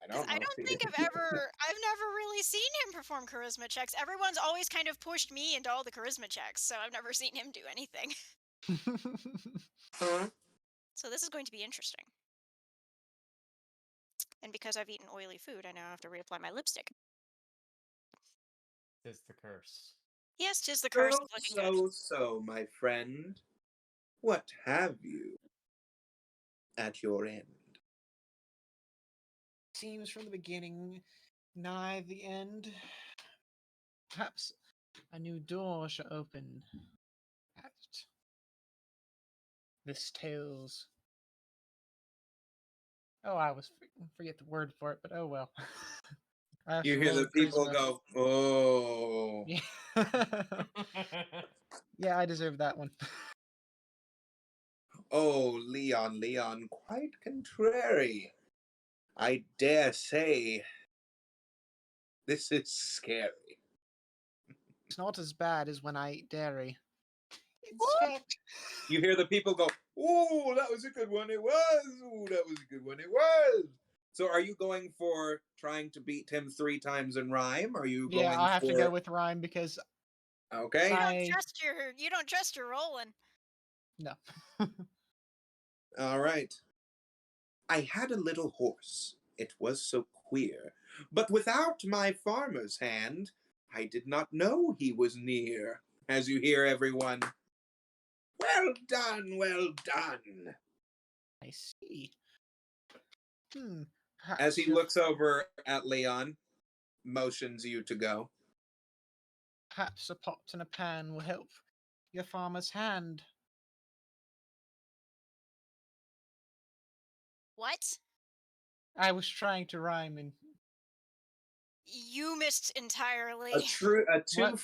don't I know. don't think I've never really seen him perform charisma checks. Everyone's always kind of pushed me into all the charisma checks, so I've never seen him do anything. So this is going to be interesting. And because I've eaten oily food, I now have to reapply my lipstick. Tis the curse. Yes, 'tis the curse Well, of looking good. so, my friend, what have you at your end? Seems from the beginning, nigh the end. Perhaps a new door shall open at this tale's. Oh, I was forget the word for it, but oh well. I have You to hear roll the people charisma. go, oh. Yeah. Yeah, I deserve that one. Oh, Leon, quite contrary. I dare say this is scary. It's not as bad as when I eat dairy. It's What? fact. You hear the people go, oh, that was a good one, it was. Oh, that was a good one, it was. So are you going for trying to beat him 3 times in rhyme? Are you Yeah, going I'll have for... to go with rhyme because Okay. You don't trust your rolling. no. All right. I had a little horse. It was so queer. But without my farmer's hand, I did not know he was near. As you hear everyone, well done, well done. I see. As Perhaps he your looks over at Leon, motions you to go. perhaps a pot and a pan will help your farmer's hand. What? I was trying to rhyme and You missed entirely. A What? two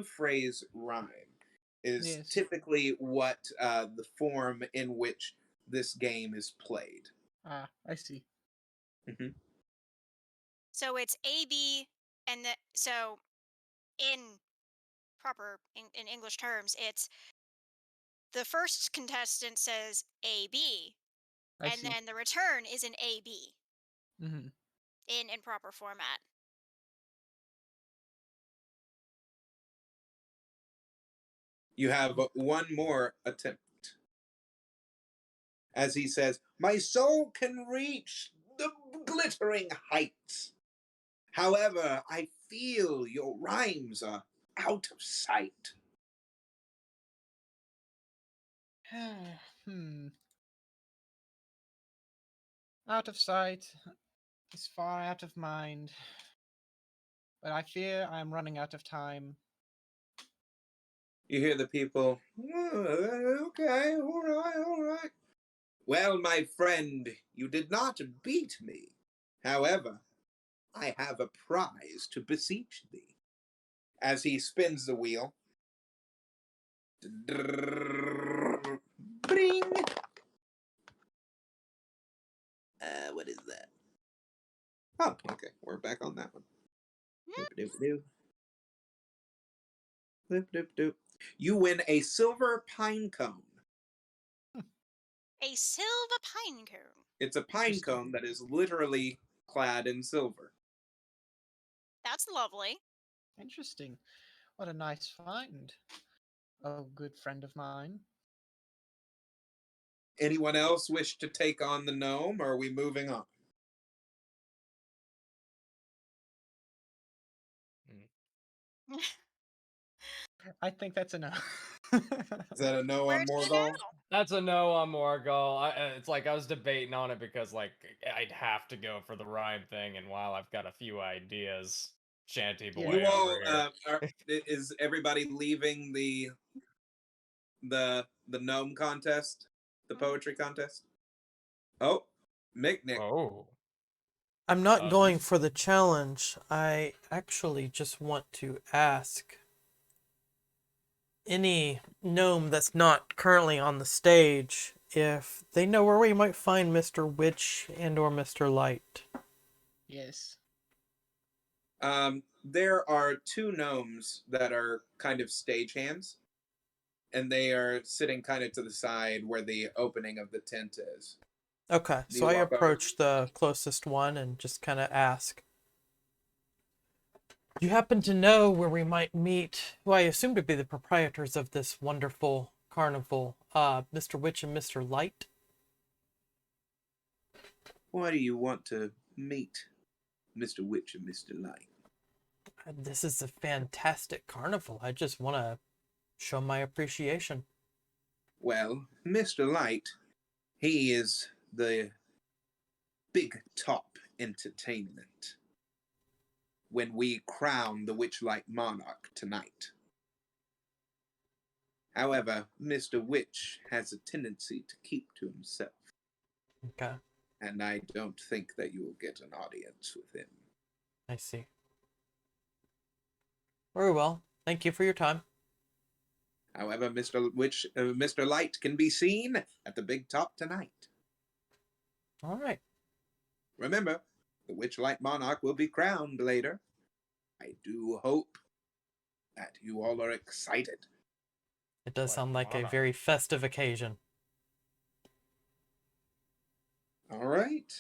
phrase rhyme is Yes. typically what the form in which this game is played. Ah, I see. Mm-hmm. So it's AB, and so in in English terms, it's the first contestant says AB, I and see. then the return is an AB Mm-hmm. in proper format. You have one more attempt. As he says, my soul can reach the glittering heights. However, I feel your rhymes are out of sight. Out of sight is far out of mind. But I fear I am running out of time. You hear the people, okay, all right. Well, my friend, you did not beat me. However, I have a prize to beseech thee. As he spins the wheel. Bring! What is that? Oh, okay. We're back on that one. Doop-doop-doo. Doop-doop-doop. You win a silver pine cone. A silver pine cone. It's a pine Interesting. cone that is literally clad in silver. That's lovely. Interesting. What a nice find. Oh, good friend of mine. Anyone else wish to take on the gnome, or are we moving on? I think that's enough. Is that a no on Where's he now? Morgul? That's a no on Morgul. It's like I was debating on it because like I'd have to go for the rhyme thing, and while I've got a few ideas, Shanty boy You all, over here. is everybody leaving the gnome contest, the poetry contest? Oh, Mick. Oh. I'm not going Yes. for the challenge. I actually just want to ask any gnome that's not currently on the stage if they know where we might find Mr. Witch and or Mr. Light. Yes. There are 2 gnomes that are kind of stagehands. and they are sitting kind of to the side where the opening of the tent is. Okay, Do so you I walk over? approach the closest one and just kind of ask, "Do you happen to know where we might meet who I assume to be the proprietors of this wonderful carnival, Mr. Witch and Mr. Light?" Why do you want to meet Mr. Witch and Mr. Light? This is a fantastic carnival. I just want to show my appreciation. Well, Mr. Light, he is the big top entertainment when we crown the Witchlight Monarch tonight. However, Mr. Witch has a tendency to keep to himself, Okay, and I don't think that you will get an audience with him. I see. Very well. Thank you for your time. However, Mr. Light can be seen at the big top tonight. All right. Remember, the Witchlight Monarch will be crowned later. I do hope that you all are excited. It does Like sound like a monarch. very festive occasion. All right.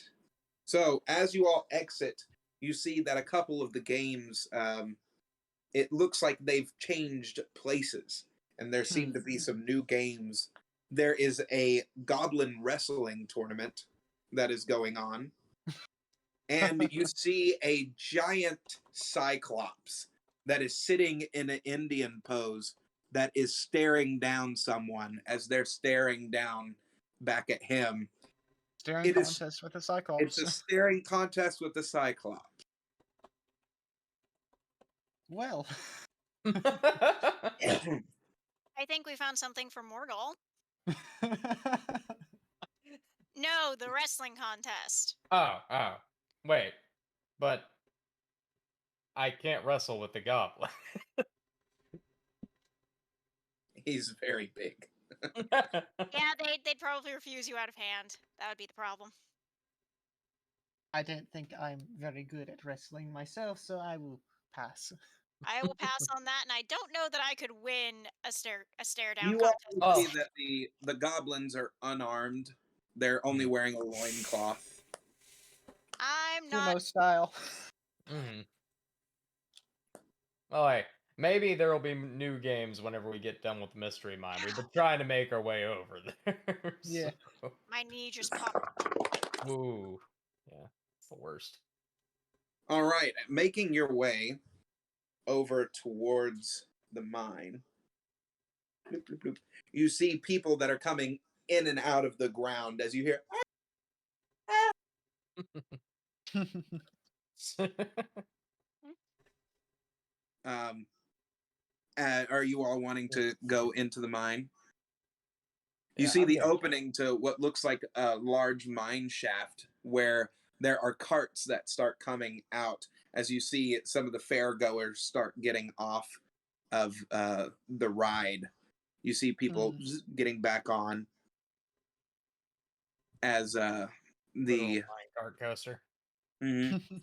So, as you all exit, you see that a couple of the games, it looks like they've changed places, and there seem to be some new games. There is a goblin wrestling tournament that is going on, and you see a giant cyclops that is sitting in an Indian pose that is staring down someone as they're staring down back at him. Staring It is- contest with a It's Cyclops. a staring contest with the cyclops. Well, I think we found something for Morgul. No, the wrestling contest. Oh, wait, but I can't wrestle with the goblin. He's very big. Yeah, they'd probably refuse you out of hand. That would be the problem. I don't think I'm very good at wrestling myself, so I will pass. I will pass on that, and I don't know that I could win a stare down You contest. also Oh. see that the goblins are unarmed. They're only wearing a loincloth. I'm Sumo not. style. Mm. Oh, hey, maybe there will be new games whenever we get done with Mystery Mine. We've been trying to make our way over there. Yeah. so- My knee just popped. Ooh. Yeah, it's the worst. All right, making your way over towards the mine. Bloop, bloop, bloop. You see people that are coming in and out of the ground as you hear. Um, are you all wanting to go into the mine? You Yeah, see I'm the gonna- opening to what looks like a large mine shaft where there are carts that start coming out as you see some of the fairgoers start getting off of the ride. You see people getting back on as Good the old minecart coaster. Mhm.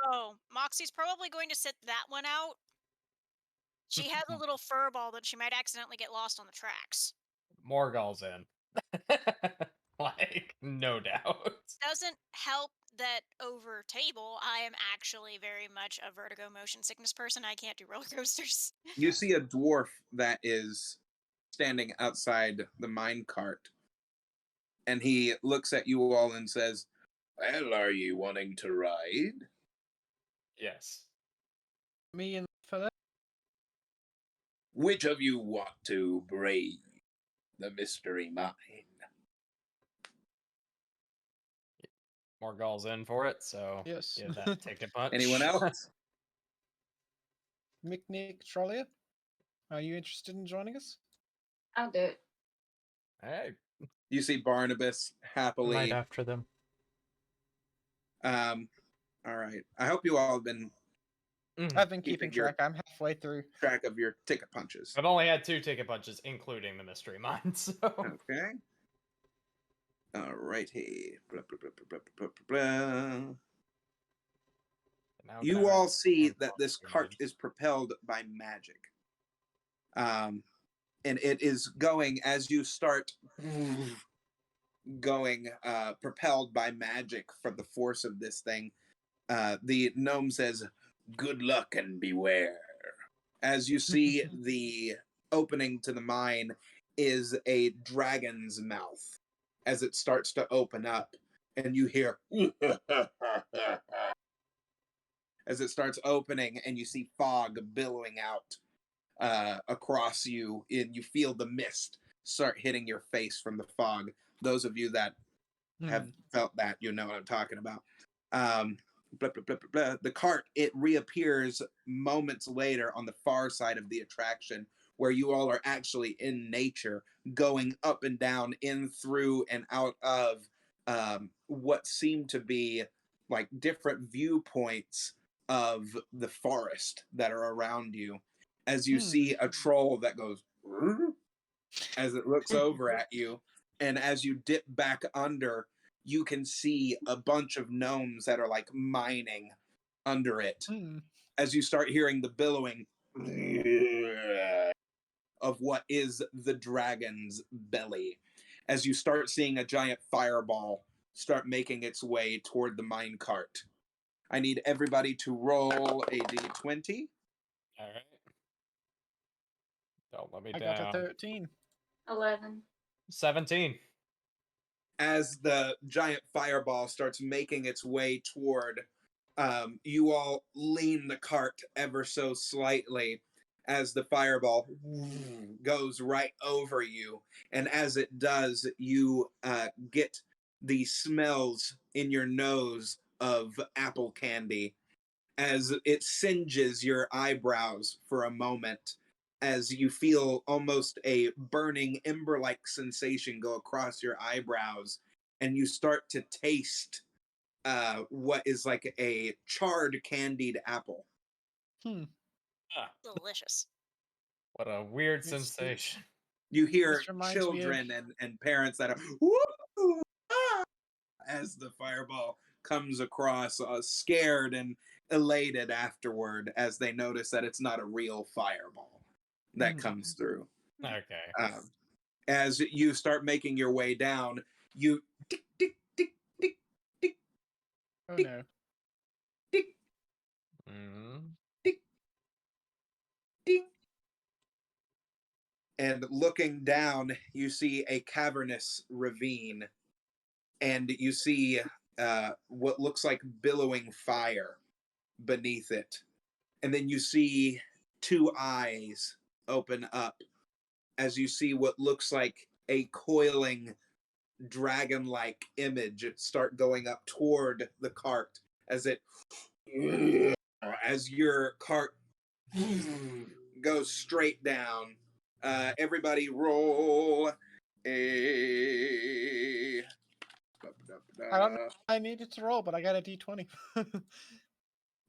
Oh, Moxie's probably going to sit that one out. She has a little fur ball that she might accidentally get lost on the tracks. Morgul's in. Like, no doubt. Doesn't help that over table, I am actually very much a vertigo motion sickness person. I can't do roller coasters. You see a dwarf that is standing outside the mine cart, and he looks at you all and says, "Well, are you wanting to ride? Yes. Me and the fella. Which of you want to brave the mystery mine?" Morgul's in for it, so Yes. give that ticket punch. Anyone else? Nick Trollia, are you interested in joining us? I'll do it. Hey. You see Barnabas Right happily. after them. All right. I hope you all have been I've been Keeping keeping your- track. I'm halfway through. track of your ticket punches. I've only had 2 ticket punches, including the mystery mine, so Okay. All righty. Blah, blah, blah, blah, blah, blah, blah. now You can I all write see one that this more cart good? is propelled by magic. and it is going as you start going, propelled by magic from the force of this thing. The gnome says, "Good luck and beware." As you see, the opening to the mine is a dragon's mouth as it starts to open up, and you hear as it starts opening, and you see fog billowing out across you, and you feel the mist start hitting your face from the fog. Those of you that have felt that, you know what I'm talking about. Blah, blah, blah, blah, blah. The cart, it reappears moments later on the far side of the attraction, where you all are actually in nature, going up and down, in, through, and out of what seem to be like different viewpoints of the forest that are around you. As you see a troll that goes as it looks over at you, and as you dip back under, you can see a bunch of gnomes that are like mining under it. As you start hearing the billowing of what is the dragon's belly, as you start seeing a giant fireball start making its way toward the mine cart. I need everybody to roll a d20. All right. Don't let me I down. got a 13. 11. 17. As the giant fireball starts making its way toward, you all lean the cart ever so slightly as the fireball goes right over you. And as it does, you get the smells in your nose of apple candy as it singes your eyebrows for a moment, as you feel almost a burning ember-like sensation go across your eyebrows, and you start to taste what is like a charred candied apple. Delicious. What a weird It's- sensation. You hear This reminds me of- children and parents that are "Woo! Ah!" as the fireball comes across, scared and elated afterward as they notice that it's not a real fireball that comes through. Okay. As you start making your way down, you tick, tick, tick, tick, tick, Oh tick, no. tick, Mm. tick, tick. And looking down, you see a cavernous ravine, and you see what looks like billowing fire beneath it. And then you see two eyes open up as you see what looks like a coiling dragon-like image start going up toward the cart as your cart goes straight down. Everybody roll a... I don't know. I needed to roll, but I got a d20.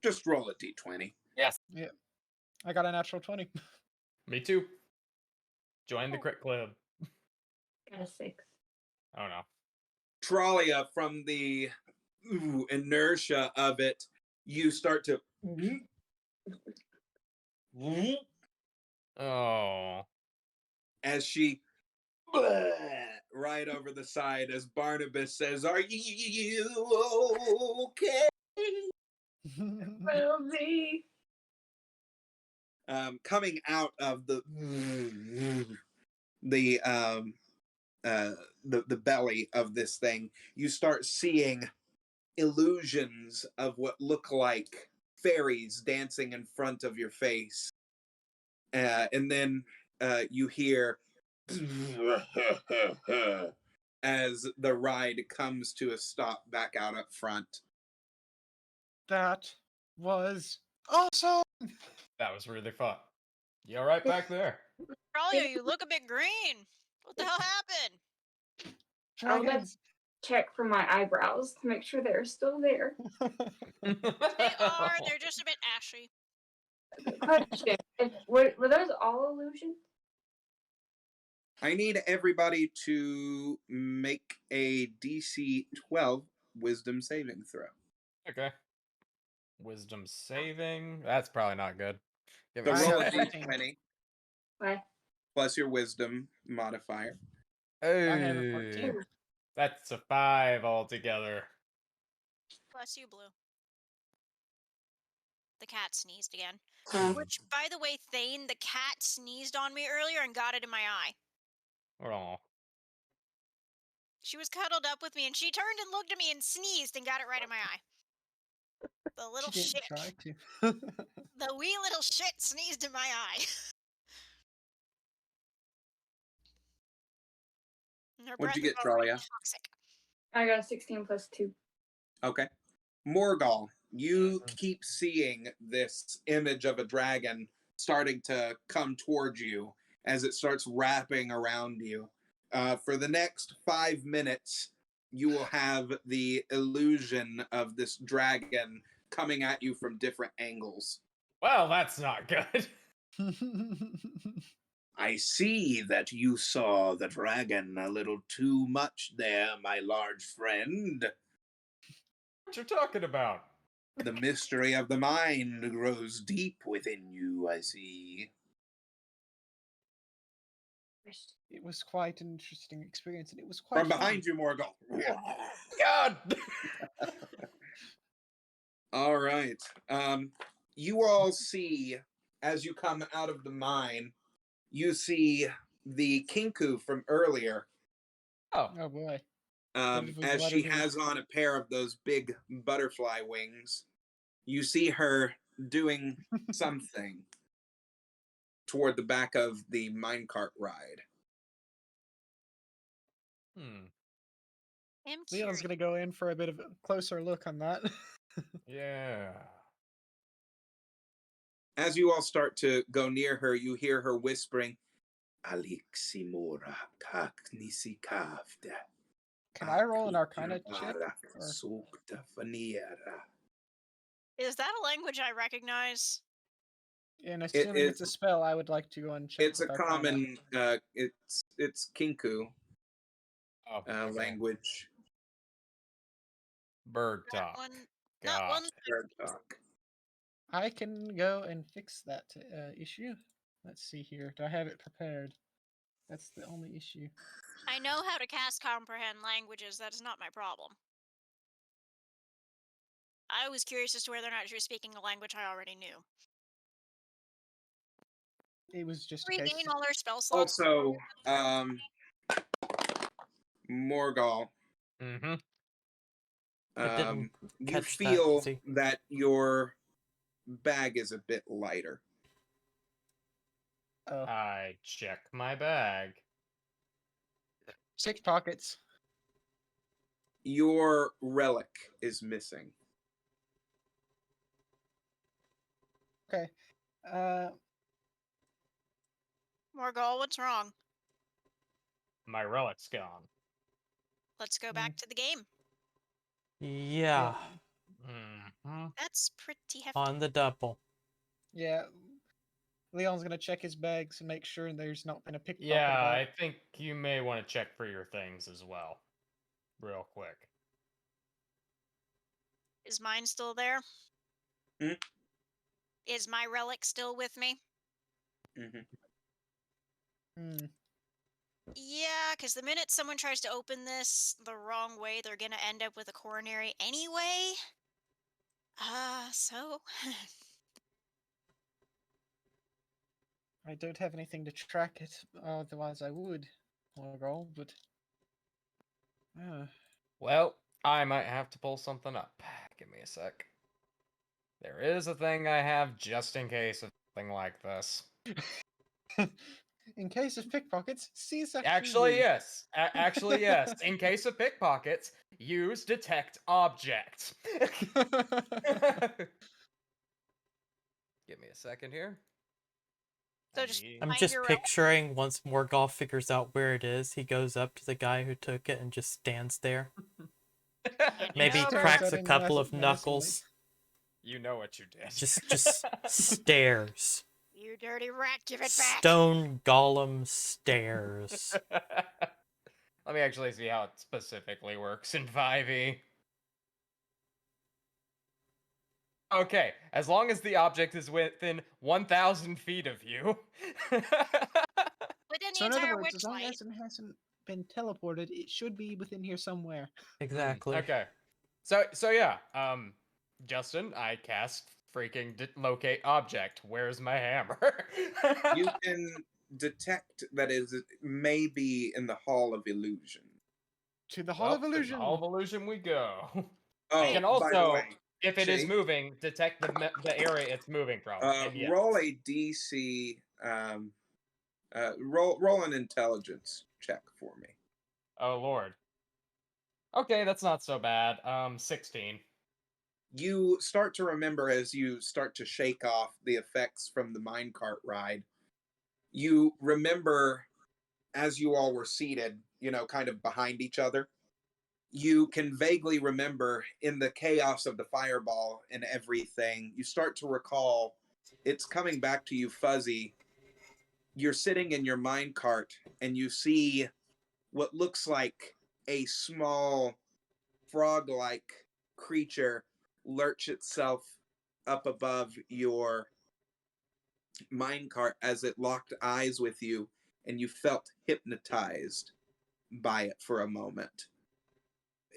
Just roll a d20. Yes. Yeah. I got a natural 20. Me too. Join the crit club. Got a 6. Oh no. Tralia, from the inertia of it, you start to Oh. as she right over the side as Barnabas says, "Are you okay?" Will be. Coming out of the belly of this thing, you start seeing illusions of what look like fairies dancing in front of your face, and then you hear as the ride comes to a stop back out up front. That was awesome. That was really fun. You all right back there? Australia, you look a bit green. What the hell happened? I'll Dragons. check for my eyebrows to make sure they're still there. They are. They're just a bit ashy. Question: were those all illusions? I need everybody to make a DC 12 wisdom saving throw. Okay. Wisdom saving. That's probably not good. Give So it I roll got a 14. d20. What? plus your wisdom modifier. I have a 14. That's a 5 altogether. Bless you, Blue. The cat sneezed again. Huh. Which, by the way, Thane, the cat sneezed on me earlier and got it in my eye. Oh. She was cuddled up with me and she turned and looked at me and sneezed and got it right in my eye. The little She didn't shit. try to. The wee little shit sneezed in my eye. And her What'd breath you was get, already Tralia? toxic. I got a 16 plus 2. Okay. Morgal, you Mhm. keep seeing this image of a dragon starting to come towards you as it starts wrapping around you. For the next 5 minutes, you will have the illusion of this dragon coming at you from different angles. Well, that's not good. I see that you saw the dragon a little too much there, my large friend. What you talking about? The mystery of the mind grows deep within you, I see. It was quite an interesting experience, and it was quite From behind fun. you, Morgal. God! All right. You all see, as you come out of the mine, you see the Kinku from earlier, Oh. Oh boy. What did we as let she her do? has on a pair of those big butterfly wings. You see her doing something toward the back of the minecart ride. Hmm. I'm Leon's curious. gonna go in for a bit of a closer look on that. Yeah. As you all start to go near her, you hear her whispering, Aliximora kaknisikavda. Can I roll an Arcana check? Or... Is that a language I recognize? And assuming it's a is. spell, I would like to go and check It's a with Arcana. common. It's Kinku Oh, okay. language. Bird Not talk. one. Not God. one. Bird talk. I can go and fix that issue. Let's see here. Do I have it prepared? That's the only issue. I know how to cast comprehend languages. That is not my problem. I was curious as to whether or not she was speaking a language I already knew. It was just a case. Regain all her spell slots. Also, Morgal. Mm-hmm. I didn't You catch that. feel See? that your bag is a bit lighter. Oh, I check my bag. 6 pockets. Your relic is missing. Okay. Morgul, what's wrong? My relic's gone. Let's go back to the game. Yeah, Mm-hmm. That's pretty hefty. on the double. Yeah. Leon's gonna check his bags and make sure there's not been a pickpocket Yeah, about. I think you may want to check for your things as well. Real quick. Is mine still there? Hmm? Is my relic still with me? Hmm. Yeah, because the minute someone tries to open this the wrong way, they're gonna end up with a coronary anyway. So... I don't have anything to track it, otherwise I would. Roll, but... Well, I might have to pull something up. Give me a sec. There is a thing I have just in case of something like this. In case of pickpockets, seize Actually, yes. Actually, yes. In case of pickpockets, use detect object. Give me a second here. So just Need- I'm Find just your relic. picturing once Morgol figures out where it is, he goes up to the guy who took it and just stands there. Maybe Yeah, cracks Stares a at him couple of menacingly. knuckles. You know what you did. Just stares. You dirty rat, give it back! Stone Golem stares. Let me actually see how it specifically works in 5e. Okay, as long as the object is within 1,000 feet of you. the So in other entire words, witch as long light. as it hasn't been teleported, it should be within here somewhere. Exactly. Okay. So yeah. Justin, I cast freaking locate object. Where's my hammer? You can detect that it may be in the Hall of Illusion. To the Hall Well, of to the Illusion. Hall of Illusion we go. Oh, I can by the also, way, if it is Chase, moving, detect the area it's moving from. And yes. roll a DC. Roll an intelligence check for me. Oh lord. Okay, that's not so bad. 16. You start to remember as you start to shake off the effects from the minecart ride. You remember as you all were seated, kind of behind each other. You can vaguely remember in the chaos of the fireball and everything, you start to recall it's coming back to you fuzzy. You're sitting in your minecart and you see what looks like a small frog like creature lurch itself up above your minecart as it locked eyes with you and you felt hypnotized by it for a moment.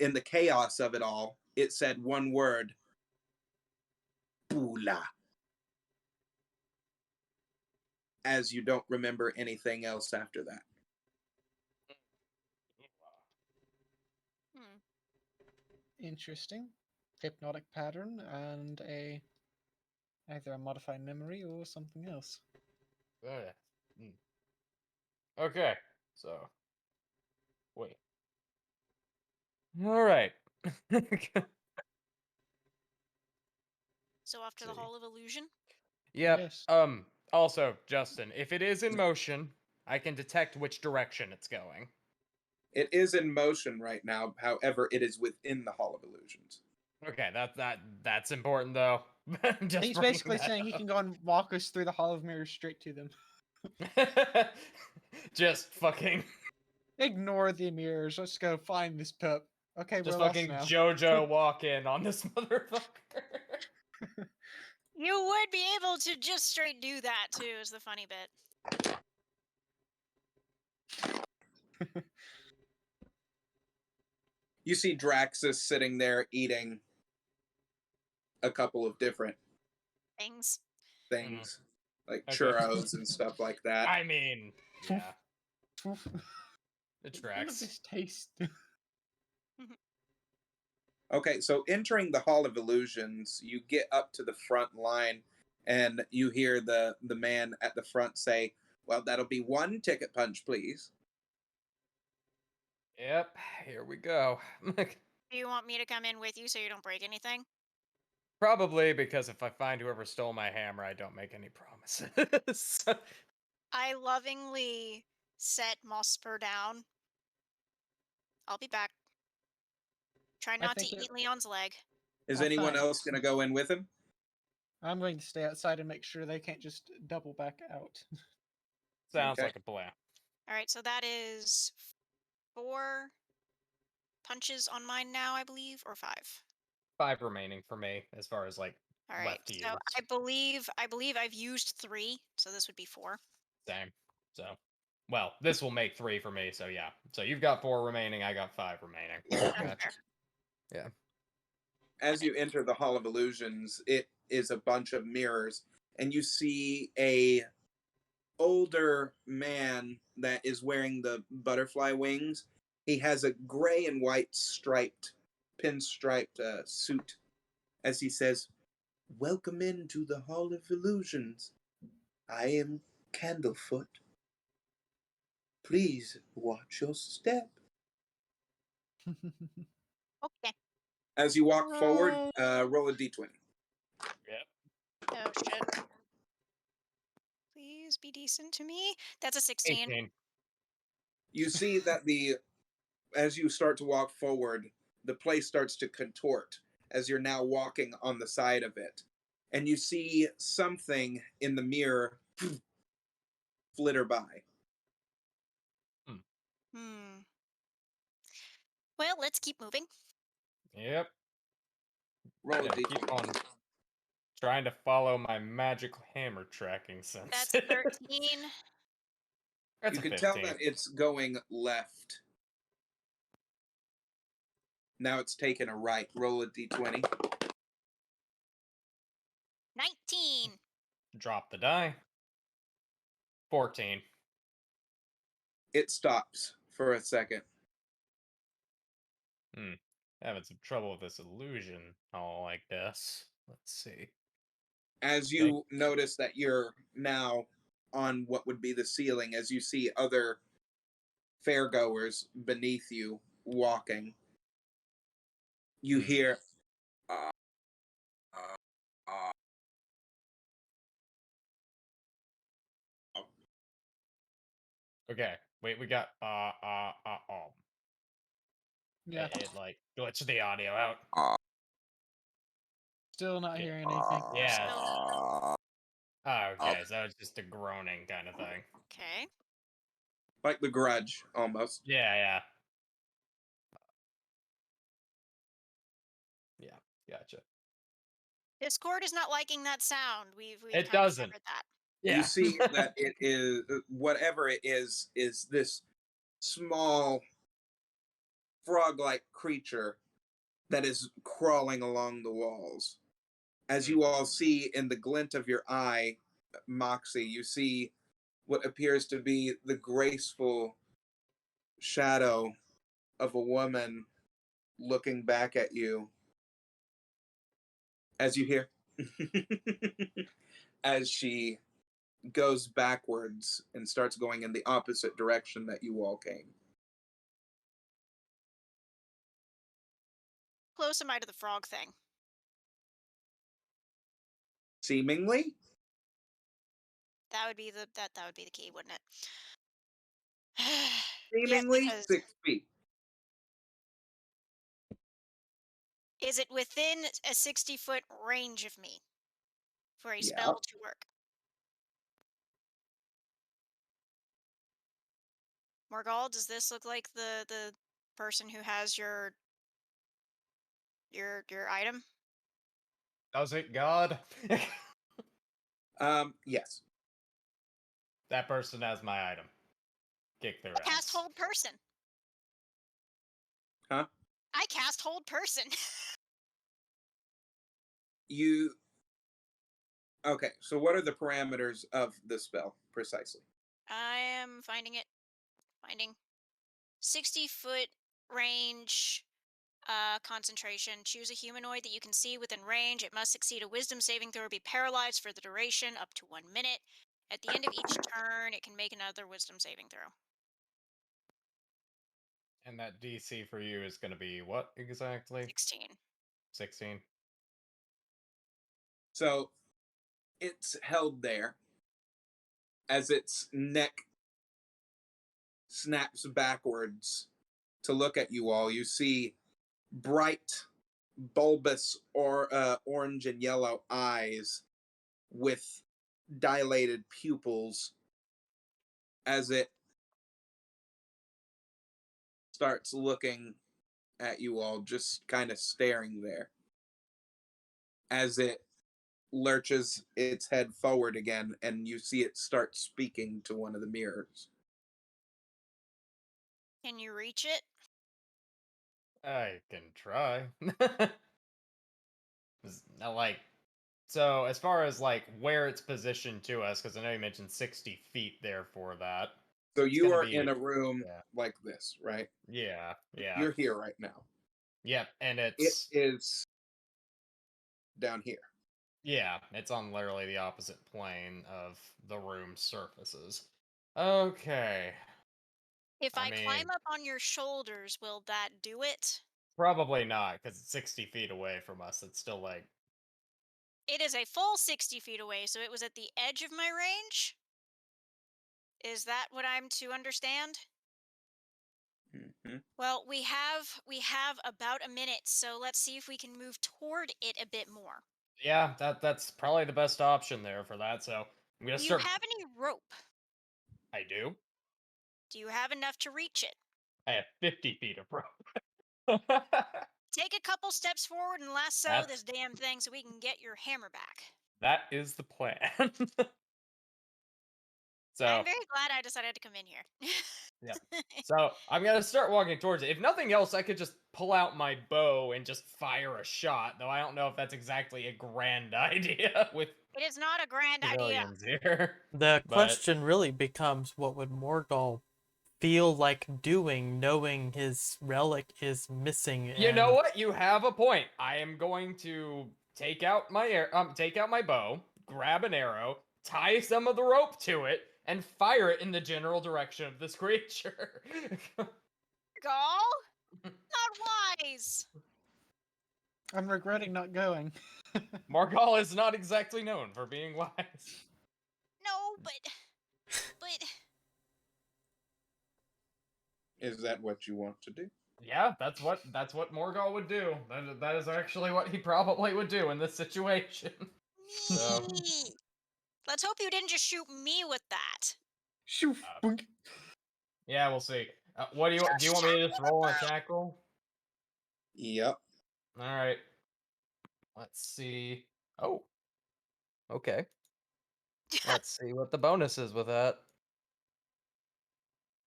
In the chaos of it all, it said one word, Bula, as you don't remember anything else after that. Hmm. Interesting. Hypnotic pattern and either a modified memory or something else. Okay, so wait. All right. So off to the See. Hall of Illusion. Yep. Yes. Also, Justin, if it is in motion, I can detect which direction it's going. It is in motion right now, however, it is within the Hall of Illusions. Okay, that's important though. Just He's bringing basically that saying he up. can go and walk us through the Hall of Mirrors straight to them. Just fucking Ignore the mirrors. Let's go find this pup. Okay, just we're lost fucking now. JoJo walk in on this motherfucker. You would be able to just straight do that too, is the funny bit. You see Draxus sitting there eating a couple of different Things. things, like Okay. churros and stuff like that. I mean, yeah, it None of tracks. this taste. Okay, so entering the Hall of Illusions, you get up to the front line and you hear the man at the front say, "Well, that'll be one ticket punch, please." Yep, here we go. Do you want me to come in with you so you don't break anything? Probably because if I find whoever stole my hammer, I don't make any promises. I lovingly set Mosper down. I'll be back. Try I not to think it- eat Leon's leg. Is Oh, anyone fine. else going to go in with him? I'm going to stay outside and make sure they can't just double back out. Sounds Okay. like a plan. Alright, so that is 4 punches on mine now, I believe, or 5. 5 remaining for me, as far as like Alright, left to so use. I believe I've used 3, so this would be 4. Same. So, well, this will make 3 for me. So yeah. So you've got 4 remaining. I got 5 remaining. That's Okay. fair. Yeah. As you enter the Hall of Illusions, it is a bunch of mirrors, and you see a older man that is wearing the butterfly wings. He has a gray and white pinstriped suit as he says, "Welcome into the Hall of Illusions. I am Candlefoot. Please watch your step." Okay. As you walk forward, roll a d20. Yep. Oh shit. Please be decent to me. That's a 16. 18. You see that as you start to walk forward, the place starts to contort as you're now walking on the side of it. And you see something in the mirror flitter by. Hmm. Well, let's keep moving. Yep. Roll a Yeah, keep d20. on trying to follow my magical hammer tracking sense. That's 13. That's You a can tell 15. that it's going left. Now it's taking a right. Roll a d20. 19. Drop the die. 14. It stops for a second. Having some trouble with this illusion. Oh, like this. Let's see. As you notice that you're now on what would be the ceiling, as you see other fairgoers beneath you walking, you hear. Uh, uh, Okay. Wait, we got Yeah, it like glitched the audio out. still not Yeah. hearing anything. Yeah. Still. Oh, okay, so it's just a groaning kind of thing. Okay. like the Grudge, almost. Yeah. Yeah, gotcha. Discord is not liking that sound. We've It kind of doesn't. covered that. Yeah. You see that it is whatever it is this small frog-like creature that is crawling along the walls. As you all see in the glint of your eye, Moxie, you see what appears to be the graceful shadow of a woman looking back at you. As you hear, as she goes backwards and starts going in the opposite direction that you all came. Close am I to the frog thing? Seemingly, That would be that would be the key, wouldn't it? Yes, seemingly because 6 feet. is it within a 60-foot range of me for a Yeah. spell to work? Morgal, does this look like the person who has your item? Does it, God? Yes. That person has my item. Kick their I cast ass. hold person. Huh? I cast hold person. You. Okay, so what are the parameters of the spell precisely? I am finding it. Finding 60-foot range. Concentration. Choose a humanoid that you can see within range. It must succeed a wisdom saving throw or be paralyzed for the duration up to 1 minute. At the end of each turn, it can make another wisdom saving throw. And that DC for you is going to be what exactly? 16. 16. So it's held there as its neck snaps backwards to look at you all. You see bright, bulbous or orange and yellow eyes with dilated pupils as it starts looking at you all, just kind of staring there. As it lurches its head forward again, and you see it start speaking to one of the mirrors. Can you reach it? I can try. Now, like, so as far as like where it's positioned to us, because I know you mentioned 60 feet there for that. So you gonna are be- in a room yeah. like this, right? Yeah. You're here right now. Yep, and It it's is down here. yeah, it's on literally the opposite plane of the room's surfaces. Okay. If I I climb mean- up on your shoulders, will that do it? Probably not, because it's 60 feet away from us. It's still like It is a full 60 feet away, so it was at the edge of my range? Is that what I'm to understand? Mm-hmm. Well, we have about a minute, so let's see if we can move toward it a bit more. yeah, that's probably the best option there for that. So I'm gonna Do you start. have any rope? I do. Do you have enough to reach it? I have 50 feet of rope. Take a couple steps forward and lasso That's- this damn thing so we can get your hammer back. That is the plan. So I'm very glad I decided to come in here. yeah. So I'm gonna start walking towards it. If nothing else, I could just pull out my bow and just fire a shot. Though I don't know if that's exactly a grand idea with It is not a grand idea. civilians here. The But question really becomes, what would Morgul feel like doing, knowing his relic is missing? you know and- what? You have a point. I am going to take out my bow, grab an arrow, tie some of the rope to it, and fire it in the general direction of this creature. Gall? Not wise. I'm regretting not going. Morgul is not exactly known for being wise. No, but Is that what you want to do? Yeah, that's what Morgul would do. That is actually what he probably would do in this situation. So- me. Let's hope you didn't just shoot me with that. Shoo, boink. Yeah, we'll see. What do you want me to just roll an attack roll? Yep. All right. Let's see. Oh. Okay. Let's see what the bonus is with that.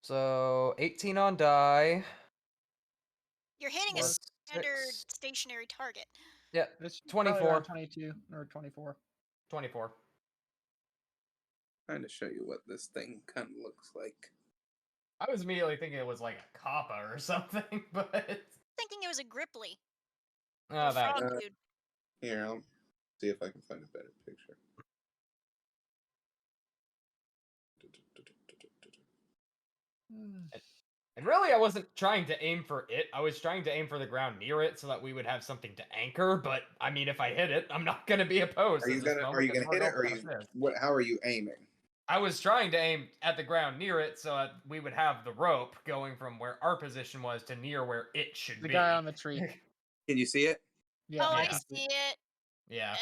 So 18 on die. You're hitting a Plus standard 6. stationary target. Yeah, It's probably 24. around 22 or 24. 24. Trying to show you what this thing kind of looks like. I was immediately thinking it was like a kappa or something, but Thinking it was a Gripply. oh, Or that frog Uh, dude. Here, I'll see if I can find a better picture. And really, I wasn't trying to aim for it. I was trying to aim for the ground near it so that we would have something to anchor. But I mean, if I hit it, I'm not going to be opposed. Are you at this gonna moment because hit it, Morgul's or gonna you miss. what? How are you aiming? I was trying to aim at the ground near it so that we would have the rope going from where our position was to near where it should The be. guy on the tree. Can you see it? Yeah. Oh, I Yeah. see it. Yeah.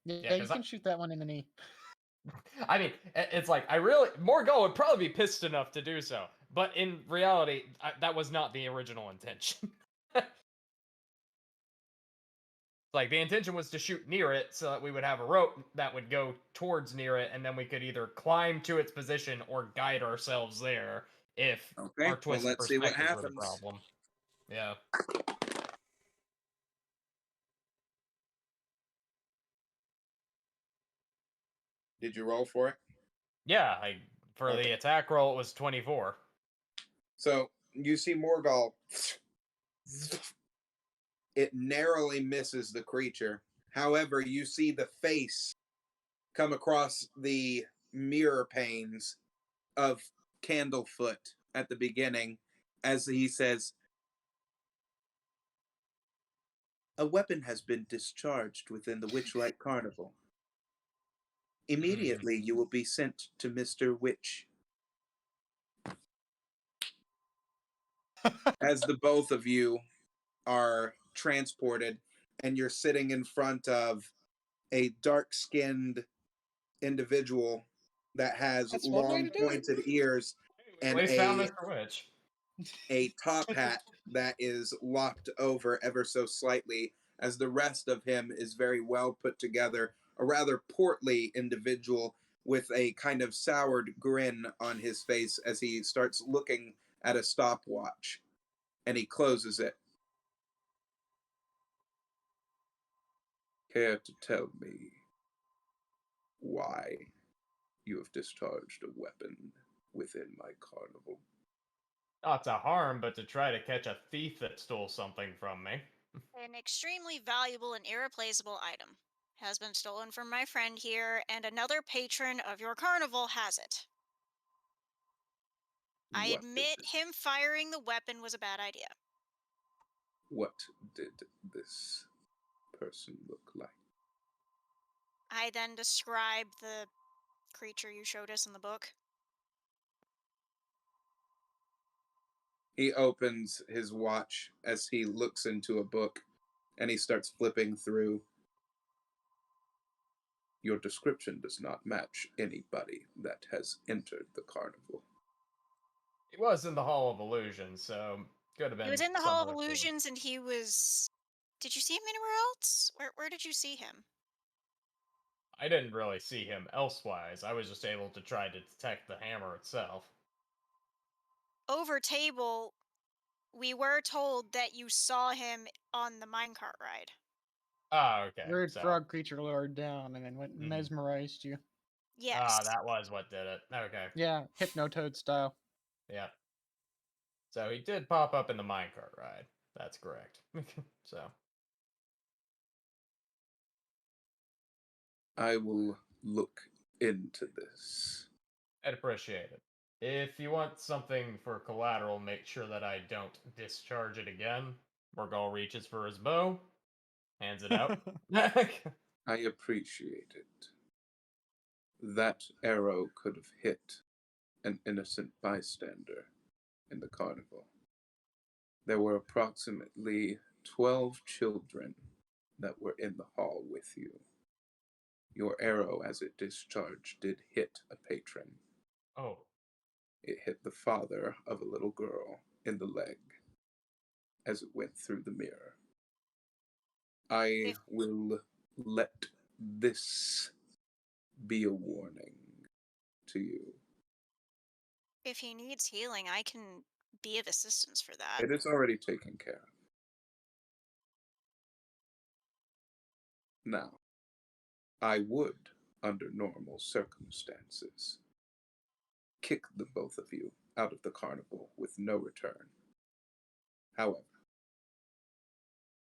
Yeah, you 'cause I- can shoot that one in the knee. I mean, it's like Morgul would probably be pissed enough to do so, but in reality, that was not the original intention. Like the intention was to shoot near it so that we would have a rope that would go towards near it, and then we could either climb to its position or guide ourselves there if Okay. our Well, twisted let's see what perspectives were the happens. problem. Yeah. Did you roll for it? Yeah, for Okay. the attack roll, it was 24. So you see Morgul. It narrowly misses the creature. However, you see the face come across the mirror panes of Candlefoot at the beginning as he says, "A weapon has been discharged within the Witchlight Carnival. Immediately you will be sent to Mr. Witch." As the both of you are transported and you're sitting in front of a dark-skinned individual that has That's one way long to do it. pointed ears and At least found Mr. Witch. a top hat that is lopped over ever so slightly, as the rest of him is very well put together, a rather portly individual with a kind of soured grin on his face as he starts looking at a stopwatch and he closes it. Care to tell me why you have discharged a weapon within my carnival? Not to harm, but to try to catch a thief that stole something from me. An extremely valuable and irreplaceable item has been stolen from my friend here, and another patron of your carnival has it. I What is admit it? him firing the weapon was a bad idea. What did this person look like? I then described the creature you showed us in the book. He opens his watch as he looks into a book and he starts flipping through. Your description does not match anybody that has entered the carnival. He was in the Hall of Illusions, so could have been. He was in the some Hall of other thing. Illusions, and he was. Did you see him anywhere else? Where did you see him? I didn't really see him elsewise. I was just able to try to detect the hammer itself. Over table, we were told that you saw him on the minecart ride. Ah, okay. Weird So, frog creature lowered down and then went and Mhm. mesmerized you. Yes. that was what did it. Okay. Yeah, Hypnotoad style. Yeah. So he did pop up in the minecart ride. That's correct. So, I will look into this. I'd appreciate it. If you want something for collateral, make sure that I don't discharge it again. Morgul reaches for his bow, hands it out. I appreciate it. That arrow could have hit an innocent bystander in the carnival. There were approximately 12 children that were in the hall with you. Your arrow, as it discharged, did hit a patron. Oh, It hit the father of a little girl in the leg as it went through the mirror. I If will let this be a warning to you. if he needs healing, I can be of assistance for that. It is already taken care of. Now, I would, under normal circumstances, kick the both of you out of the carnival with no return. However,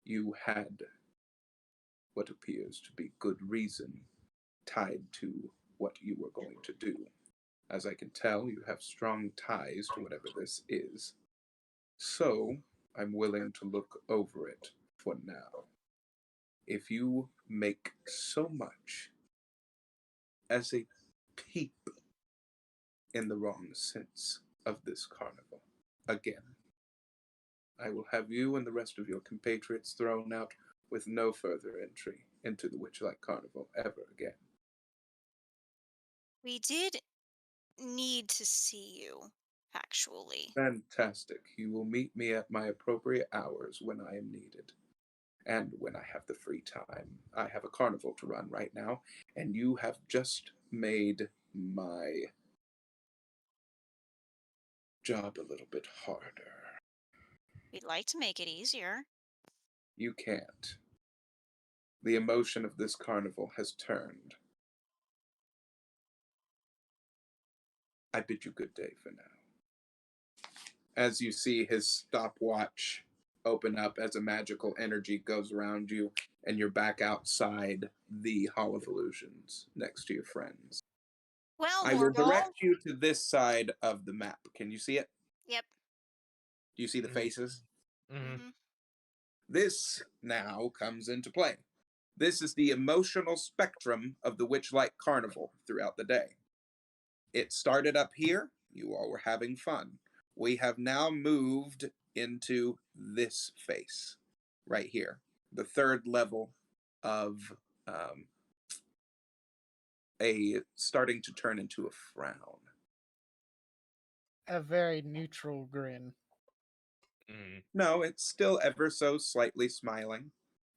you had what appears to be good reason tied to what you were going to do. As I can tell, you have strong ties to whatever this is. So, I'm willing to look over it for now. If you make so much as a peep in the wrong sense of this carnival, again, I will have you and the rest of your compatriots thrown out with no further entry into the Witchlight Carnival ever again. We did need to see you, actually. Fantastic. You will meet me at my appropriate hours when I am needed. And when I have the free time. I have a carnival to run right now, and you have just made my job a little bit harder. We'd like to make it easier. You can't. The emotion of this carnival has turned. I bid you good day for now. As you see his stopwatch open up as a magical energy goes around you, and you're back outside the Hall of Illusions next to your friends. Well, I will Morgul. direct you to this side of the map. Can you see it? Yep. Do you see the Mhm. faces? Mm-hmm. This now comes into play. This is the emotional spectrum of the Witchlight Carnival throughout the day. It started up here. You all were having fun. We have now moved into this face right here, the third level of a starting to turn into a frown. A very neutral grin. Mm. No, it's still ever so slightly smiling.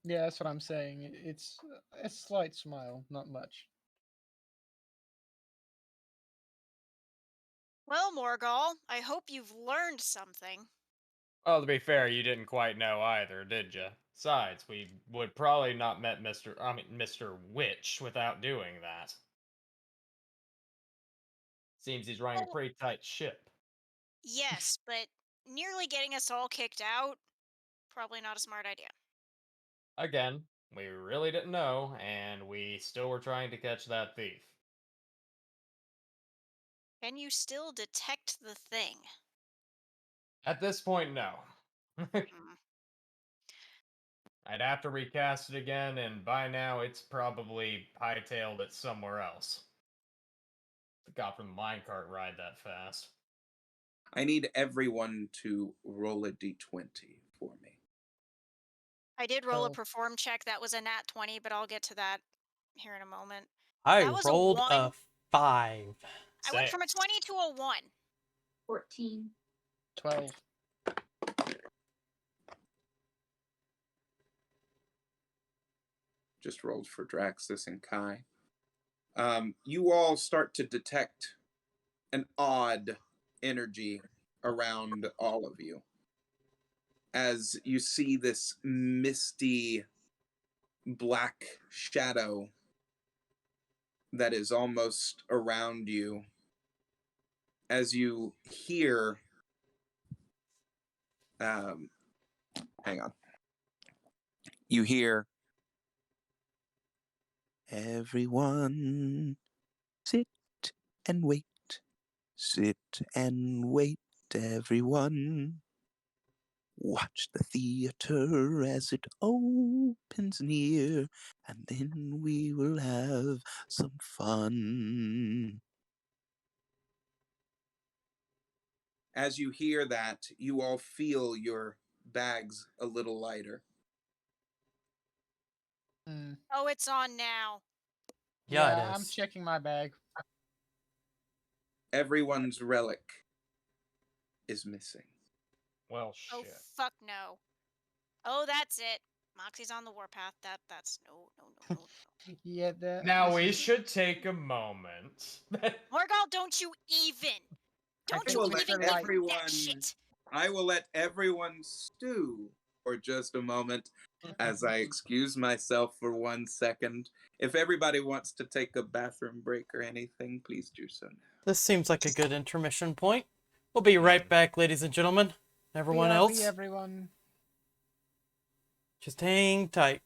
Yeah, that's what I'm saying. It's a slight smile, not much. Well, Morgul, I hope you've learned something. Well, to be fair, you didn't quite know either, did you? Besides, we would probably not met Mr. Witch without doing that. Seems he's running a Oh, pretty tight ship. yes, but nearly getting us all kicked out, probably not a smart idea. Again, we really didn't know, and we still were trying to catch that thief. Can you still detect the thing? At this point, no. Hmm. I'd have to recast it again, and by now it's probably hightailed it somewhere else. Got from the minecart ride that fast. I need everyone to roll a d20 for me. I did roll a Oh. perform check. That was a nat 20, but I'll get to that here in a moment. I That was a rolled 1. a 5. I went Say, from a 20 to a 1. 14. 12. Just rolled for Draxus and Kai. You all start to detect an odd energy around all of you as you see this misty black shadow that is almost around you as you hear hang on, you hear, everyone sit and wait, sit and wait, everyone. Watch the theater as it opens near, and then we will have some fun. As you hear that, you all feel your bags a little lighter. Hmm. Oh, it's on now. Yeah, it I'm is. checking my bag. Everyone's relic is missing. Well, Oh, shit. fuck no. Oh, that's it. Moxie's on the warpath. That's no. Yeah, that. Now this we is- should take a moment. Morgal, don't you even. I Don't think you will it's let even better, like, do that shit. I will let everyone stew for just a moment as I excuse myself for 1 second. If everybody wants to take a bathroom break or anything, please do so now. This seems like a good intermission point. We'll be right back, ladies and gentlemen. Everyone BRB, else, everyone. just hang tight.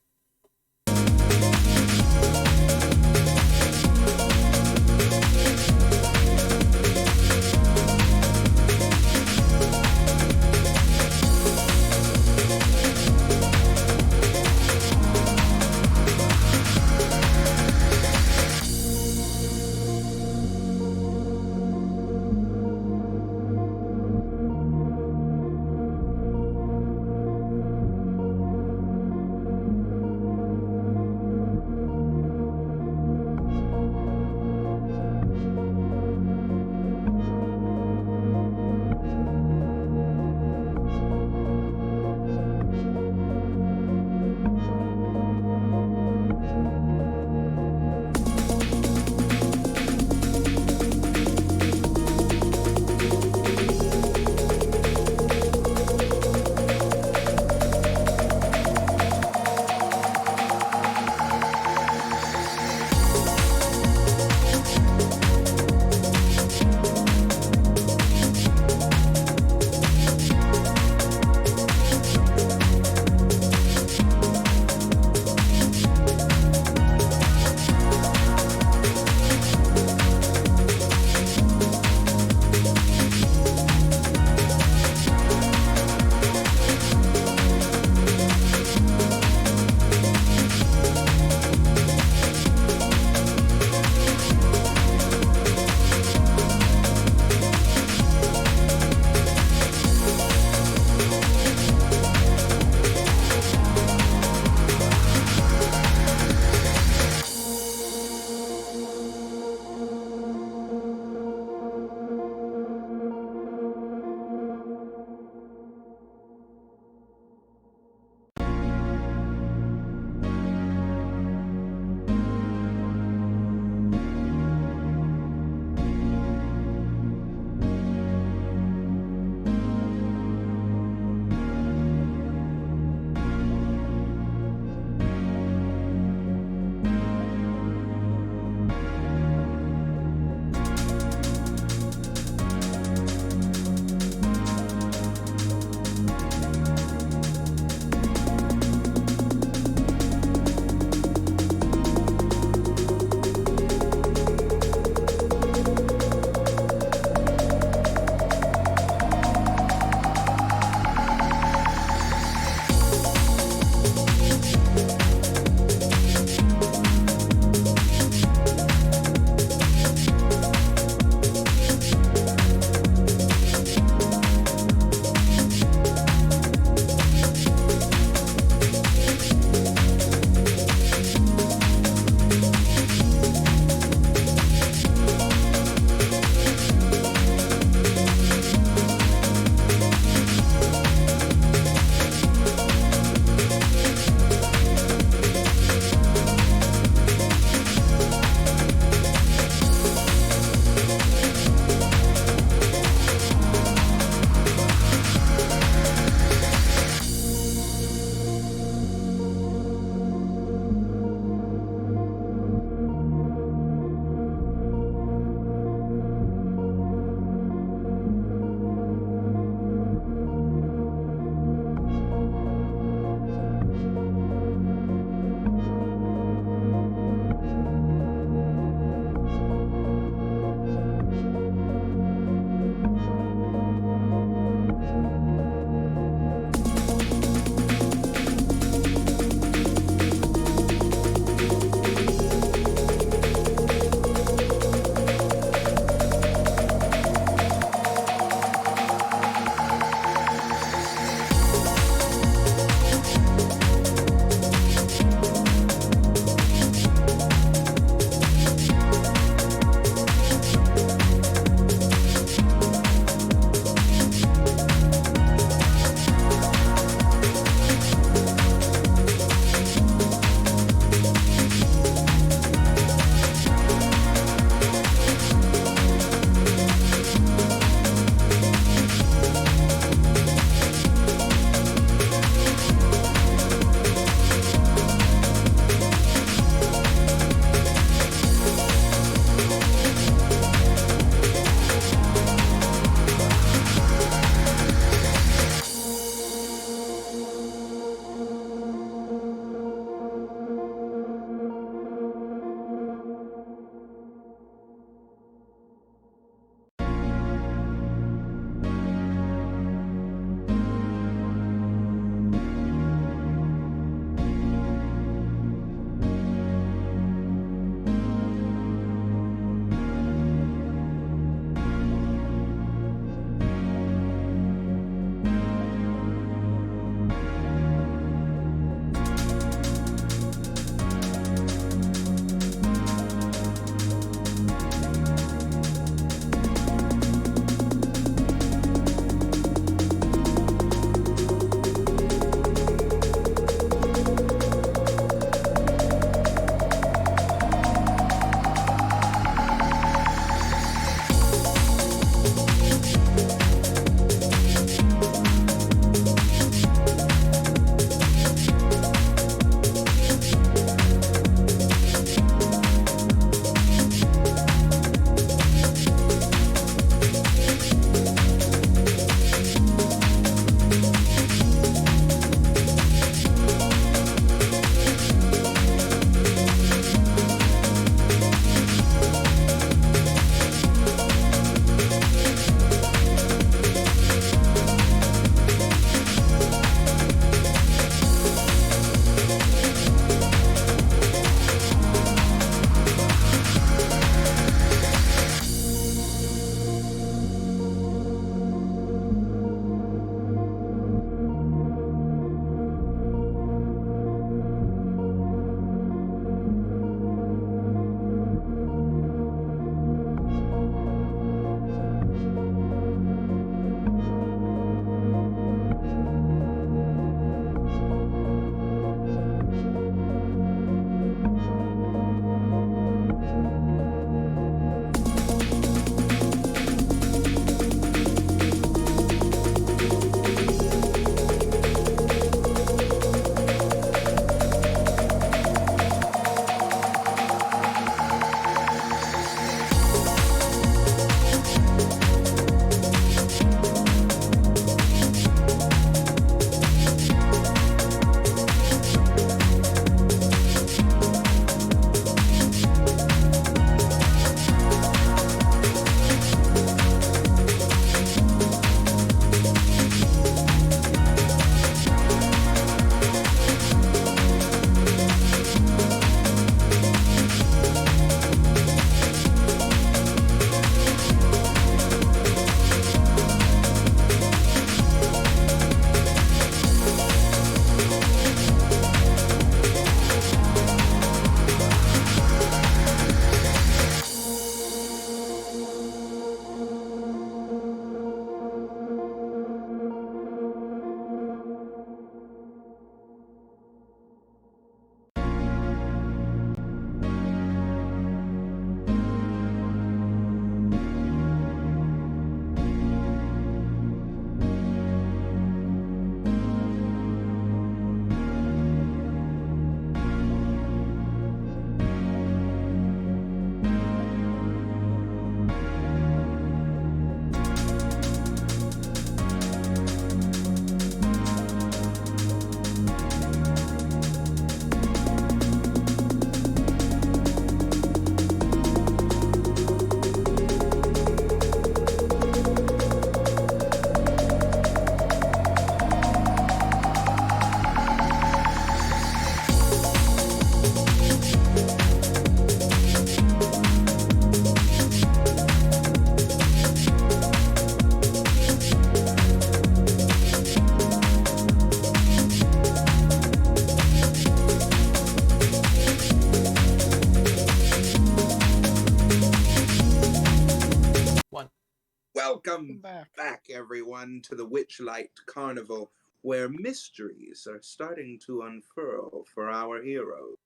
Welcome back. back, everyone, to the Witchlight Carnival, where mysteries are starting to unfurl for our heroes.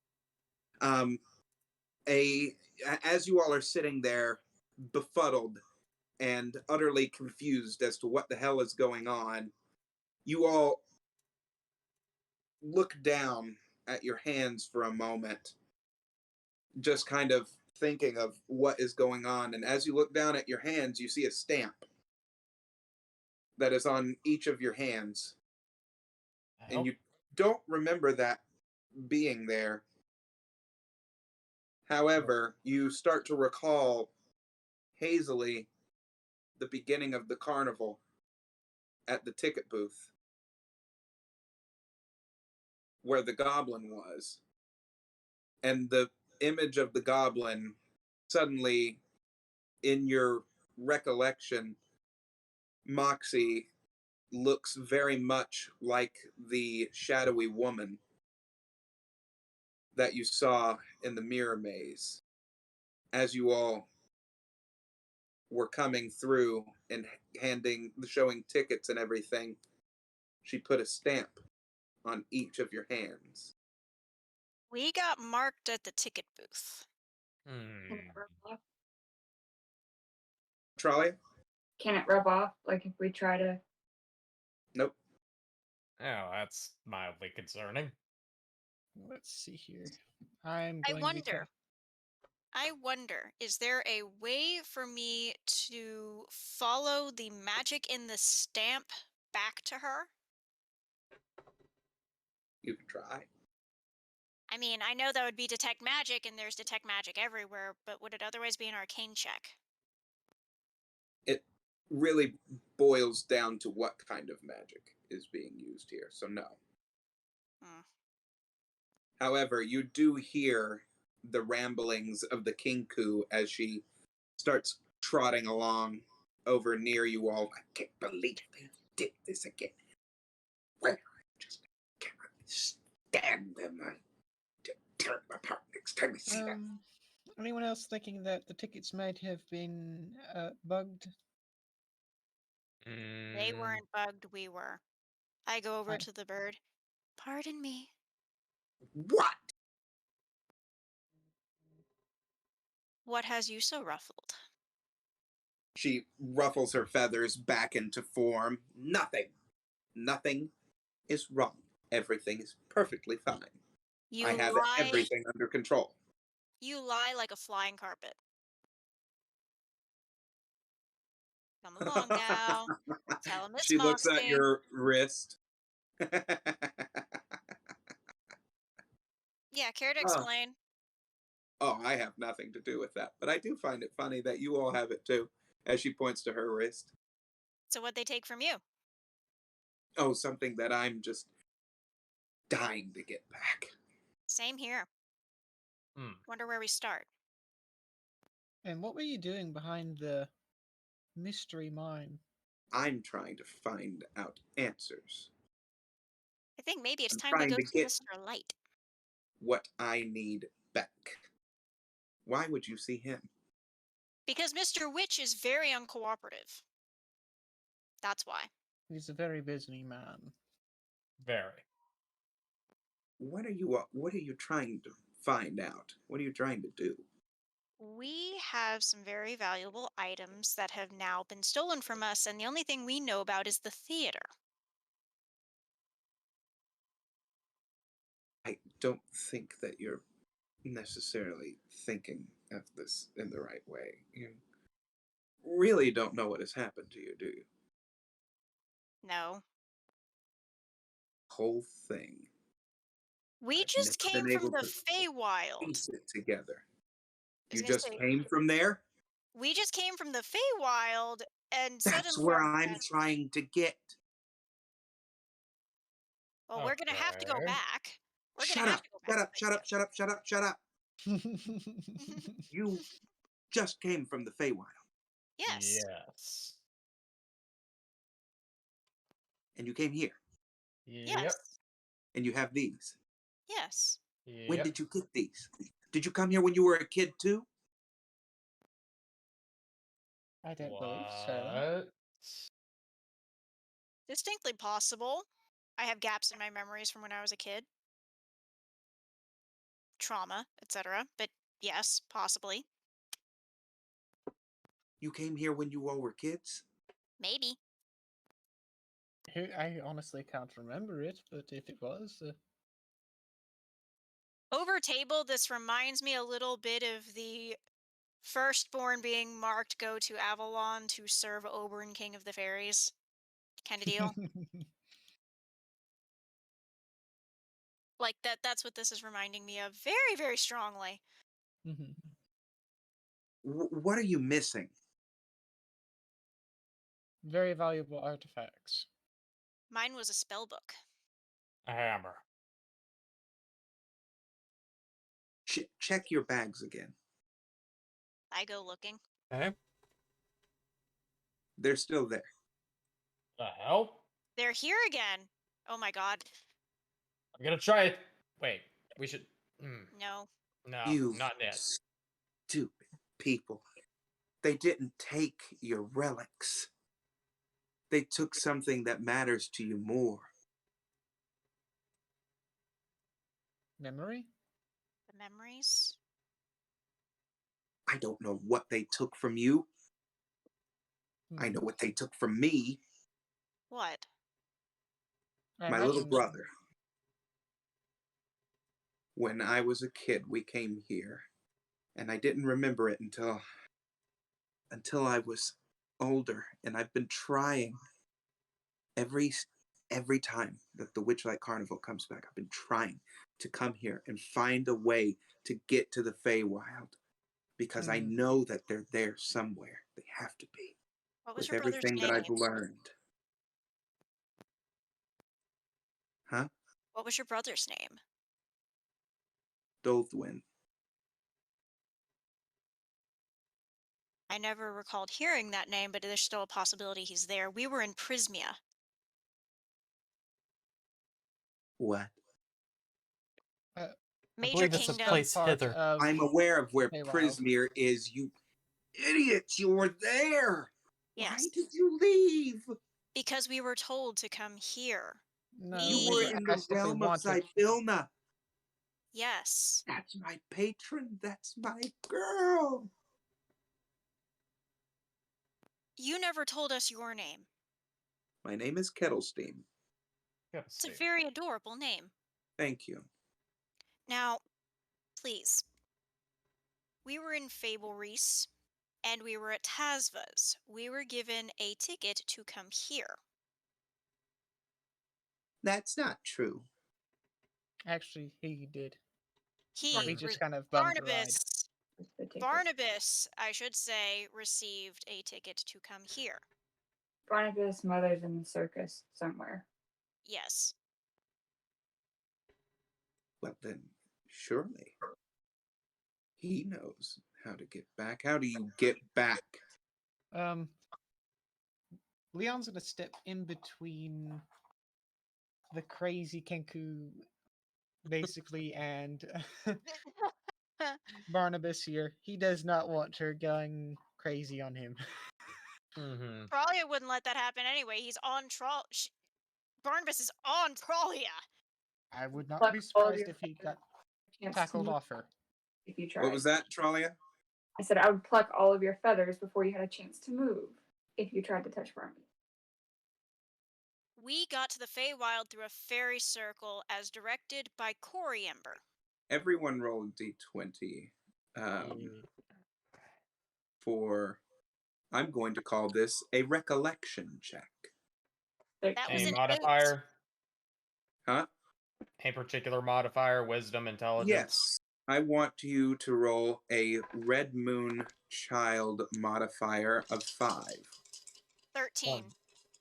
Um, as you all are sitting there, befuddled and utterly confused as to what the hell is going on, you all look down at your hands for a moment, just kind of thinking of what is going on. And as you look down at your hands, you see a stamp that is on each of your hands. And you don't remember that being there. However, you start to recall hazily the beginning of the carnival at the ticket booth where the goblin was. And the image of the goblin suddenly, in your recollection, Moxie looks very much like the shadowy woman that you saw in the mirror maze as you all were coming through and showing tickets and everything. She put a stamp on each of your hands. We got marked at the ticket booth. Can it rub off? Trolley? Can it rub off? Like if we try to. Nope. Oh, that's mildly concerning. Let's see here. I'm I going to wonder. I wonder, is there a way for me to follow the magic in the stamp back to her? You can try. I mean, I know that would be detect magic, and there's detect magic everywhere, but would it otherwise be an arcane check? It really boils down to what kind of magic is being used here, so no. Hmm. However, you do hear the ramblings of the kinku as she starts trotting along over near you all. I can't believe they did this again. Where I just cannot stand them. I tear them apart next time I see them. Anyone else thinking that the tickets might have been bugged? They weren't bugged, we were. I go over to the bird. Pardon me. What? What has you so ruffled? She ruffles her feathers back into form. Nothing. Nothing is wrong. Everything is perfectly fine. You I have lie. everything under control. You lie like a flying carpet. Come along now. Tell Miss She looks at Moxie. your wrist. Yeah, care to Oh. explain? Oh, I have nothing to do with that. But I do find it funny that you all have it too, as she points to her wrist. So what'd they take from you? Oh, something that I'm just dying to get back. Same here. Wonder where we start. And what were you doing behind the mystery mine? I'm trying to find out answers. I think maybe it's I'm time we trying go to see get Mr. Light. what I need back. Why would you see him? Because Mr. Witch is very uncooperative. That's why. He's a very busy man. Very. What are you trying to find out? What are you trying to do? We have some very valuable items that have now been stolen from us, and the only thing we know about is the theater. I don't think that you're necessarily thinking of this in the right way. You really don't know what has happened to you, do you? No. Whole thing. We I've just never came been from able the to Feywild. piece it together. I was You gonna just say, came from there? we just came from the Feywild, and That's suddenly where our I'm trying to get. well, we're gonna have to go Okay. back. We're Shut gonna have up, to go back. shut up, shut up, shut up, shut up, shut up. You just came from the Feywild. Yes. Yes. And you came here. Yes. And you have these. Yes. Yep. When did you get these? Did you come here when you were a kid too? I don't believe so. What? Distinctly possible. I have gaps in my memories from when I was a kid. Trauma, etc. But yes, possibly. You came here when you all were kids? Maybe. I honestly can't remember it, but if it was, Over table, this reminds me a little bit of the firstborn being marked go to Avalon to serve Oberyn, King of the Fairies kind of deal. Like that's what this is reminding me of very, very strongly. Mhm. What are you missing? Very valuable artifacts. Mine was a spell book. A hammer. Check your bags again. I go looking. Okay. They're still there. The hell? They're here again. Oh my god. I'm gonna try it. Wait, we should. No. No, You not yet. stupid people. They didn't take your relics. They took something that matters to you more. Memory? The memories? I don't know what they took from you. I know what they took from me, What? I my little imagine- brother. When I was a kid, we came here, and I didn't remember it until I was older, and I've been trying every time that the Witchlight Carnival comes back. I've been trying to come here and find a way to get to the Feywild, because I know that they're there somewhere. They have to be. What was With your brother's everything name? that I've learned. Huh? What was your brother's name? Dothwin. I never recalled hearing that name, but there's still a possibility he's there. We were in Prismia. What? I Major believe it's a Kingdom. place part hither. of I'm aware of where Feywild. Prismere is, you idiots! You were there! Yes. Why did you leave? Because we were told to come here. No, You We were in the asked if we realm of wanted. Sibylna. Yes. That's my patron. That's my girl. You never told us your name. My name is Kettlestein. It's a very adorable name. Thank you. Now, please. We were in Fable Reese, and we were at Tasva's. We were given a ticket to come here. That's not true. Actually, he did. He, He just kind of bummed a ride. Barnabas, What's the ticket? Barnabas, I should say, received a ticket to come here. Barnabas' mother's in the circus somewhere. Yes. Well, then, surely. He knows how to get back. How do you get back? Leon's gonna step in between the crazy Kenku, basically, and Barnabas here. He does not want her going crazy on him. Mm-hmm. Pralia wouldn't let that happen anyway. He's on Barnabas is on Pralia. I would not Pluck be all of surprised your if he got Chance tackled to off her. if you tried. What was that, Tralia? I said I would pluck all of your feathers before you had a chance to move if you tried to touch Barnabas. We got to the Feywild through a fairy circle as directed by Coriember. Everyone roll d20 for, I'm going to call this a recollection check. That was A an modifier? Huh? A particular modifier? Wisdom, intelligence? Yes. I want you to roll a Red Moon Child modifier of 5. 13.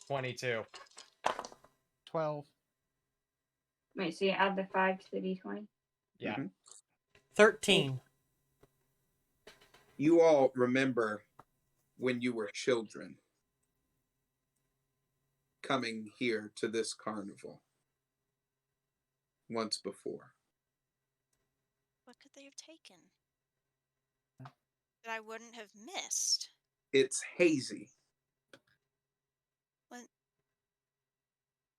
22. 12. Wait, so you add the 5 to the d20? Yeah. 13. You all remember when you were children coming here to this carnival once before. What could they have taken that I wouldn't have missed? It's hazy.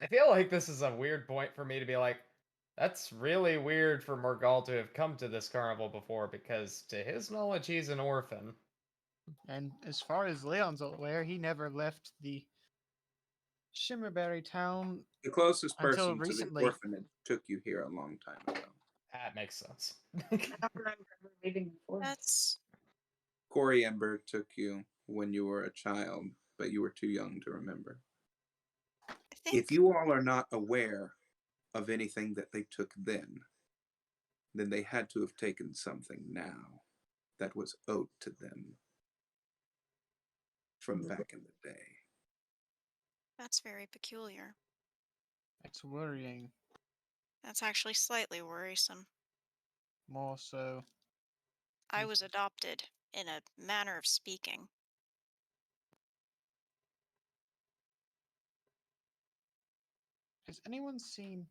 I feel like this is a weird point for me to be like, that's really weird for Morgal to have come to this carnival before, because to his knowledge, he's an orphan. And as far as Leon's aware, he never left the Shimmerberry town The closest until person to the recently. orphanage took you here a long time ago. That makes sense. I don't remember ever leaving the forest. That's Corey Ember took you when you were a child, but you were too young to remember. I think If you all are not aware of anything that they took then they had to have taken something now that was owed to them from back in the day. that's very peculiar. It's worrying, That's actually slightly worrisome. more so. I was adopted, in a manner of speaking. Has anyone seen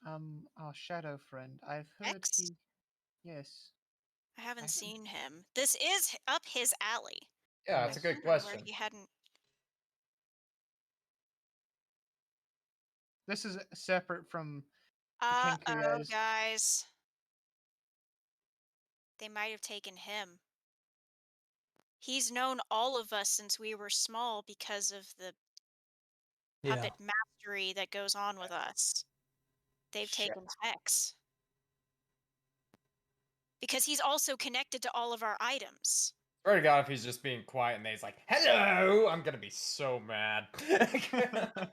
our shadow friend? I've heard X? he. Yes. I haven't I- seen him. This is up his alley. Yeah, that's a Yes. good Where question. he hadn't. This is separate from Oh, Kenkuya's. guys. They might have taken him. He's known all of us since we were small because of the Yeah. puppet mastery that goes on with us. They've Shit. taken Hex. Because he's also connected to all of our items. Swear to God, if he's just being quiet and he's like, hello, I'm gonna be so mad.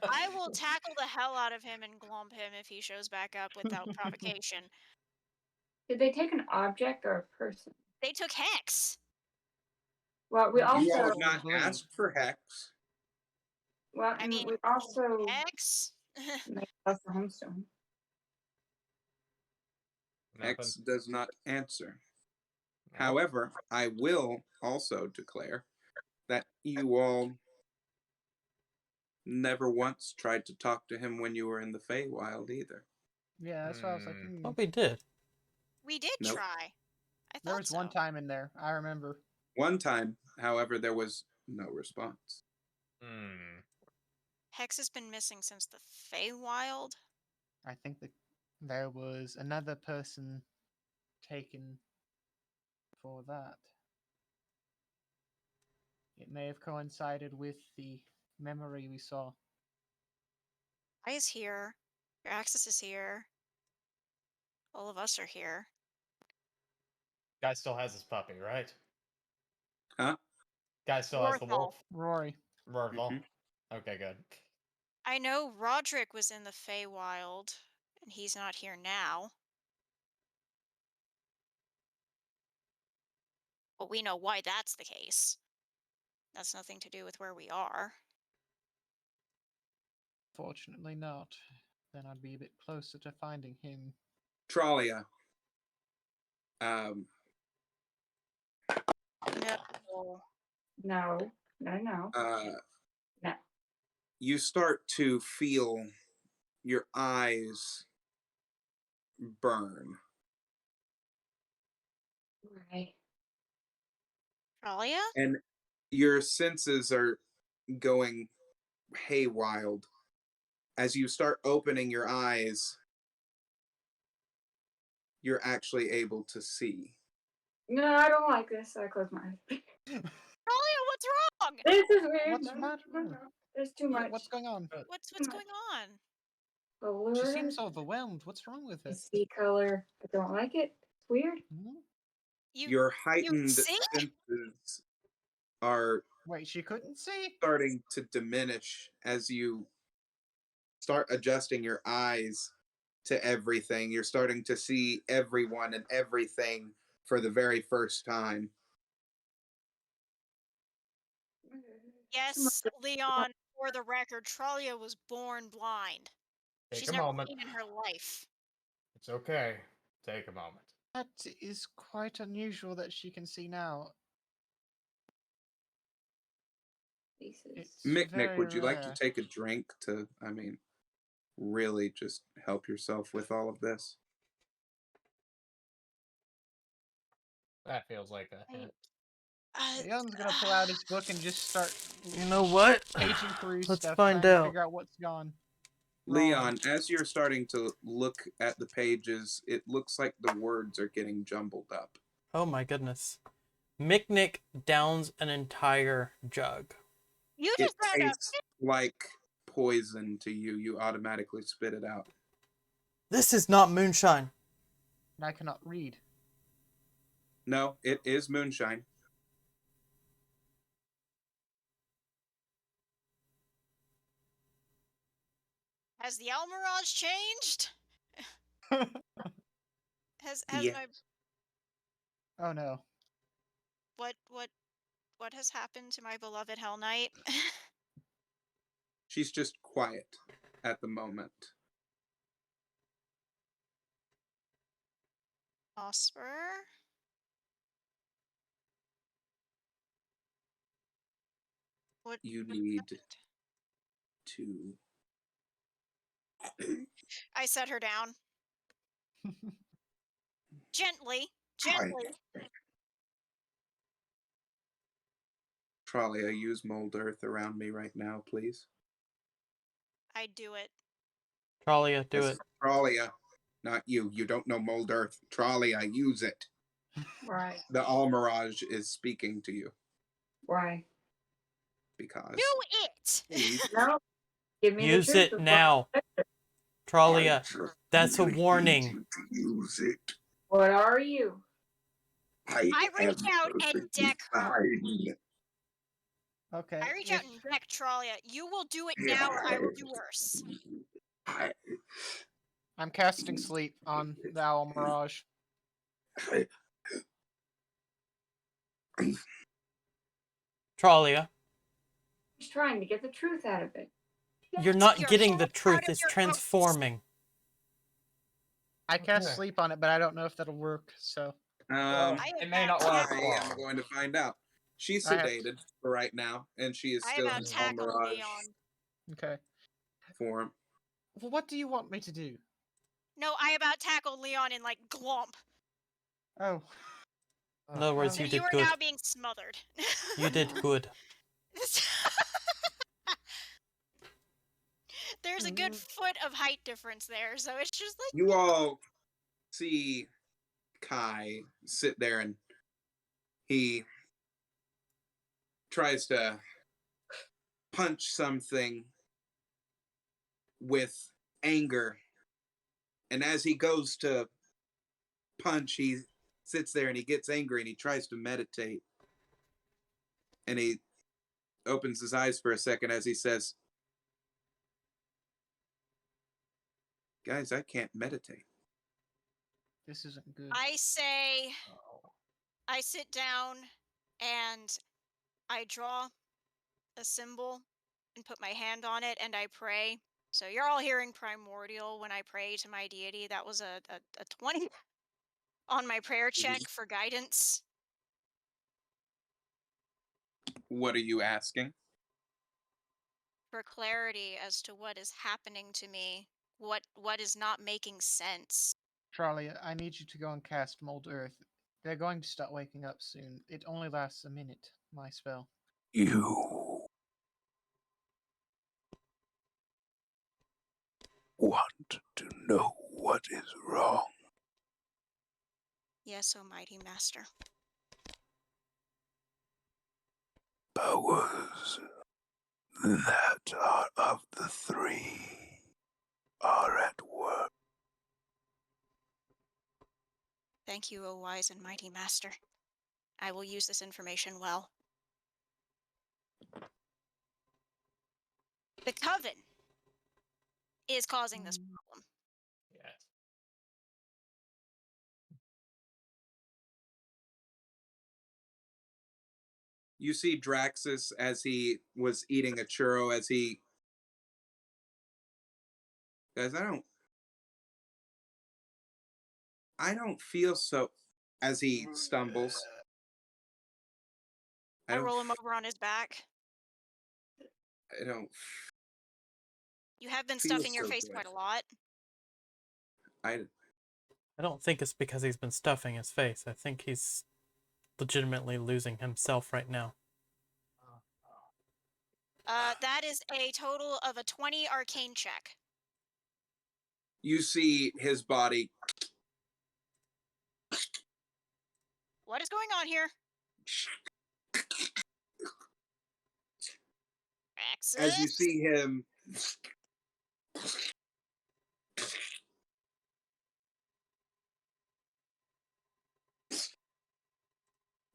I will tackle the hell out of him and glomp him if he shows back up without provocation. Did they take an object or a person? They took Hex. Well, we You You all also have not believe. asked for Hex. well, I mean, we also Hex? made us the homestone. Hex Nothing. does not answer. Nope. However, I will also declare that you all never once tried to talk to him when you were in the Feywild either. Yeah, that's what I was like. Oh, we did. We did Nope. try. I There thought was so. one time in there, I remember. One time, however, there was no response. Hmm. Hex has been missing since the Feywild. I think that there was another person taken for that. It may have coincided with the memory we saw. I is here. Your access is here. All of us are here. Guy still has his puppy, right? Huh? Guy still has the Rorthal. wolf. Rory. Rorthal. Mhm. Okay, good. I know Roderick was in the Feywild, and he's not here now. But we know why that's the case. That's nothing to do with where we are. Fortunately not. Then I'd be a bit closer to finding him. Tralia. No. No, no. No. You start to feel your eyes burn. Right. Talia? And your senses are going haywire. As you start opening your eyes, you're actually able to see. No, I don't like this. I close my eyes. Talia, what's wrong? This is weird. What's No, the matter? no. There's too much. What's going on? What's much. going on? She Color. seems overwhelmed. What's wrong with I her? see color. I don't like it. It's weird. Hmm? Your heightened see? senses are Wait, she couldn't see? starting to diminish as you start adjusting your eyes to everything. You're starting to see everyone and everything for the very first time. Yes, Leon, for the record, Tralia was born blind. Take She's a never moment. seen in her life. It's okay. Take a moment. That is quite unusual that she can see now. Pieces. It's Mick, very would you like to rare. take a drink to, really just help yourself with all of this? That feels like a hint. Leon's gonna pull out his book and just start You know what? paging through Let's stuff, find trying to out. figure out what's gone. Leon, as you're starting to look at the pages, it looks like the words are getting jumbled up. Oh my goodness. Micknick downs an entire jug. You It just found out. tastes like poison to you. You automatically spit it out. This is not moonshine. And I cannot read. No, it is moonshine. Has the Almirage changed? Has Yeah. my Oh no. what has happened to my beloved Hell Knight? She's just quiet at the moment. Osper? What You what need happened? to. I set her down. Gently. Tralia, use mold earth around me right now, please. I do it. Tralia, do it. Tralia, not you. You don't know mold earth. Tralia, use it. Why? The Almirage is speaking to you Why? because. Do it! Please. No. Give me Use the truth it before now. Tralia, I that's a really need warning. you to use it. What are you? I reach am out and perfectly deck her. fine. Okay. I reach out and deck Tralia. You will do it now or I will do worse. I'm casting sleep on the Owl Mirage. Tralia, He's trying to get the truth out of it. you're not You're getting the out truth. of It's your transforming. I cast Okay. sleep on it, but I don't know if that'll work. So Well, I it have may not not last tackled- I am long. going to find out. She's I have- sedated for right now, and she is I still have in tackled Almirage Leon. okay. form. Well, what do you want me to do? No, I about tackled Leon in like glomp. Oh, In other words, So you you did are good. now being smothered. You did good. There's a good foot of height difference there, so it's just like You all see Kai sit there, and he tries to punch something with anger. And as he goes to punch, he sits there and he gets angry and he tries to meditate. And he opens his eyes for a second as he says, "Guys, I can't meditate." this isn't good. I say I sit down and I draw a symbol and put my hand on it and I pray. So you're all hearing primordial when I pray to my deity. That was a 20 on my prayer check for guidance. What are you asking? For clarity as to what is happening to me, what is not making sense. Charlie, I need you to go and cast Mold Earth. They're going to start waking up soon. It only lasts a minute, my spell. You want to know what is wrong? Yes, O mighty master. Powers that are of the three are at work. Thank you, O wise and mighty master. I will use this information well. The coven is causing this problem. Yes. You see Draxus as he was eating a churro as he. Guys, I don't feel so. As he stumbles. I roll him over on his back. I don't. You have been Feel stuffing your so face good. quite a lot. I I don't think it's because he's been stuffing his face. I think he's legitimately losing himself right now. That is a total of a 20 arcane check. You see his body What is going on here? as you Praxis? see him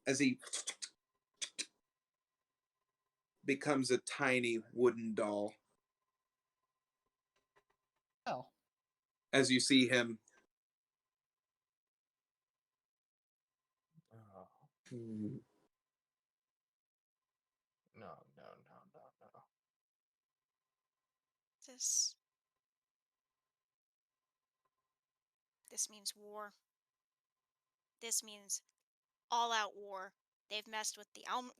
as he becomes a tiny wooden doll. Oh, As you see him Oh, hmm, no. This. This means war. This means all-out war. They've messed with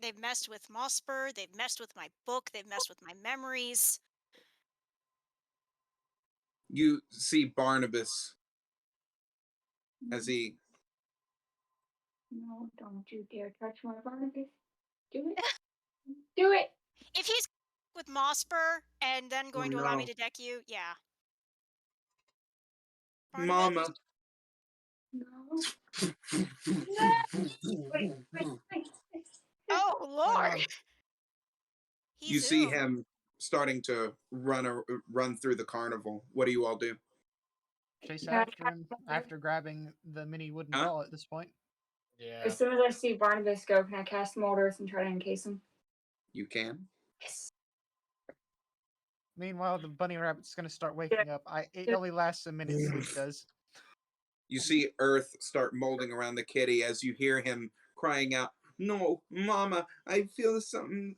they've messed with Mosper. They've messed with my book. They've messed with my memories. you see Barnabas as he No, don't you dare touch my Barnabas. Do it. Do it. If he's with Mosper and then oh going to allow me no, to deck you, yeah. Barnabas? Mama. No. Wait. Oh, hang Lord! on. You He's see ill. him starting to run through the carnival. What do you all do? Chase Yeah. after him after grabbing the mini wooden Huh? doll at this point. Yeah. As soon as I see Barnabas go, can I cast Mold Earth and try to encase him? You can. Yes. Meanwhile, the bunny rabbit's gonna start waking up. It only lasts a minute, sleep does. You see Earth start molding around the kitty as you hear him crying out, "No, Mama, I feel something's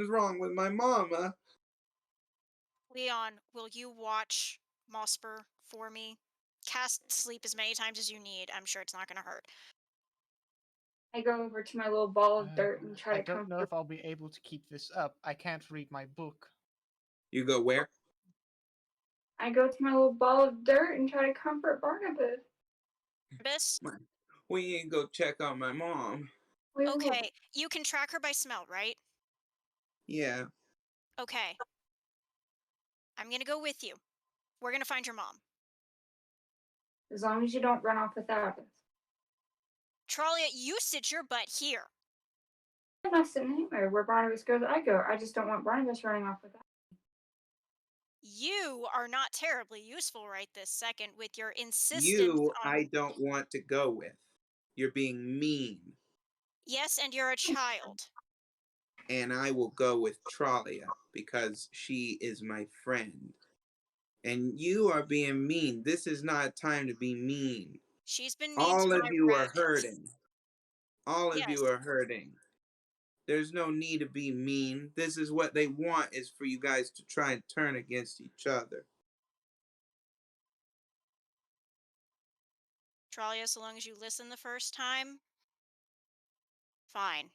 wrong with my mama." Leon, will you watch Mosper for me? Cast sleep as many times as you need. I'm sure it's not going to hurt. I go over to my little ball of dirt and try I to don't know comfort. if I'll be able to keep this up. I can't read my book. You go where? I go to my little ball of dirt and try to comfort Barnabas. Barnabas? We need to go check on my mom. Wait. Okay, you can track her by smell, right? Yeah. Okay. I'm going to go with you. We're going to find your mom. As long as you don't run off without us. Tralia, you sit your butt here. I'm not sitting anywhere. Where Barnabas goes, I go. I just don't want Barnabas running off without us. You are not terribly useful right this second with your insistence You, on... I don't want to go with. You're being mean. Yes, and you're a child. And I will go with Tralia because she is my friend. And you are being mean. This is not a time to be mean. She's been mean to All of my you are rabbits. hurting. All of Yes. you are hurting. There's no need to be mean. This is what they want, is for you guys to try and turn against each other. Tralia, so long as you listen the first time, fine.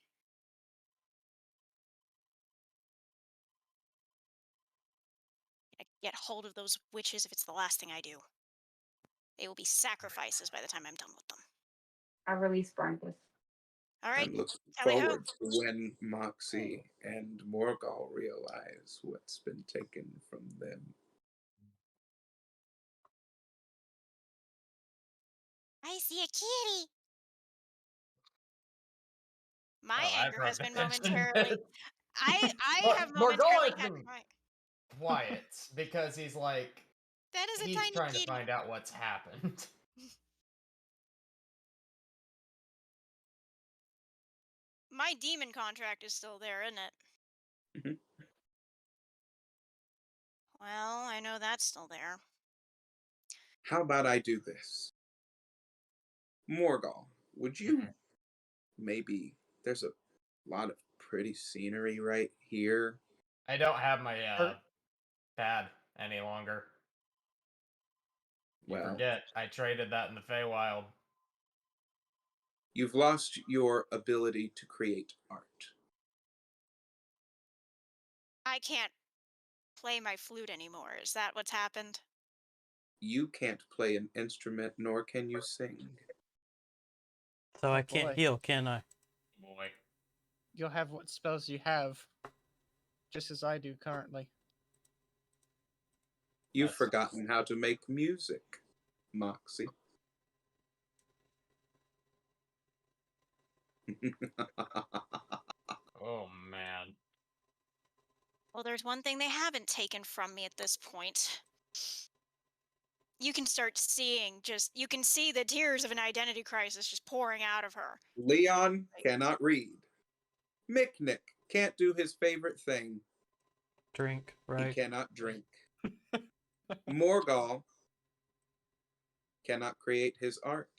I get hold of those witches if it's the last thing I do. They will be sacrifices by the time I'm done with them. I release Barnabas. All right, I'm looking tally ho. forward to when Moxie and Morgal realize what's been taken from them. I see a kitty. My Oh, anger has been momentarily. momentarily. I have Morgul momentarily has had been my. quiet because he's like That is a he's tiny trying kitty. to find out what's happened. My demon contract is still there, isn't it? Mhm. Well, I know that's still there. How about I do this? Morgal, would you maybe, there's a lot of pretty scenery right here. I don't have my pad any longer. You Well, forget, I traded that in the Feywild. you've lost your ability to create art. I can't play my flute anymore. Is that what's happened? You can't play an instrument, nor can you sing. So I Oh, can't boy. heal, can I? Boy. You'll have what spells you have, just as I do currently. You've That's- forgotten how to make music, Moxie. Oh man. Well, there's one thing they haven't taken from me at this point. You can start seeing you can see the tears of an identity crisis just pouring out of her. Leon cannot read. Mick can't do his favorite thing. Drink, He right? cannot drink. Morgal cannot create his art.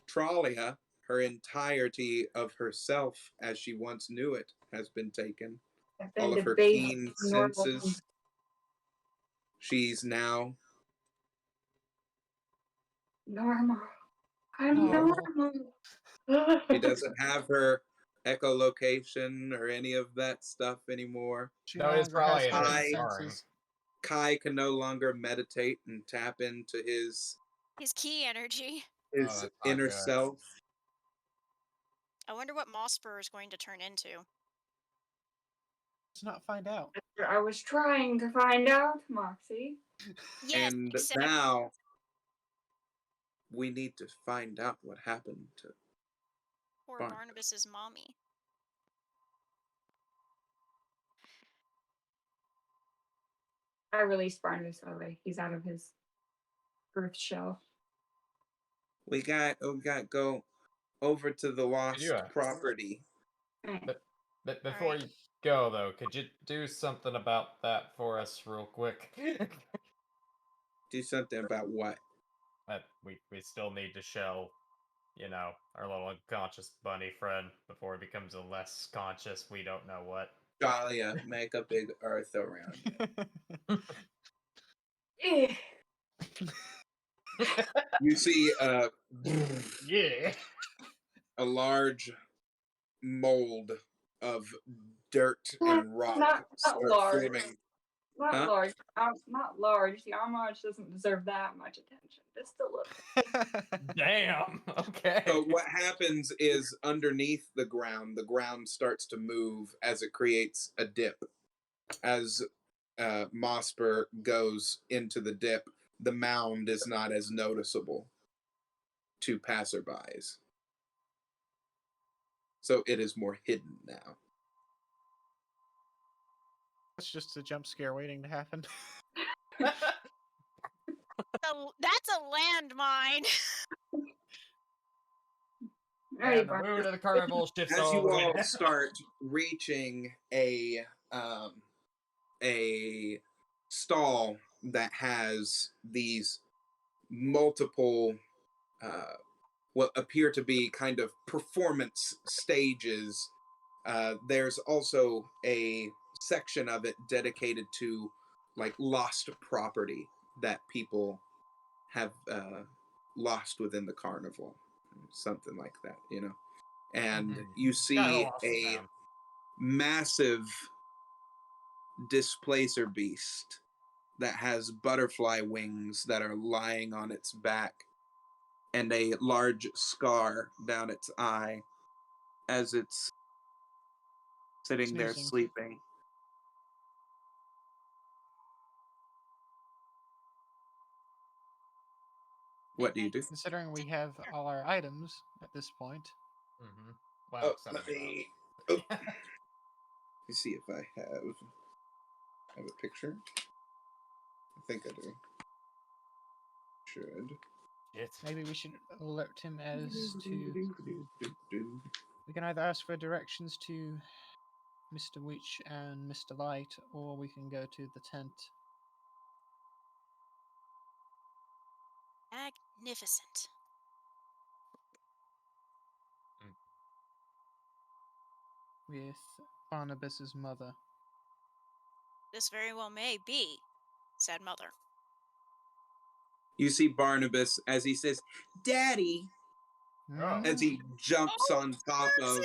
Tralia, her entirety of herself as she once knew it, has been taken. I've All been of her debased keen to normal. senses. She's now Normal. I'm Normal. normal. she doesn't have her echolocation or any of that stuff anymore. She No, no it's longer has probably heightened scarring. senses. Kai can no longer meditate and tap into his His key energy. that's not inner good. self. I wonder what Mossper is going to turn into. Let's not find out. I was trying to find out, Moxie. Yes, And except now we need to find out what happened to poor Barnabas. Barnabas's mommy. I released Barnabas away. He's out of his earth shell. We got go over to the lost Yeah. property. But before Alright. you go, though, could you do something about that for us real quick? Do something about what? That we still need to show, our little unconscious bunny friend before he becomes a less conscious we don't know what. Dahlia, make a big earth around. Eh. You see Yeah. a large mold of dirt and rock Not start large. forming. Not Huh? large. Not large. The Armage doesn't deserve that much attention. Just a little. Damn. Okay. So what happens is underneath the ground starts to move as it creates a dip. As Mosper goes into the dip, the mound is not as noticeable to passerbys. So it is more hidden now. That's just a jump scare waiting to happen. That's a landmine. Alright, And the mood Barnabas. of the carnival shifts As all you the way all down. start reaching a stall that has these multiple what appear to be kind of performance stages. There's also a section of it dedicated to like lost property that people have lost within the carnival, something like that, and Mhm. you Kinda see lost a town. massive displacer beast that has butterfly wings that are lying on its back and a large scar down its eye as it's sitting there Snoozing. sleeping. What do you do? Considering we have all our items at this point. Mm-hmm. Well, Oh, let some me of let me see if I have a picture. I think I do. Should. Shit. Maybe we should alert him as to. We can either ask for directions to Mr. Witch and Mr. Light, or we can go to the tent. Magnificent. With Barnabas's mother. This very well may be, said Mother. You see Barnabas as he says, "Daddy," Oh. as he jumps on top of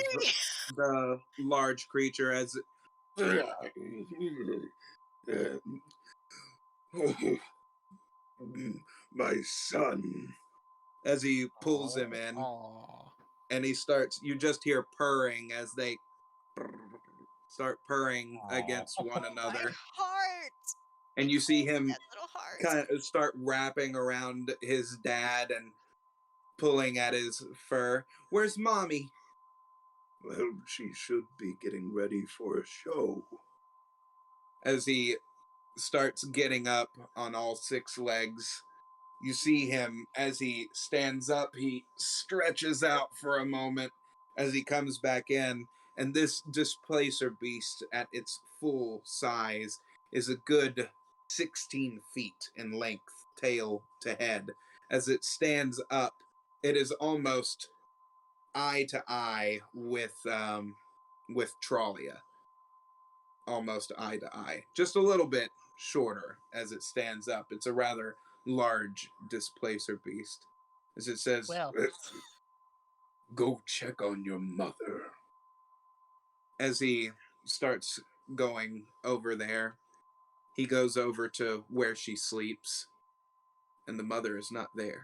the large creature as my son, as he pulls him in, Aw. and he starts. You just hear purring as they start purring against one My another, heart. and you see him That little heart. kind of start wrapping around his dad and pulling at his fur. Where's mommy? Well, she should be getting ready for a show. As he starts getting up on all 6 legs, you see him as he stands up, he stretches out for a moment as he comes back in, and this displacer beast at its full size is a good 16 feet in length, tail to head. As it stands up, it is almost eye to eye with Trollia. Almost eye to eye. Just a little bit shorter as it stands up. It's a rather large displacer beast. As it says, Well, go check on your mother. As he starts going over there, he goes over to where she sleeps, and the mother is not there.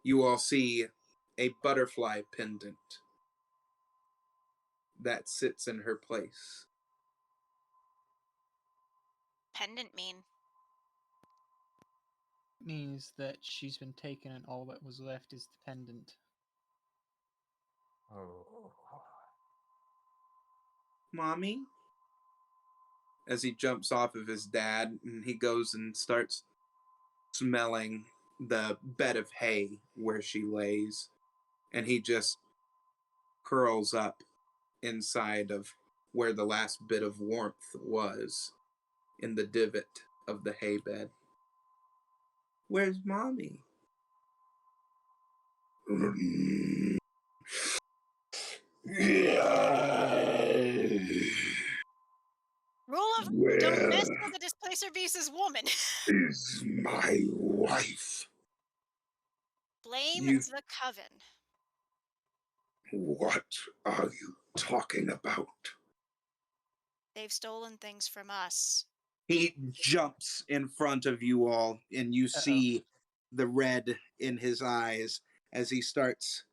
You all see a butterfly pendant that sits in her place. Pendant mean? means that she's been taken and all that was left is the pendant. Oh. Mommy? As he jumps off of his dad and he goes and starts smelling the bed of hay where she lays, and he just curls up inside of where the last bit of warmth was, in the divot of the hay bed. Where's mommy? Rule of don't Where mess with the displacer beast's woman. is my wife? Blame You- the coven. What are you talking about? They've stolen things from us. He jumps in front of you all, and you see the red in his eyes as he starts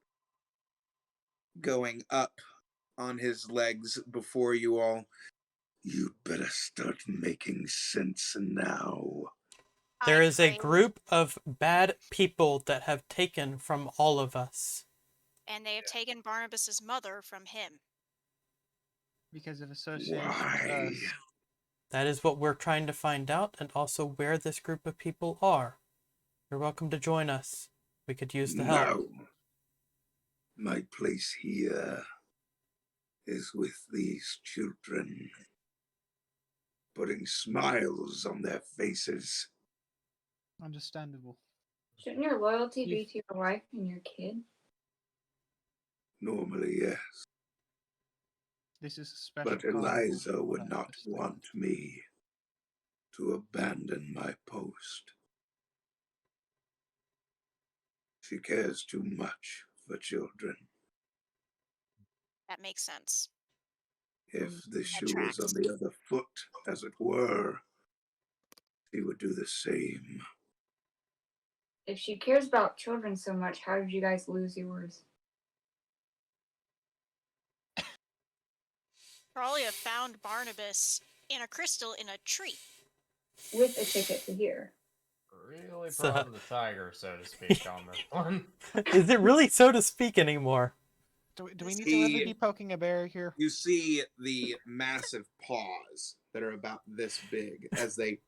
going up on his legs before you all. You'd better start making sense now. There I is a prayed, group of bad people that have taken from all of us. and they have taken Barnabas's mother from him. Because of association Why? with us. That is what we're trying to find out, and also where this group of people are. You're welcome to join us. We could use the help. No. My place here is with these children, putting smiles on their faces. Understandable. Shouldn't your loyalty You- be to your wife and your kid? Normally, yes, This is a special but call. Eliza would I not understand. want me to abandon my post. She cares too much for children. That makes sense. If the shoe was tracks. on the other foot, as it were, she would do the same. If she cares about children so much, how did you guys lose yours? Trollia found Barnabas in a crystal in a tree. With a ticket to here. Really So- proud of the tiger, so to speak, on this one. Is it really so to speak anymore? Do we need to really See- be poking a bear here? You see the massive paws that are about this big as they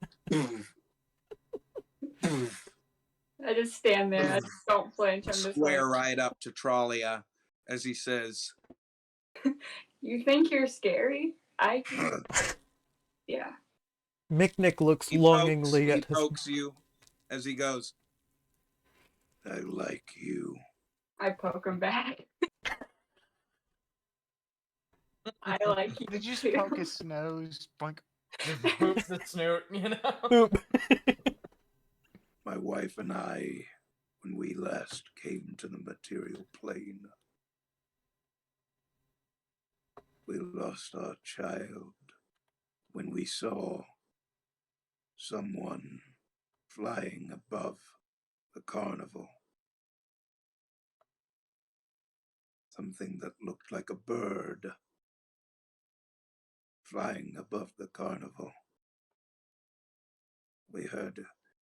I just stand there. I just don't flinch. I'm just square like, right up to Trollia as he says, you think you're scary? Yeah. Micknick looks he longingly at his. pokes you as he goes, I like you. I poke him back. I like you. Did you just too. poke his nose? Boink. Just boop the snoot, you know? Boop. My wife and I, when we last came to the material plane, we lost our child when we saw someone flying above the carnival. Something that looked like a bird flying above the carnival. We heard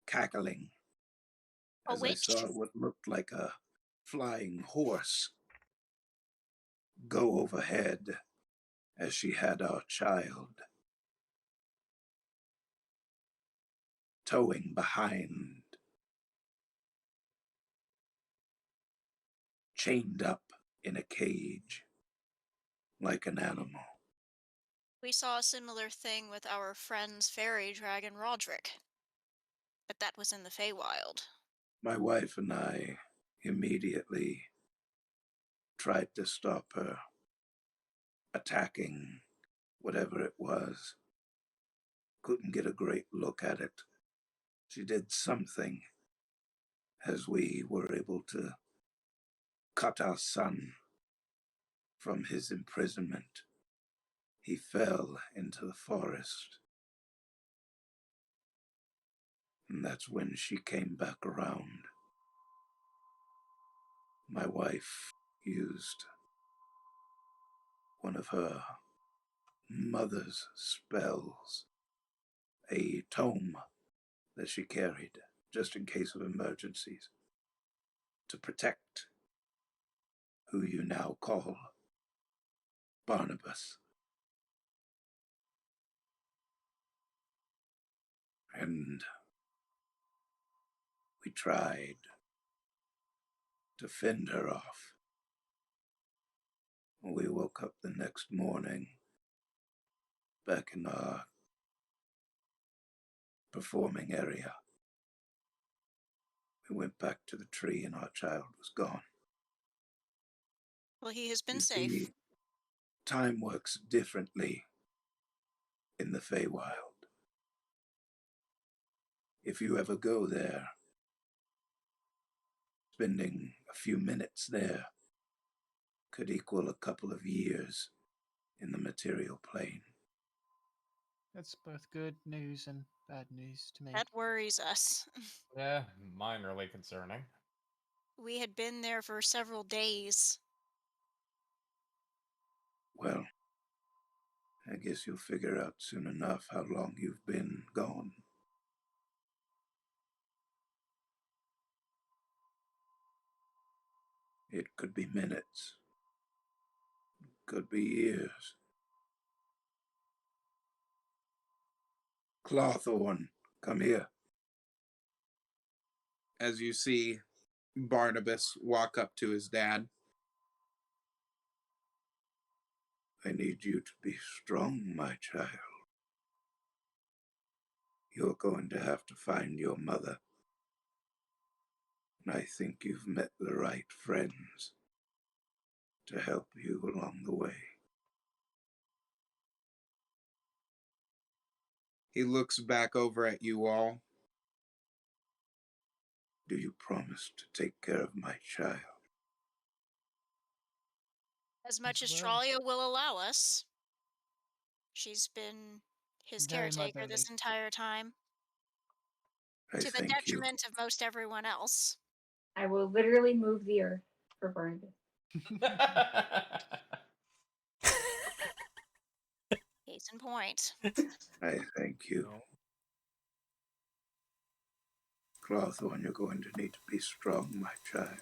cackling A as I witch? saw what looked like a flying horse go overhead as she had our child towing behind, chained up in a cage like an animal. We saw a similar thing with our friend's fairy dragon Roderick. But that was in the Feywild. My wife and I immediately tried to stop her attacking whatever it was. Couldn't get a great look at it. She did something as we were able to cut our son from his imprisonment. He fell into the forest. And that's when she came back around. My wife used one of her mother's spells, a tome that she carried just in case of emergencies, to protect who you now call Barnabas. And we tried to fend her off. When we woke up the next morning, back in our performing area, we went back to the tree and our child was gone. Well, he has been You safe. see, time works differently in the Feywild. If you ever go there, spending a few minutes there could equal a couple of years in the material plane. That's both good news and bad news to me. That worries us. Yeah, minorly concerning. We had been there for several days. Well, I guess you'll figure out soon enough how long you've been gone. It could be minutes. Could be years. Clawthorn, come here. As you see Barnabas walk up to his dad. I need you to be strong, my child. You're going to have to find your mother. And I think you've met the right friends to help you along the way. He looks back over at you all. Do you promise to take care of my child? As much as Well. Tralia will allow us. She's been his Very caretaker this motherly. entire time. I To the thank you. detriment of most everyone else. I will literally move the earth for Barnabas. Case in point. I thank you. Clawthorn, you're going to need to be strong, my child.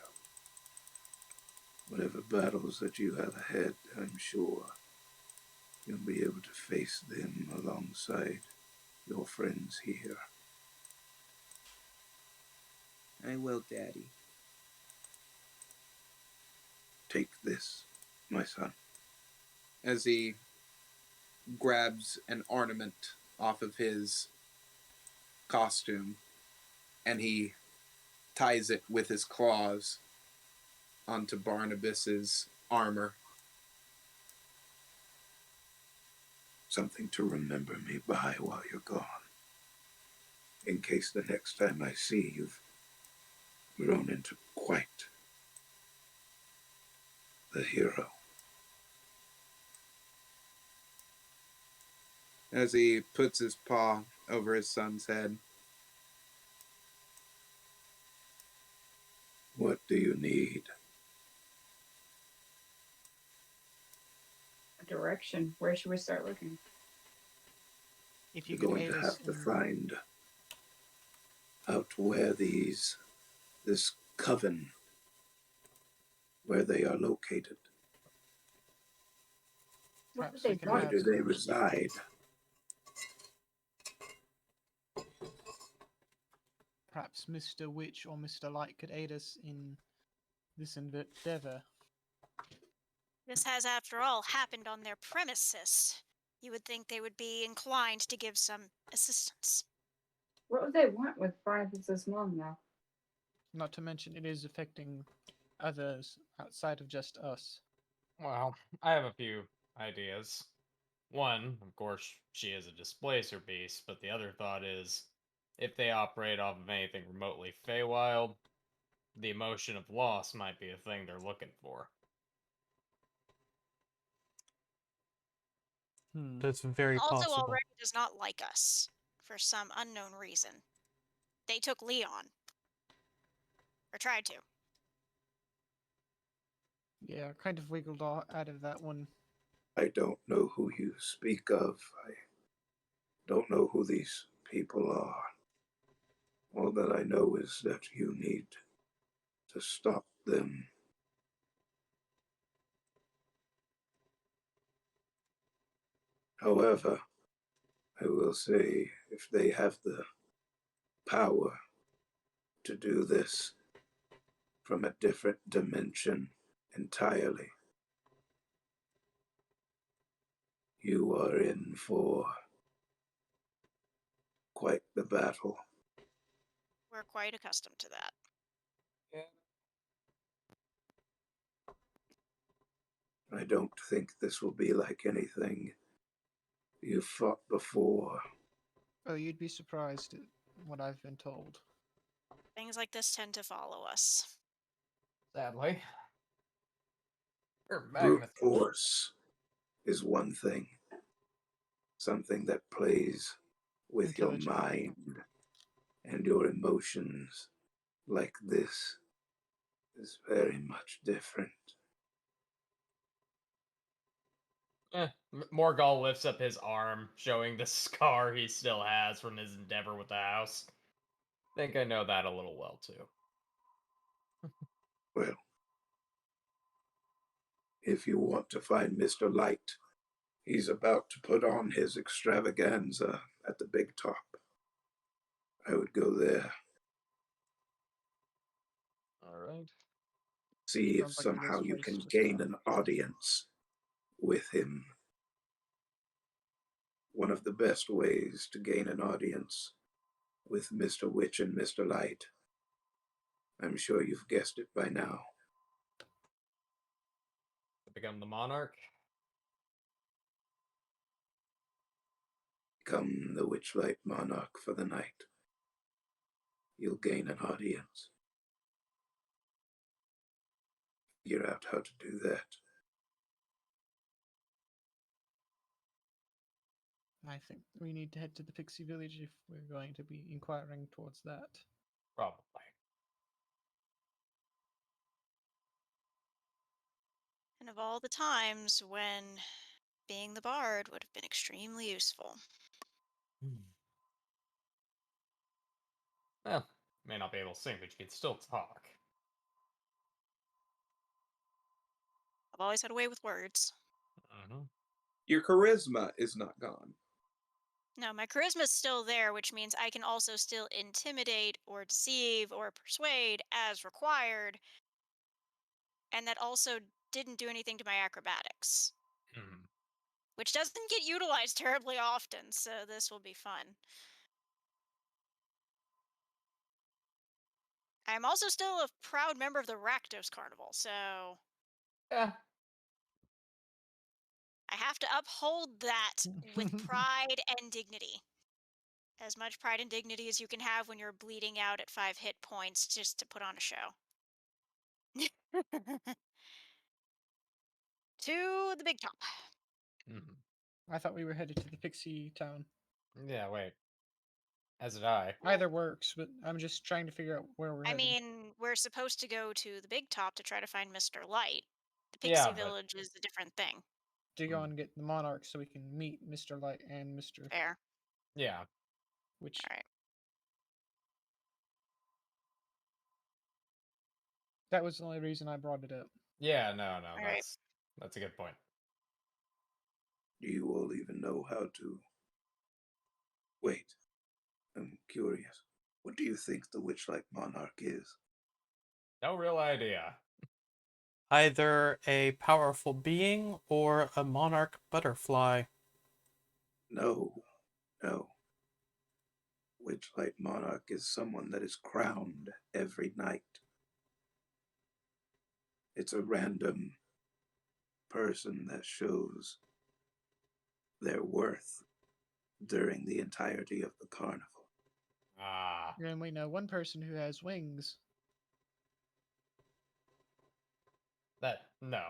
Whatever battles that you have ahead, I'm sure you'll be able to face them alongside your friends here. I will, Daddy. Take this, my son. As he grabs an ornament off of his costume and he ties it with his claws onto Barnabas's armor. Something to remember me by while you're gone. In case the next time I see you've grown into quite the hero. As he puts his paw over his son's head. do you need? A direction. Where should we start looking? If you You're could going aid to us have to in... find out where this coven, where they are located. What Perhaps did we they can Where want? do they reside? Perhaps Mr. Witch or Mr. Light could aid us in this endeavor. This has, after all, happened on their premises. You would think they would be inclined to give some assistance. What would they want with Barnabas' mom now? Not to mention it is affecting others outside of just us. Well, I have a few ideas. One, of course, she is a displacer beast, but the other thought is if they operate off of anything remotely Feywild, the emotion of loss might be a thing they're looking for. That's very Also, possible. already does not like us for some unknown reason. They took Leon. Or tried to. Yeah, kind of wiggled out of that one. I don't know who you speak of. I don't know who these people are. All that I know is that you need to stop them. However, I will say if they have the power to do this from a different dimension entirely, you are in for quite the battle. We're quite accustomed to that. I don't think this will be like anything you've fought before. Oh, you'd be surprised at what I've been told. Things like this tend to follow us. Sadly. Brute force is one thing, something that plays with your Intelligent. mind and your emotions like this is very much different. Morgul lifts up his arm, showing the scar he still has from his endeavor with the house. Think I know that a little well, too. Well, if you want to find Mr. Light, he's about to put on his extravaganza at the big top. I would go there, Alright. see if Sounds like the somehow best you place can to gain start. an audience with him. One of the best ways to gain an audience with Mr. Witch and Mr. Light. I'm sure you've guessed it by now. Become the monarch? Become the Witchlight Monarch for the night. You'll gain an audience. Figure out how to do that. I think we need to head to the Pixie Village if we're going to be inquiring towards that. Probably. And of all the times when being the bard would have been extremely useful. Well, may not be able to sing, but you can still talk. I've always had a way with words. Your charisma is not gone. No, my charisma's still there, which means I can also still intimidate or deceive or persuade as required. And that also didn't do anything to my acrobatics, which doesn't get utilized terribly often, so this will be fun. I'm also still a proud member of the Rakdos Carnival, so Yeah. I have to uphold that with pride and dignity. As much pride and dignity as you can have when you're bleeding out at 5 hit points just to put on a show. To the big top. I thought we were headed to the Pixie Town. Yeah, wait. As did I. Either works, but I'm just trying to figure out where we're I headed. mean, we're supposed to go to the big top to try to find Mr. Light. The Yeah, Pixie but- Village is a different thing. To go and get the Monarch so we can meet Mr. Light and Mr. Fair. Yeah. Which All right. that was the only reason I brought it up. Yeah, no, All right. that's a good point. Do you all even know how to... Wait, I'm curious. What do you think the Witchlight Monarch is? No real idea. Either a powerful being or a monarch butterfly. No. Witchlight Monarch is someone that is crowned every night. It's a random person that shows their worth during the entirety of the carnival. Ah, And we know one person who has wings. no.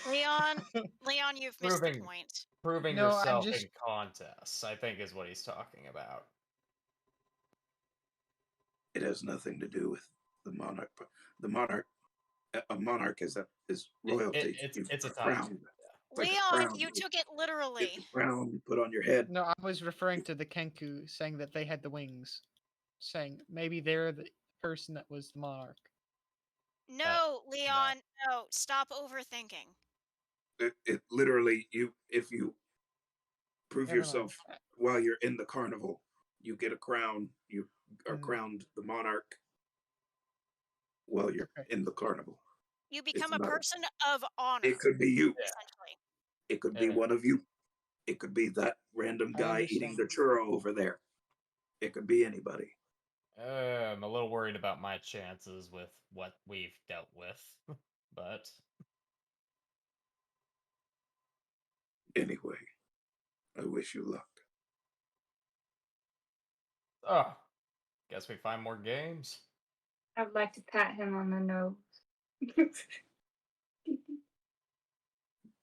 Leon, you've missed the Proving- point. Proving No, I'm yourself just- in contests, I think, is what he's talking about. It has nothing to do with the monarch. The monarch, a monarch is royalty. It's a crown. title. It's like a Leon, crown. you took it It's literally. a crown you put on your head. No, I was referring to the Kenku saying that they had the wings. Saying maybe they're the person that was the Monarch. No, Leon, no. Stop overthinking. It literally, if you prove Never mind. yourself while you're in the carnival, you get a crown. You are Mhm. crowned the monarch while you're Okay. in the carnival. You become a not a- person of honor, It could be you. essentially. It could be Yeah. one of you. It could be that random I guy eating understand. the churro over there. It could be anybody. I'm a little worried about my chances with what we've dealt with, but Anyway, I wish you luck. oh, guess we find more games. I would like to pat him on the nose. I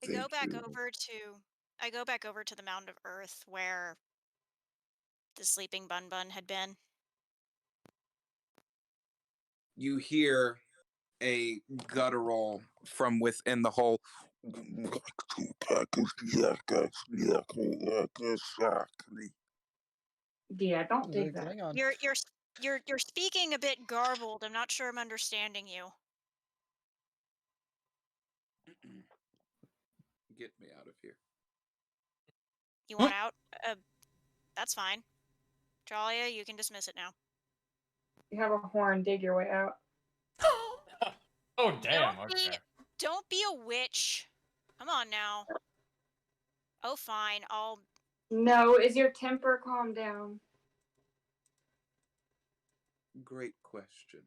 go Thank back you. over to the Mound of Earth where the sleeping Bun Bun had been. You hear a guttural from within the hole. Yeah, don't The dig that. Klingon. You're speaking a bit garbled. I'm not sure I'm understanding you. Get me out of here. You want out? That's fine. Talia, you can dismiss it now. You have a horn, dig your way out. Oh damn! Don't Okay. Don't be a witch. Come on now. Oh, fine. No, is your temper calm down? Great question.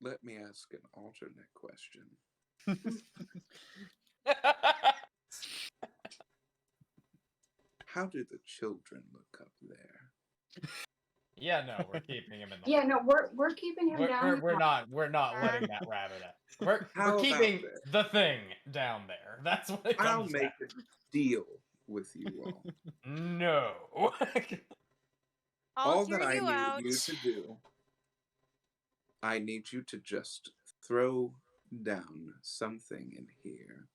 Let me ask an alternate question. How do the children look up there? Yeah, no, we're keeping him in the. Yeah, no, we're keeping him down. We're not letting that rabbit out. We're How about keeping this? the thing down there. That's what it I'll comes make down. a deal with you all. No. I'll All hear that I you need out. you to do, I need you to just throw down something in here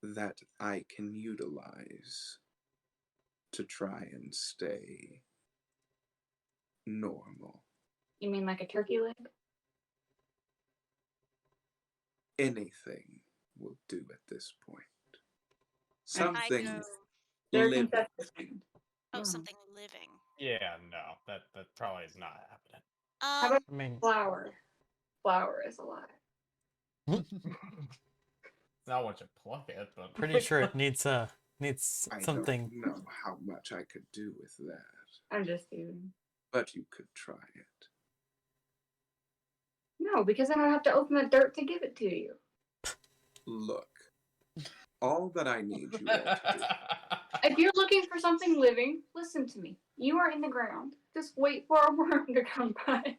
that I can utilize to try and stay normal. You mean like a turkey leg? Anything will do at this point. I Something go- They're living. contested. Oh, Mhm. something living. Yeah, no, that probably is not happening. How about I mean, flower? Flower is alive. It's not what you pluck it, but pretty sure it needs I something. don't know how much I could do with that, I'm just kidding. but you could try it. No, because then I have to open the dirt to give it to you. Look, all that I need you all to do. If you're looking for something living, listen to me. You are in the ground. Just wait for a worm to come by.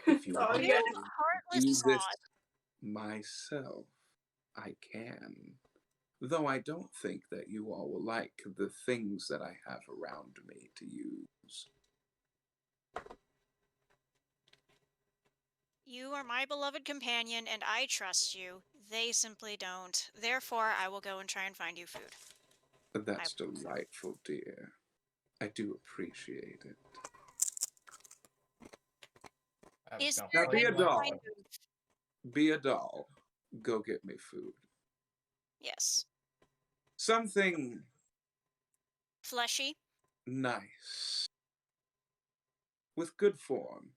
If you That's all want you You gotta to heartless do this sod. myself, I can. Though I don't think that you all will like the things that I have around me to use. You are my beloved companion, and I trust you. They simply don't. Therefore, I will go and try and find you food. That's delightful, dear. I do appreciate it. Is Now, there be a any doll. kind of... Be a doll. Go get me food. Yes. Something Fleshy? nice. With good form.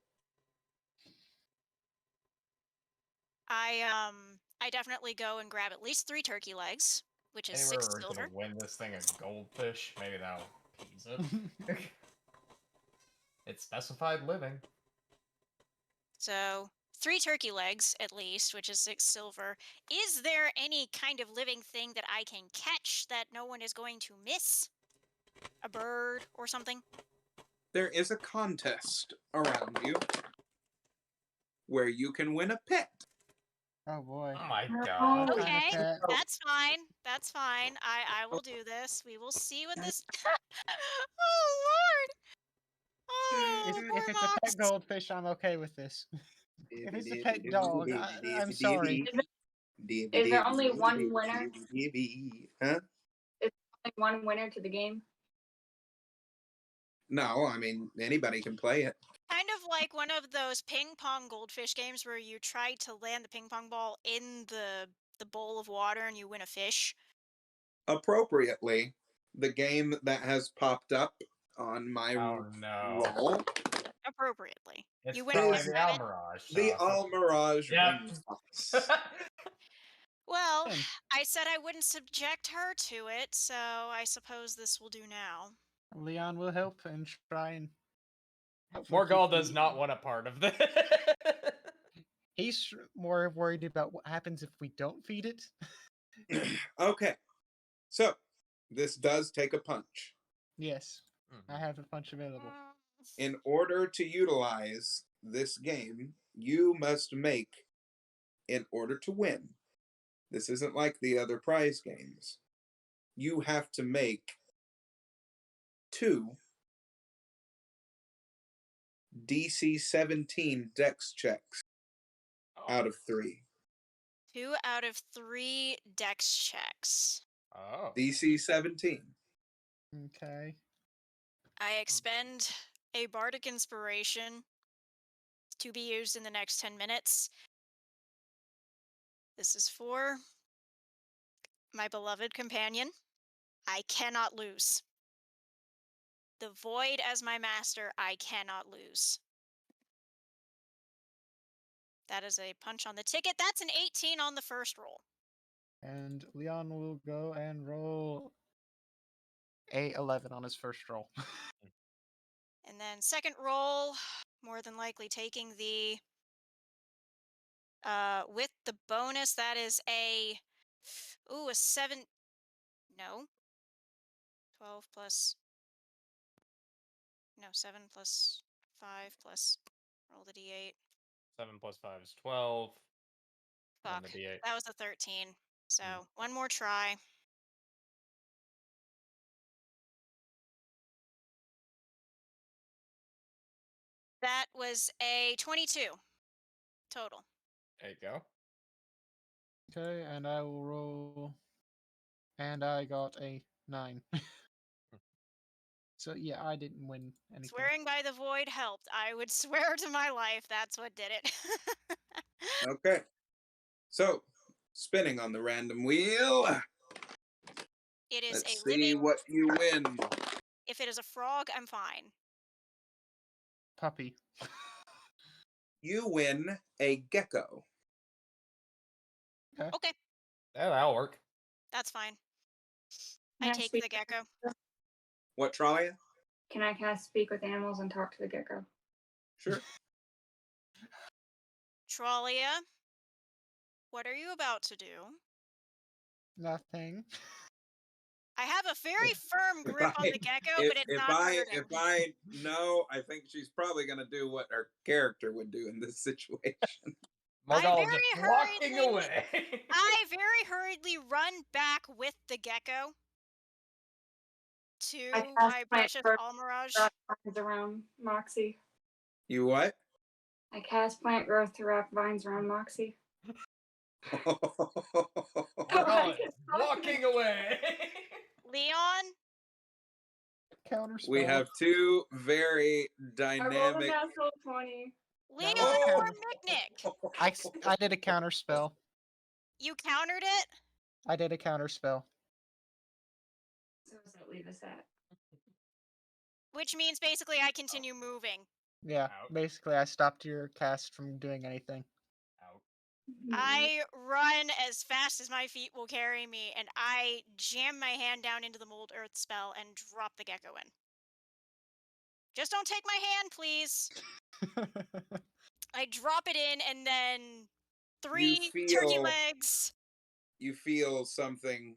I definitely go and grab at least 3 turkey legs, which is anywhere 6 we're silver. gonna win this thing a goldfish, maybe that'll ease it. It's specified living. So 3 turkey legs at least, which is 6 silver. Is there any kind of living thing that I can catch that no one is going to miss? A bird or something? There is a contest around you where you can win a pet. Oh boy. Oh my No. god. What kind of Okay, pet? that's fine. That's fine. I will do this. We will see what this. Oh Lord! Oh, poor If it's a Mox. pet goldfish, I'm okay with this. If it's a pet dog, I'm sorry. Is there only one winner? Huh? Only one winner to the game? No, I mean, anybody can play it. Kind of like one of those ping pong goldfish games where you try to land the ping pong ball in the bowl of water and you win a fish. Appropriately, the game that has popped up on my Oh no. roll, Appropriately. It's You win probably a the rabbit. Almirage the sauce. All Mirage Yep. ring toss. Well, Fun. I said I wouldn't subject her to it, so I suppose this will do now. Leon will help and try and. hopefully Morgal keep does the- not want a part of this. He's more worried about what happens if we don't feed it. Okay, so this does take a punch. Yes, I have a punch available. In order to utilize this game, you must make, in order to win, this isn't like the other prize games, you have to make 2 DC 17 dex checks out of 3. 2 out of 3 dex checks. Oh. DC 17. Okay. I expend a bardic inspiration to be used in the next 10 minutes. This is for my beloved companion. I cannot lose. The void as my master, I cannot lose. That is a punch on the ticket. That's an 18 on the first roll. And Leon will go and roll a 11 on his first roll. And then second roll, more than likely taking the with the bonus, that is a 7. No. 12 plus 7 plus 5 plus roll the d8. 7 plus 5 is 12. And Fuck. then the D8. That was a 13. So, one more try. That was a 22 total. There you go. Okay, and I will roll. And I got a 9. So yeah, I didn't win anything. Swearing by the void helped. I would swear to my life that's what did it. Okay. So, spinning on the random wheel. It is Let's a see living. what you win. If it is a frog, I'm fine. Puppy. You win a gecko. Okay, Yeah, that'll work. that's fine. Can I I take speak- the gecko. What, Tralia? Can I cast speak with animals and talk to the gecko? Sure. Trollia, what are you about to do? Nothing. I have a very firm grip on the gecko, but it's if not hurting. I know, I think she's probably going to do what her character would do in this situation. Margal just walking away. I very hurriedly run back with the gecko to I cast my my precious first Almirage. vines around Moxie. You what? I cast plant growth to wrap vines around Moxie. Margal is walking away. Leon, Counter spell. We have two very I rolled a dynamic. natural 20. Leon Oh! or Micknick? I did a counter spell. You countered it? I did a counter spell. So does that leave us at? Which means basically I continue moving. Yeah, Ouch. basically I stopped your cast from doing anything. Out. I run as fast as my feet will carry me, and I jam my hand down into the Mold Earth spell and drop the gecko in. Just don't take my hand, please. I drop it in, and then three turkey feel- legs. You feel something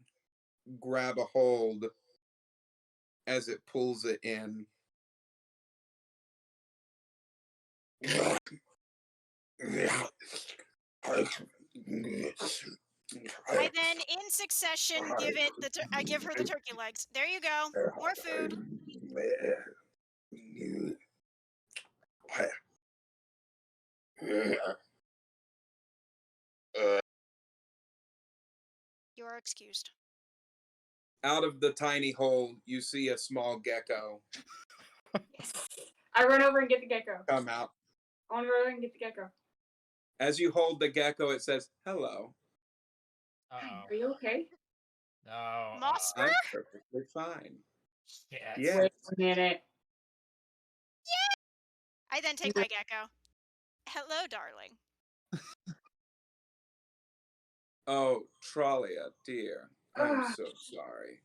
grab a hold as it pulls it in. I then, in succession, I give her the turkey legs. There you go. More food. You are excused. Out of the tiny hole, you see a small gecko I run over and get the gecko. come out. I want to run over and get the gecko. As you hold the gecko, it says, "Hello." Uh-oh. Are you okay? No. Mosper? I'm perfectly fine. Shit. Yes. Wait a minute. I then take my gecko. Hello, darling. Oh, Trollia, dear. I'm so sorry.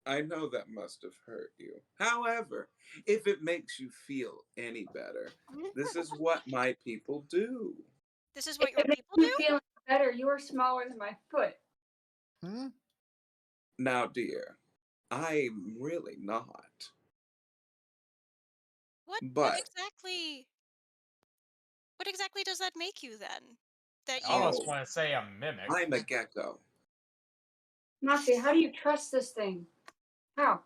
I know that must have hurt you. However, if it makes you feel any better, this is what my people do. This is what If your it makes people you do? feel better, you are smaller than my foot. Hmm? Now, dear, I'm really not. What But exactly does that make you then? That I you almost want to say a mimic. I'm a gecko. Moxie, how do you trust this thing? How?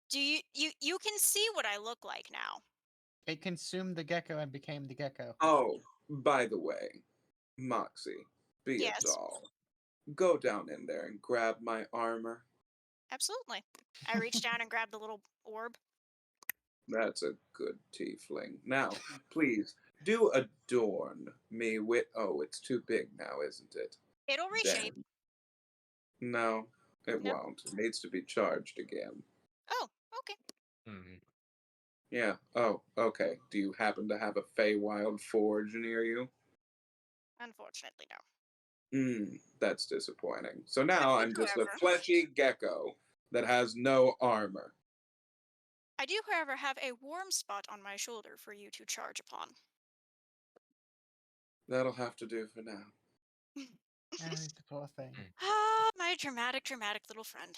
do you can see what I look like now. It consumed the gecko and became the gecko. Oh, by the way, Moxie, be Yes. a doll. Go down in there and grab my armor. Absolutely. I reach down and grab the little orb. That's a good tiefling. Now, please, do adorn me with... Oh, it's too big now, isn't it? It'll reshape. Damn. No, it No? won't. It needs to be charged again. Oh, okay. Mhm. Yeah. Oh, okay. Do you happen to have a Feywild forge near you? Unfortunately, no. That's disappointing. So now I I'm do, just a however. fleshy gecko that has no armor. I do, however, have a warm spot on my shoulder for you to charge upon. That'll have to do for now. Ah, the poor thing. Ah, my dramatic little friend.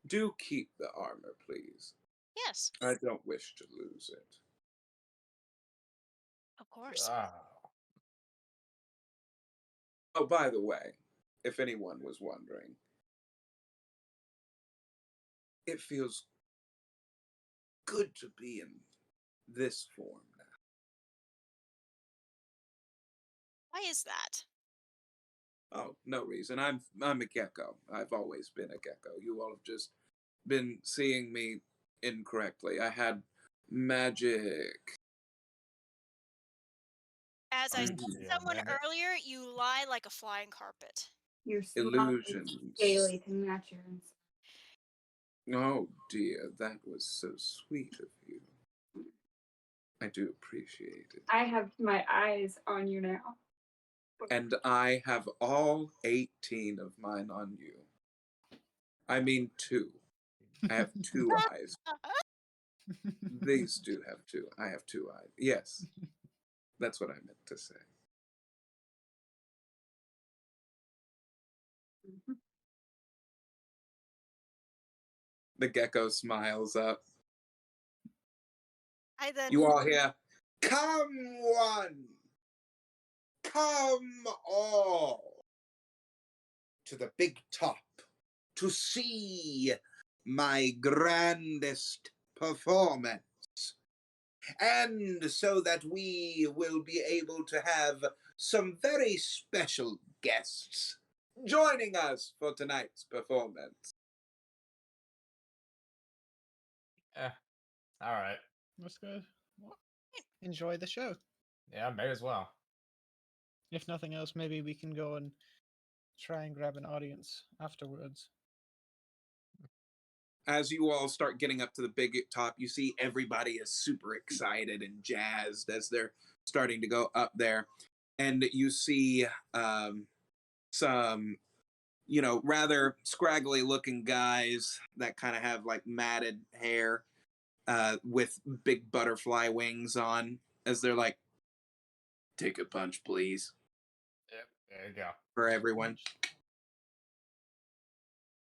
Do keep the armor, please. Yes, I don't wish to lose it. of course. Oh, by the way, if anyone was wondering, it feels good to be in this form now. Why is that? Oh, no reason. I'm a gecko. I've always been a gecko. You all have just been seeing me incorrectly. I had magic. As I said to Yeah, someone mimic. earlier, you lie like a flying carpet. You're Illusions. daily to match your inside. Oh dear, that was so sweet of you. I do appreciate it. I have my eyes on you now. And I have all 18 of mine on you. I mean 2. I have 2 eyes. These do have 2. I have 2 eyes. Yes, that's what I meant to say. Mhm. The gecko smiles up. I then. You all hear, "Come one, come all to the big top to see my grandest performance. And so that we will be able to have some very special guests joining us for tonight's performance." All right. That's good. Well, enjoy the show. Yeah, may as well. If nothing else, maybe we can go and try and grab an audience afterwards. As you all start getting up to the big top, you see everybody is super excited and jazzed as they're starting to go up there. And you see some, rather scraggly looking guys that kind of have like matted hair with big butterfly wings on as they're like, "Take a punch, please," Yep. There you go. for everyone.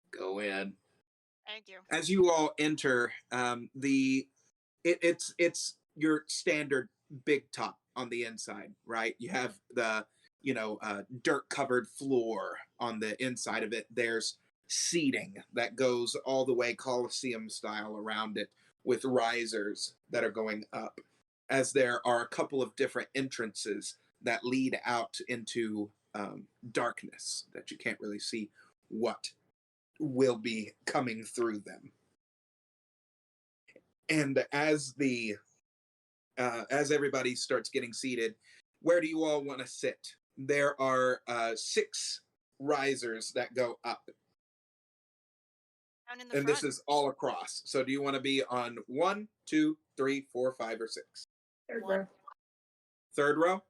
Go in. Thank you. As you all enter, it's your standard big top on the inside, right? You have the dirt covered floor on the inside of it. There's seating that goes all the way Coliseum style around it with risers that are going up, as there are a couple of different entrances that lead out into darkness that you can't really see what will be coming through them. And as everybody starts getting seated, where do you all want to sit? There are 6 risers that go up, Down in the and front. this is all across. So do you want to be on 1, 2, 3, 4, 5, or 6? Third One. row. Third row?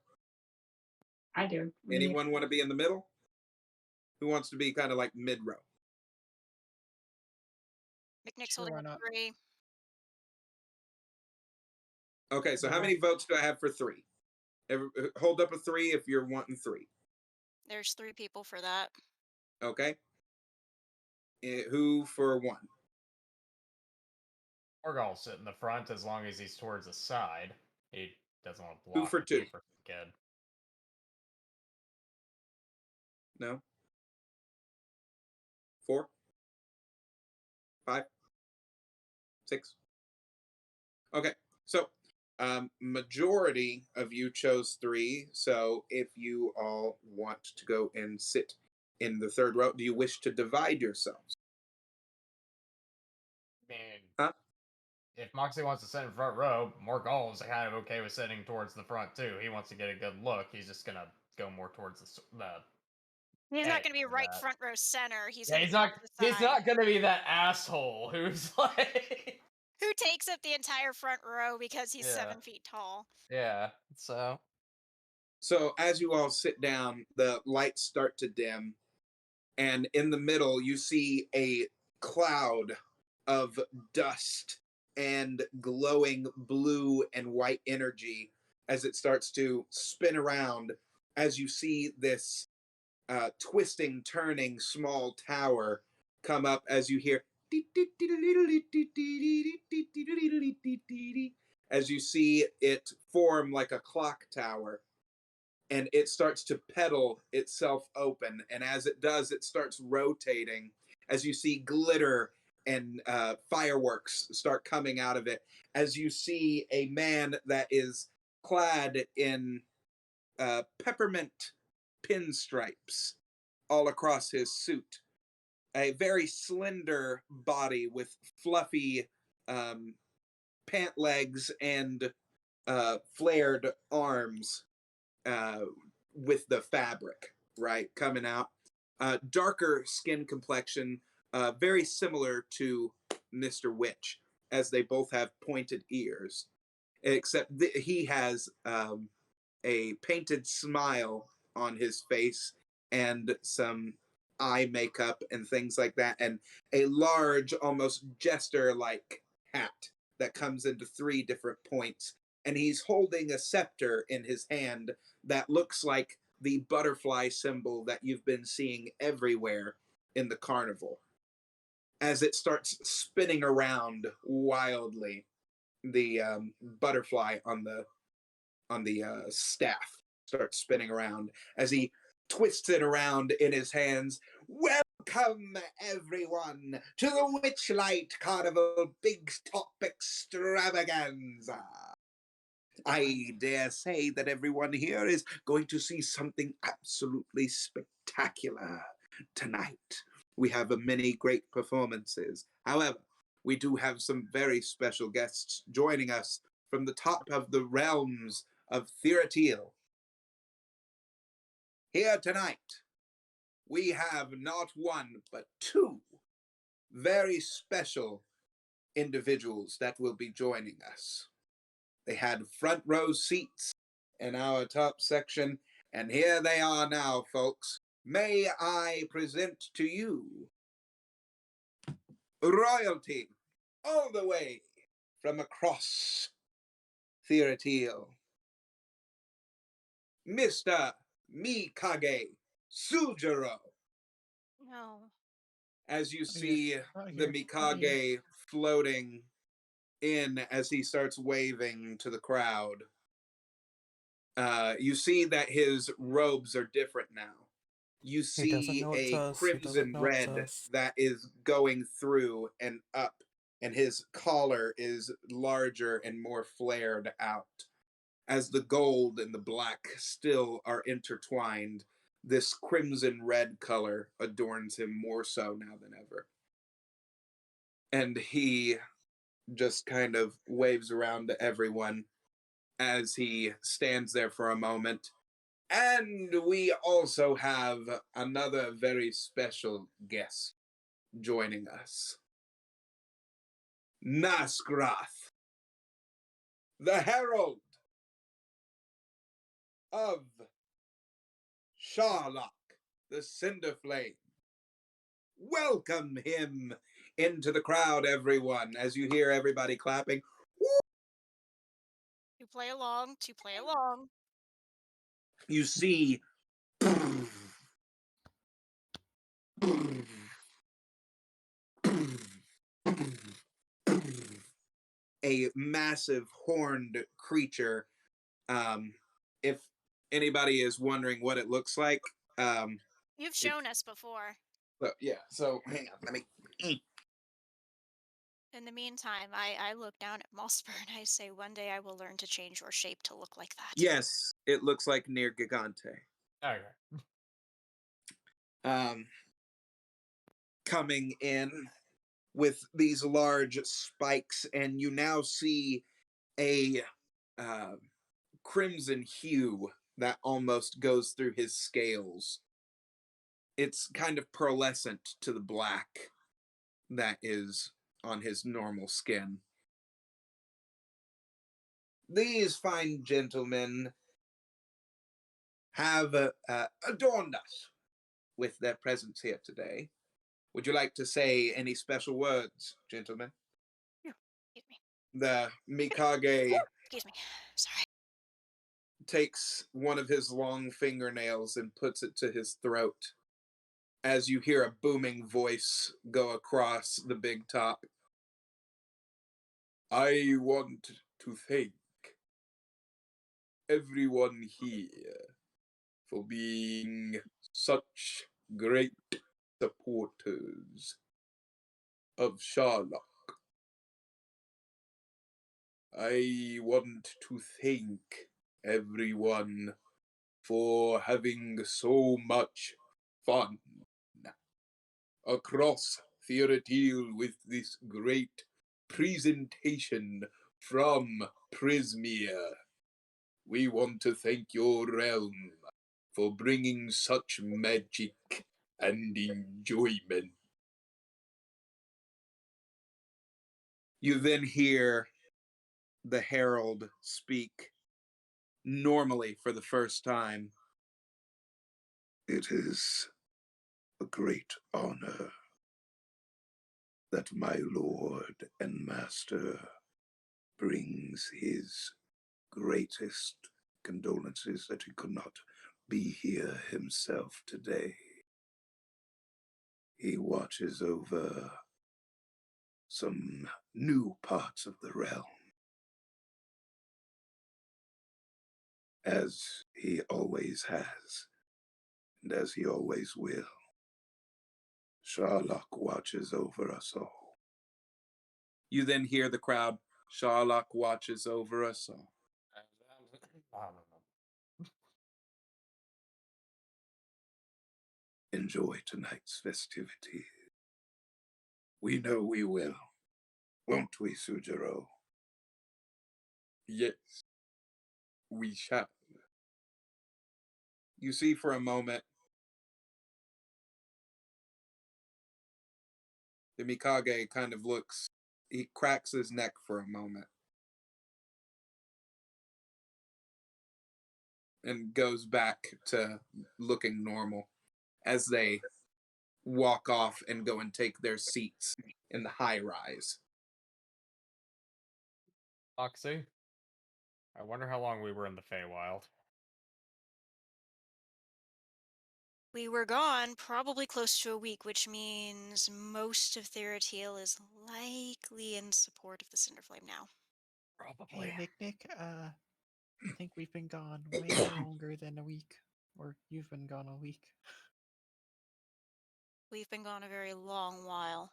I do. Anyone want to be in the middle? Who wants to be kind of like mid row? McNick's Sure, holding why up not? 3. Okay, so how Yeah. many votes do I have for 3? Hold up a 3 if you're wanting 3. There's 3 people for that. Okay. Who for 1? Morgul'll sit in the front as long as he's towards the side. He doesn't want to Who block for the 2? paper kid. No? 4? 5? 6? Okay, so majority of you chose 3. So if you all want to go and sit in the third row, do you wish to divide yourselves? I mean, Huh? if Moxie wants to sit in front row, Morgul's kind of okay with sitting towards the front too. He wants to get a good look. He's just gonna go more towards the He's not going to be edge of right that. front row center. He's Yeah, going to he's be not. off to the He's side. not gonna be that asshole who's like. Who takes up the entire front row because he's Yeah. 7 feet tall. Yeah. So. So as you all sit down, the lights start to dim, and in the middle, you see a cloud of dust and glowing blue and white energy as it starts to spin around, as you see this twisting, turning small tower come up, as you hear as you see it form like a clock tower, and it starts to pedal itself open, and as it does, it starts rotating as you see glitter and fireworks start coming out of it, as you see a man that is clad in peppermint pinstripes all across his suit, a very slender body with fluffy pant legs and flared arms with the fabric, right, coming out. Darker skin complexion, very similar to Mr. Witch, as they both have pointed ears, except he has a painted smile on his face and some eye makeup and things like that, and a large, almost jester-like hat that comes into 3 different points, and he's holding a scepter in his hand that looks like the butterfly symbol that you've been seeing everywhere in the carnival. As it starts spinning around wildly, the butterfly on the staff starts spinning around as he twists it around in his hands. Welcome, everyone, to the Witchlight Carnival Big Top Extravaganza. I dare say that everyone here is going to see something absolutely spectacular tonight. We have many great performances. However, we do have some very special guests joining us from the top of the realms of Thiratil. Here tonight, we have not one, but two very special individuals that will be joining us. They had front row seats in our top section, and here they are now, folks. May I present to you royalty all the way from across Thiratil. Mr. Mikage Sujiro. No. As you see right the here, right here. Mikage floating in as he starts waving to the crowd, you see that his robes are different now. You He doesn't see know it's a us. He doesn't crimson know it's red us. that is going through and up, and his collar is larger and more flared out. As the gold and the black still are intertwined, this crimson red color adorns him more so now than ever. And he just kind of waves around to everyone as he stands there for a moment. And we also have another very special guest joining us. Nasgrath, the herald of Sharlock, the Cinder Flame. Welcome him into the crowd, everyone, as you hear everybody clapping. To play along, to play along. You see a massive horned creature. If anybody is wondering what it looks like, You've shown us before. so hang on, let me. In the meantime, I look down at Mossper and I say, one day I will learn to change your shape to look like that. Yes, it looks like near Gigante. Okay. Coming in with these large spikes, and you now see a crimson hue that almost goes through his scales. It's kind of pearlescent to the black that is on his normal skin. These fine gentlemen have adorned us with their presence here today. Would you like to say any special words, gentlemen? Excuse me. The Mikage Excuse me. Sorry. takes one of his long fingernails and puts it to his throat as you hear a booming voice go across the big top. I want to thank everyone here for being such great supporters of Sherlock. I want to thank everyone for having so much fun across Thiratil with this great presentation from Prismere. We want to thank your realm for bringing such magic and enjoyment. You then hear the herald speak normally for the first time. It is a great honor that my lord and master brings his greatest condolences that he could not be here himself today. He watches over some new parts of the realm, as he always has, and as he always will. Sherlock watches over us all. You then hear the crowd, Sherlock watches over us all. I don't know. Enjoy tonight's festivity. We know we will, won't we, Sujiro? Yes, we shall. You see for a moment, the Mikage kind of looks, he cracks his neck for a moment. And goes back to looking normal as they walk off and go and take their seats in the high rise. Moxie, I wonder how long we were in the Feywild. We were gone probably close to a week, which means most of Theratil is likely in support of the Cinderflame now. Probably. Hey, Nick, I think we've been gone way longer than a week. Or you've been gone a week. We've been gone a very long while.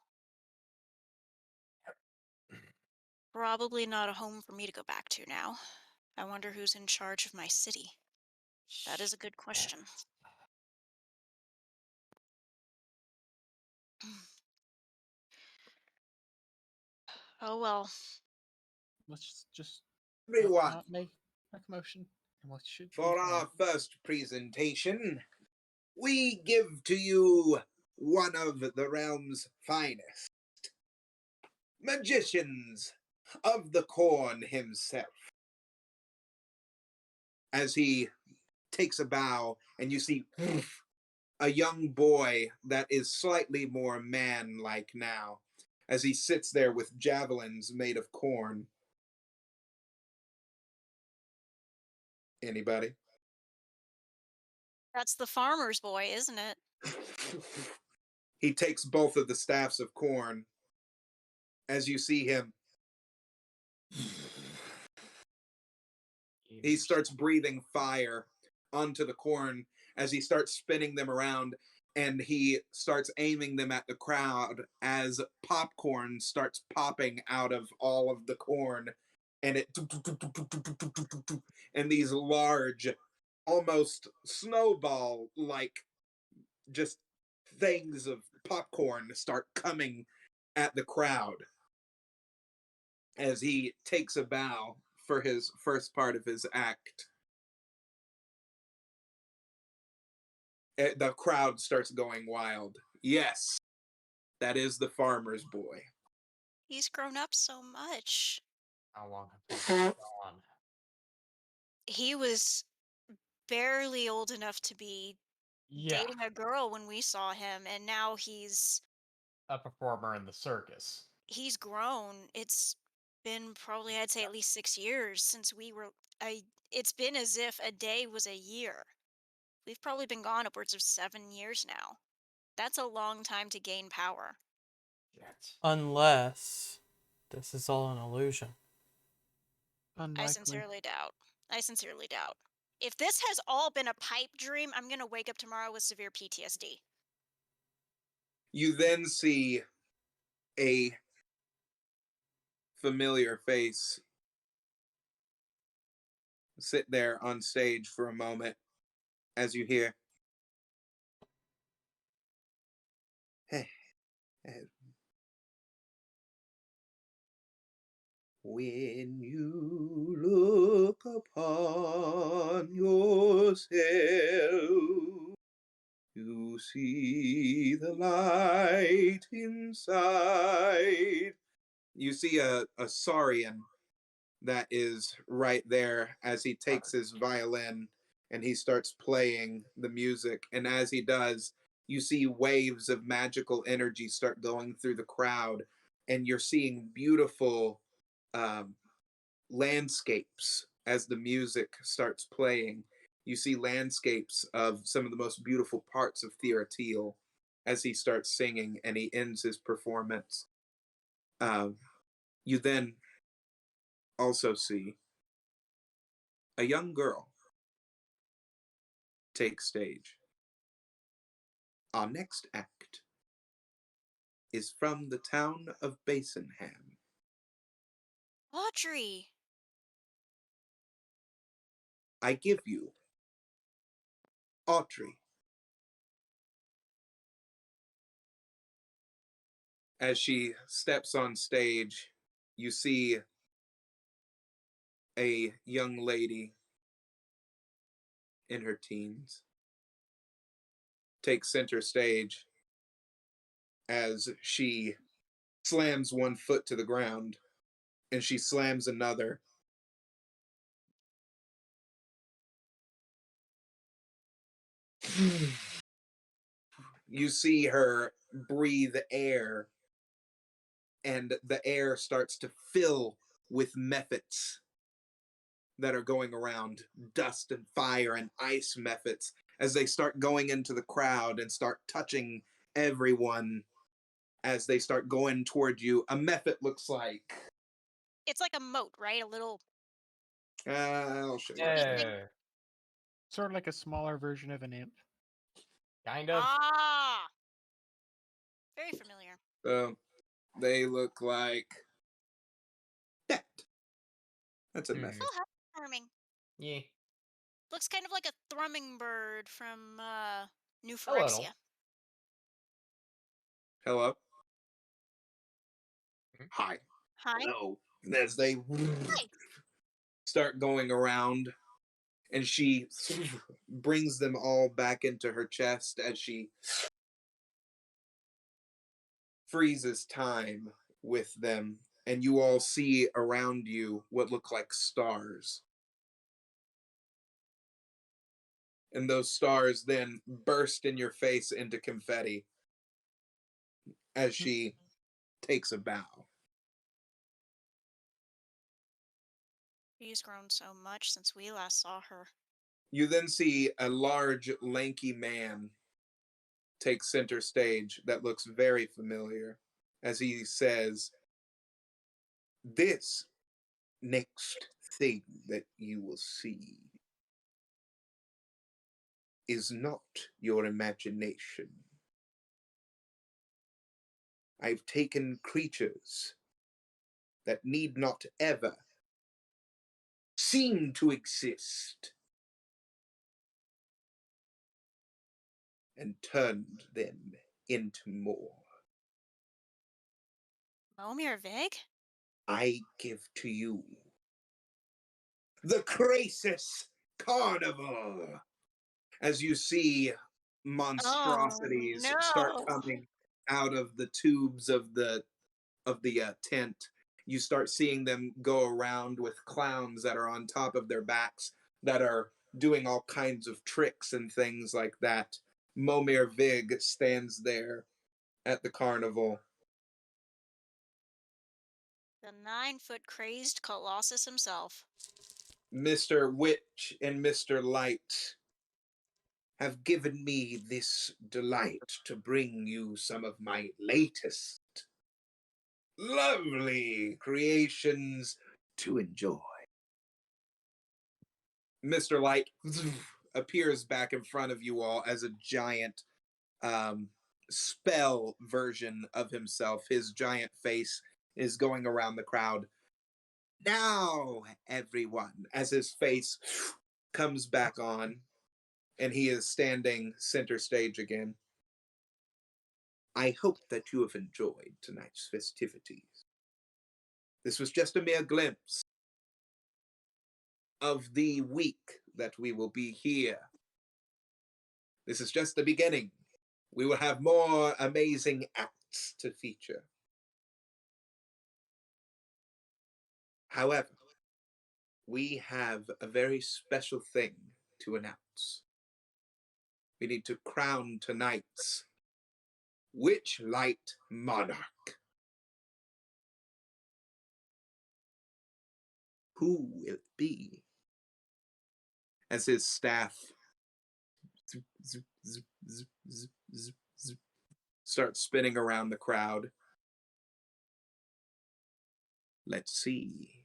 Probably not a home for me to go back to now. I wonder who's in charge of my city. That is a good question. Oh well. Let's just Everyone, not make a commotion. And what should be for fine. our first presentation, we give to you one of the realm's finest magicians of the corn himself. As he takes a bow, and you see a young boy that is slightly more man-like now, as he sits there with javelins made of corn. Anybody? That's the farmer's boy, isn't it? He takes both of the staffs of corn. As you see him, he starts breathing fire onto the corn as he starts spinning them around, and he starts aiming them at the crowd as popcorn starts popping out of all of the corn, and it and these large, almost snowball like just things of popcorn start coming at the crowd as he takes a bow for his first part of his act. The crowd starts going wild. Yes, that is the farmer's boy. He's grown up so much. How long have we been gone? He was barely old enough to be Yeah, dating a girl when we saw him, and now he's a performer in the circus. grown. It's been probably, I'd say, at least 6 years since we were. It's been as if a day was a year. We've probably been gone upwards of 7 years now. That's a long time to gain power. Shit. Unless this is all an illusion. Unlikely. I sincerely doubt. I sincerely doubt. If this has all been a pipe dream, I'm gonna wake up tomorrow with severe PTSD. You then see a familiar face sit there on stage for a moment as you hear, hey, when you look upon yourself, you see the light inside. You see a Saurian that is right there as he takes his violin and he starts playing the music. And as he does, you see waves of magical energy start going through the crowd, and you're seeing beautiful landscapes as the music starts playing. You see landscapes of some of the most beautiful parts of Theratil as he starts singing and he ends his performance. You then also see a young girl take stage. Our next act is from the town of Basinham. Audrey. I give you Audrey. As she steps on stage, you see a young lady in her teens take center stage as she slams one foot to the ground and she slams another. You see her breathe air, and the air starts to fill with mephits that are going around, dust and fire and ice mephits, as they start going into the crowd and start touching everyone as they start going toward you. A mephit looks like. It's like a moat, right? A little. I'll show you. Yeah, Sort of like a smaller version of an imp. kind of. Ah. Very familiar. So they look like that. That's a Hmm. mephit. Oh, how charming. Yeah, Looks kind of like a thrumming bird from New a little. Phyrexia. Hello. Mhm. Hi. Hi. Hello. As they Hi. start going around, and she brings them all back into her chest as she freezes time with them, and you all see around you what look like stars. And those stars then burst in your face into confetti as she takes a bow. She's grown so much since we last saw her. You then see a large, lanky man take center stage that looks very familiar as he says, "This next thing that you will see is not your imagination. I've taken creatures that need not ever seem to exist and turned them into more. Momir Vig? I give to you the Crisis Carnival." As you see monstrosities Oh, start no. coming out of the tubes of the tent, you start seeing them go around with clowns that are on top of their backs that are doing all kinds of tricks and things like that. Momir Vig stands there at the carnival. The 9-foot crazed Colossus himself. Mr. Witch and Mr. Light have given me this delight to bring you some of my latest lovely creations to enjoy. Mr. Light appears back in front of you all as a giant spell version of himself. His giant face is going around the crowd. Now, everyone, as his face comes back on and he is standing center stage again. I hope that you have enjoyed tonight's festivities. This was just a mere glimpse of the week that we will be here. This is just the beginning. We will have more amazing acts to feature. However, we have a very special thing to announce. We need to crown tonight's Witchlight Monarch. Who will it be? As his staff starts spinning around the crowd. Let's see.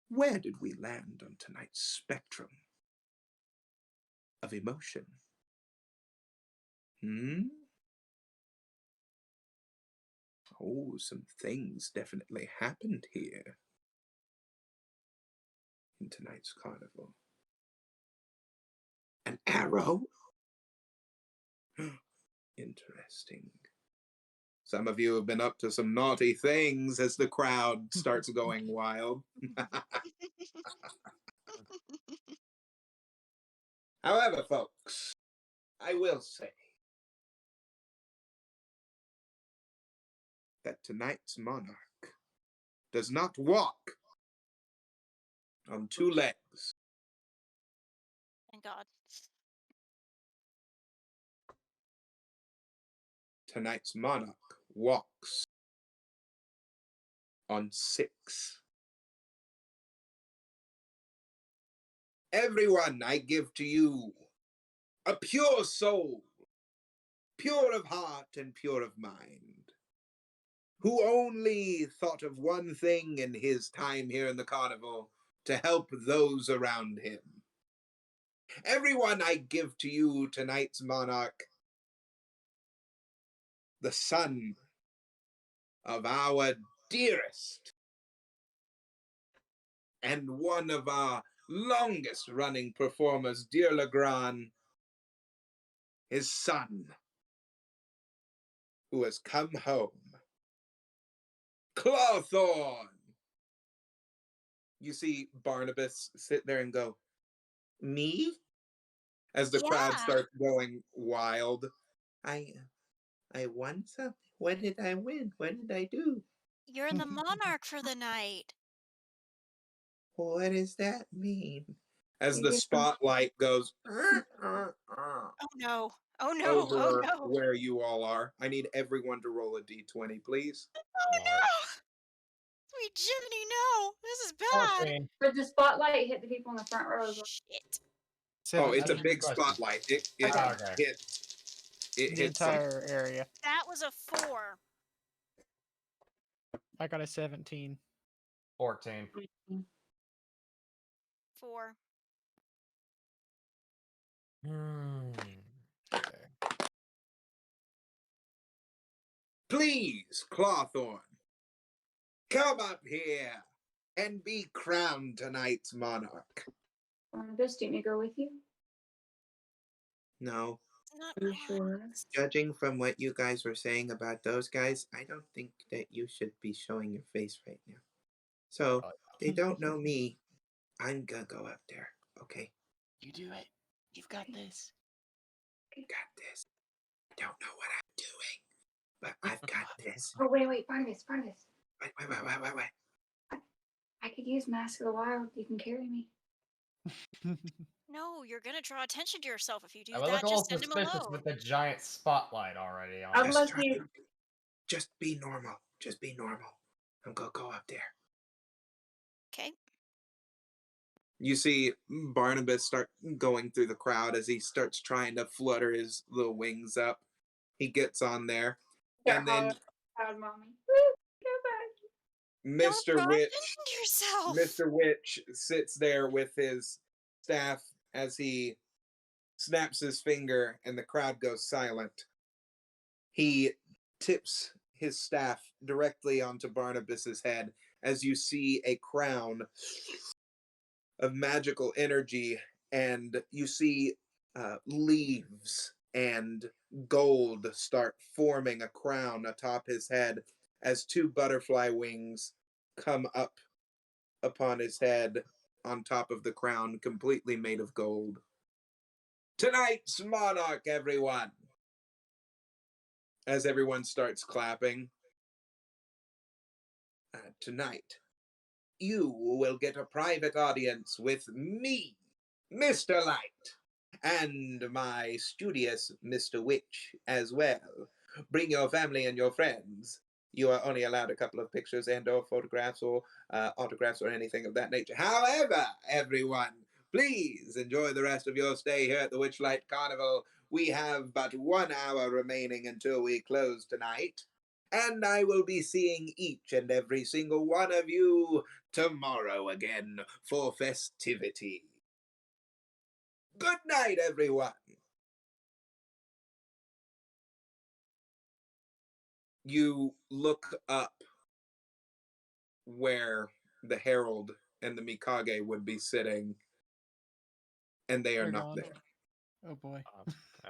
Where did we land on tonight's spectrum? of emotion. Hmm? Oh, some things definitely happened here in tonight's carnival. An arrow? Interesting. Some of you have been up to some naughty things as the crowd starts going wild. However, folks, I will say that tonight's monarch does not walk on two legs. Thank God. Tonight's monarch walks on six. Everyone, I give to you a pure soul, pure of heart and pure of mind, who only thought of one thing in his time here in the carnival, to help those around him. Everyone, I give to you tonight's monarch, the son of our dearest and one of our longest running performers, dear Legrand, his son, who has come home. Clawthorn! You see Barnabas sit there and go, me? As the crowd Yeah. starts going wild. I won something. What did I win? What did I do? You're the monarch for the night. What does that mean? As You the did- spotlight goes Oh no. Oh no. Oh over no. where you all are. I need everyone to roll a d20, please. Oh no. Sweet Jiminy, no. This is bad. 14. For the spotlight hit the people in the front row as well. Shit. Oh, it's a 17. big Question. spotlight. It Okay. it The hits some- entire area. That was a 4. I got a 17. 14. 4. Okay. Please, Clawthorn, come up here and be crowned tonight's monarch. Barnabas, do you want me to go with you? No, It's not Are you sure? honest. judging from what you guys were saying about those guys, I don't think that you should be showing your face right now. So, they don't know me. I'm gonna go up there, okay? You do it. You've got this. Got this. I don't know what I'm doing, but I've got this. Oh, wait, Barnabas. Wait. I could use Mask of the Wild. You can carry me. No, you're gonna draw attention to yourself if you do I would that. look a little Just send him suspicious alone. with the giant spotlight already on I'd it. love Just, to. just be normal. Just be normal. I'm gonna go up there. Okay. You see Barnabas start going through the crowd as he starts trying to flutter his little wings up. He gets on there. And then Proud mommy. Woo, go back. Don't Mr. draw Witch, attention to yourself. Mr. Witch sits there with his staff as he snaps his finger and the crowd goes silent. He tips his staff directly onto Barnabas's head as you see a crown of magical energy, and you see leaves and gold start forming a crown atop his head as two butterfly wings come up upon his head on top of the crown, completely made of gold. Tonight's monarch, everyone! As everyone starts clapping. Tonight, you will get a private audience with me, Mr. Light, and my studious Mr. Witch as well. Bring your family and your friends. You are only allowed a couple of pictures and or photographs or autographs or anything of that nature. However, everyone, please enjoy the rest of your stay here at the Witchlight Carnival. We have but 1 hour remaining until we close tonight. And I will be seeing each and every single one of you tomorrow again for festivity. Good night, everyone. You look up where the herald and the Mikage would be sitting, and they are They're not gone. there. Oh boy.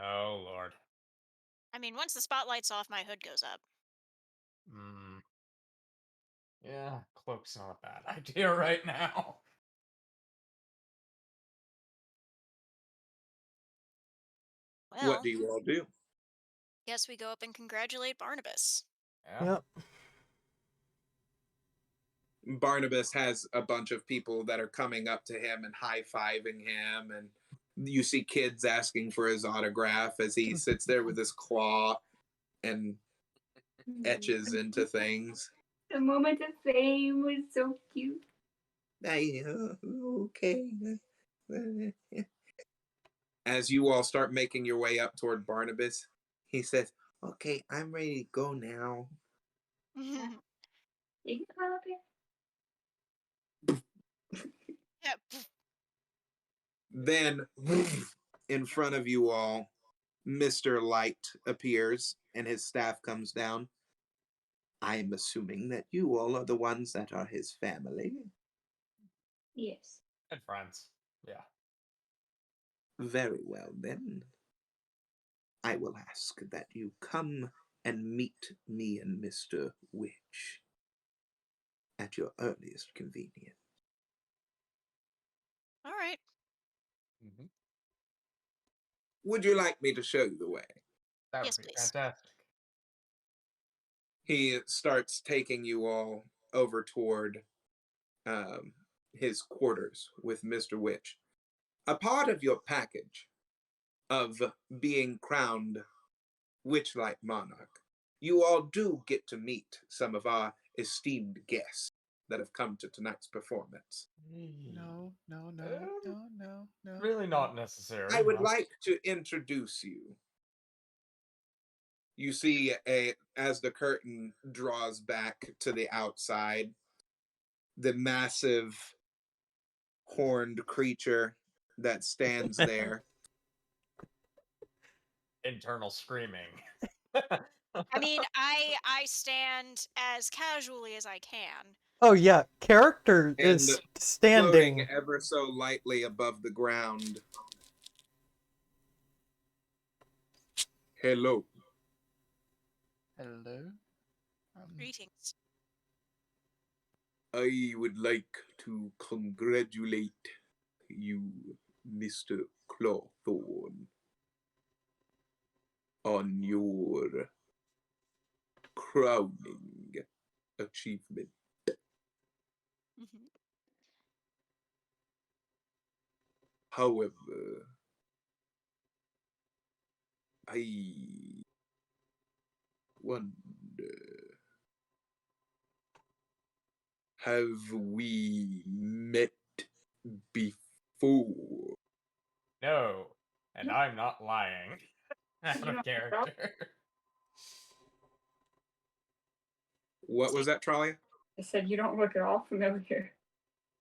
Oh lord. I mean, once the spotlight's off, my hood goes up. Hmm. Yeah, cloak's not a bad idea right now. Well, What do you all do? guess we go up and congratulate Barnabas. Yeah. Yep. Barnabas has a bunch of people that are coming up to him and high-fiving him, and you see kids asking for his autograph as he sits there with his claw and etches into things. The moment of fame was so cute. Okay. As you all start making your way up toward Barnabas, he says, "Okay, I'm ready to go now." You can come up here. Yep. Then, in front of you all, Mr. Light appears and his staff comes down. I'm assuming that you all are the ones that are his family. Yes. And friends. Yeah. Very well, then. I will ask that you come and meet me and Mr. Witch at your earliest convenience. All right. Mm-hmm. Would you like me to show you the way? That Yes, would be please. fantastic. He starts taking you all over toward his quarters with Mr. Witch. A part of your package of being crowned Witchlight Monarch, you all do get to meet some of our esteemed guests that have come to tonight's performance. No, no, no, Um, no, no, no. Really no. not necessary. I would no. like to introduce you. You see, as the curtain draws back to the outside, the massive horned creature that stands there. Internal screaming. I mean, I stand as casually as I can. Oh yeah, character And is floating standing. ever so lightly above the ground. Hello. Hello. Greetings. I would like to congratulate you, Mr. Clawthorn, on your crowning achievement. Mhm. However, I wonder, have we met before? No. And I'm not lying. Out You of don't character. What was that, Trolia? I said you don't look at all familiar.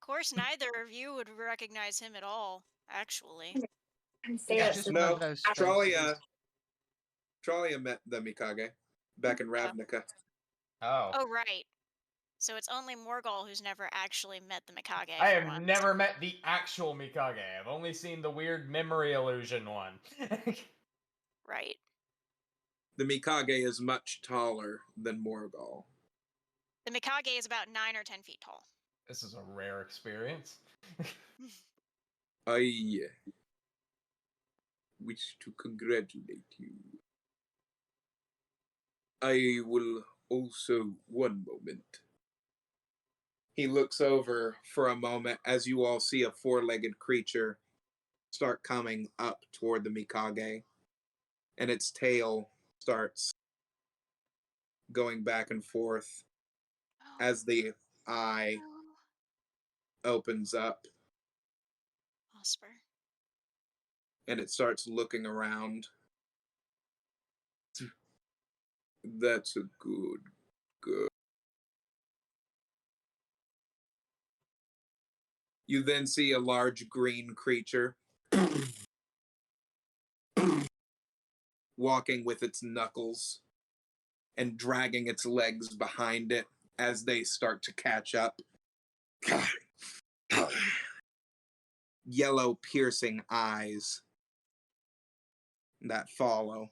Of course, neither of you would recognize him at all, actually. I say It's that just so one No, of those Trolia. faces. Trolia met the Mikage back in Ravnica. Oh. Oh, right. So it's only Morgul who's never actually met the Mikage. I for have once. never met the actual Mikage. I've only seen the weird memory illusion one. Right. The Mikage is much taller than Morgul. The Mikage is about 9 or 10 feet tall. This is a rare experience. I wish to congratulate you. I will also, one moment. He looks over for a moment as you all see a four-legged creature start coming up toward the Mikage, and its tail starts going back and forth as the eye opens up Osper. and it starts looking around. That's a good girl. You then see a large green creature walking with its knuckles and dragging its legs behind it as they start to catch up. Yellow piercing eyes that follow.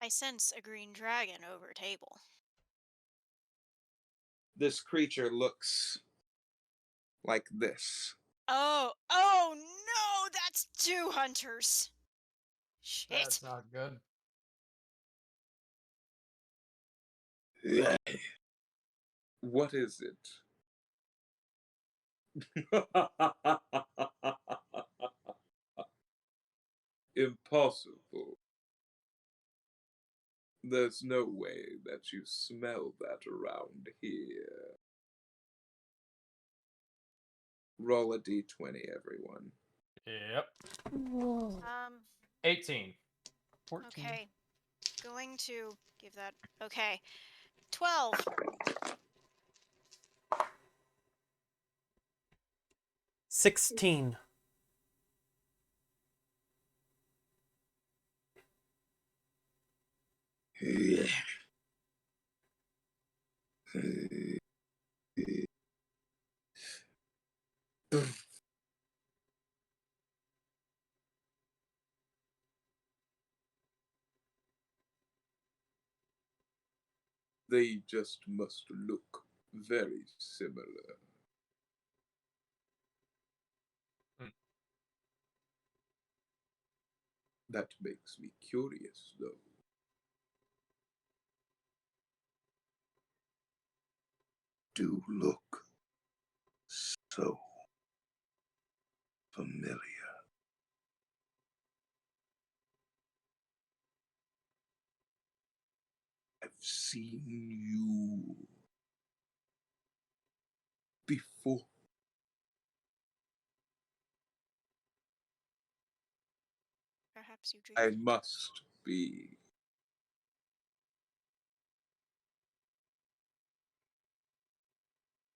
I sense a green dragon over table. This creature looks like this. Oh no, that's 2 hunters. Shit. That's not good. What is it? Impossible. There's no way that you smell that around here. Roll a d20, everyone. Yep. 18. 18. 14. Okay. Going to give that. Okay. 12. 16. They just must look very similar. That makes me curious, though. Do look so familiar. I've seen you before. Perhaps you drink. I must be.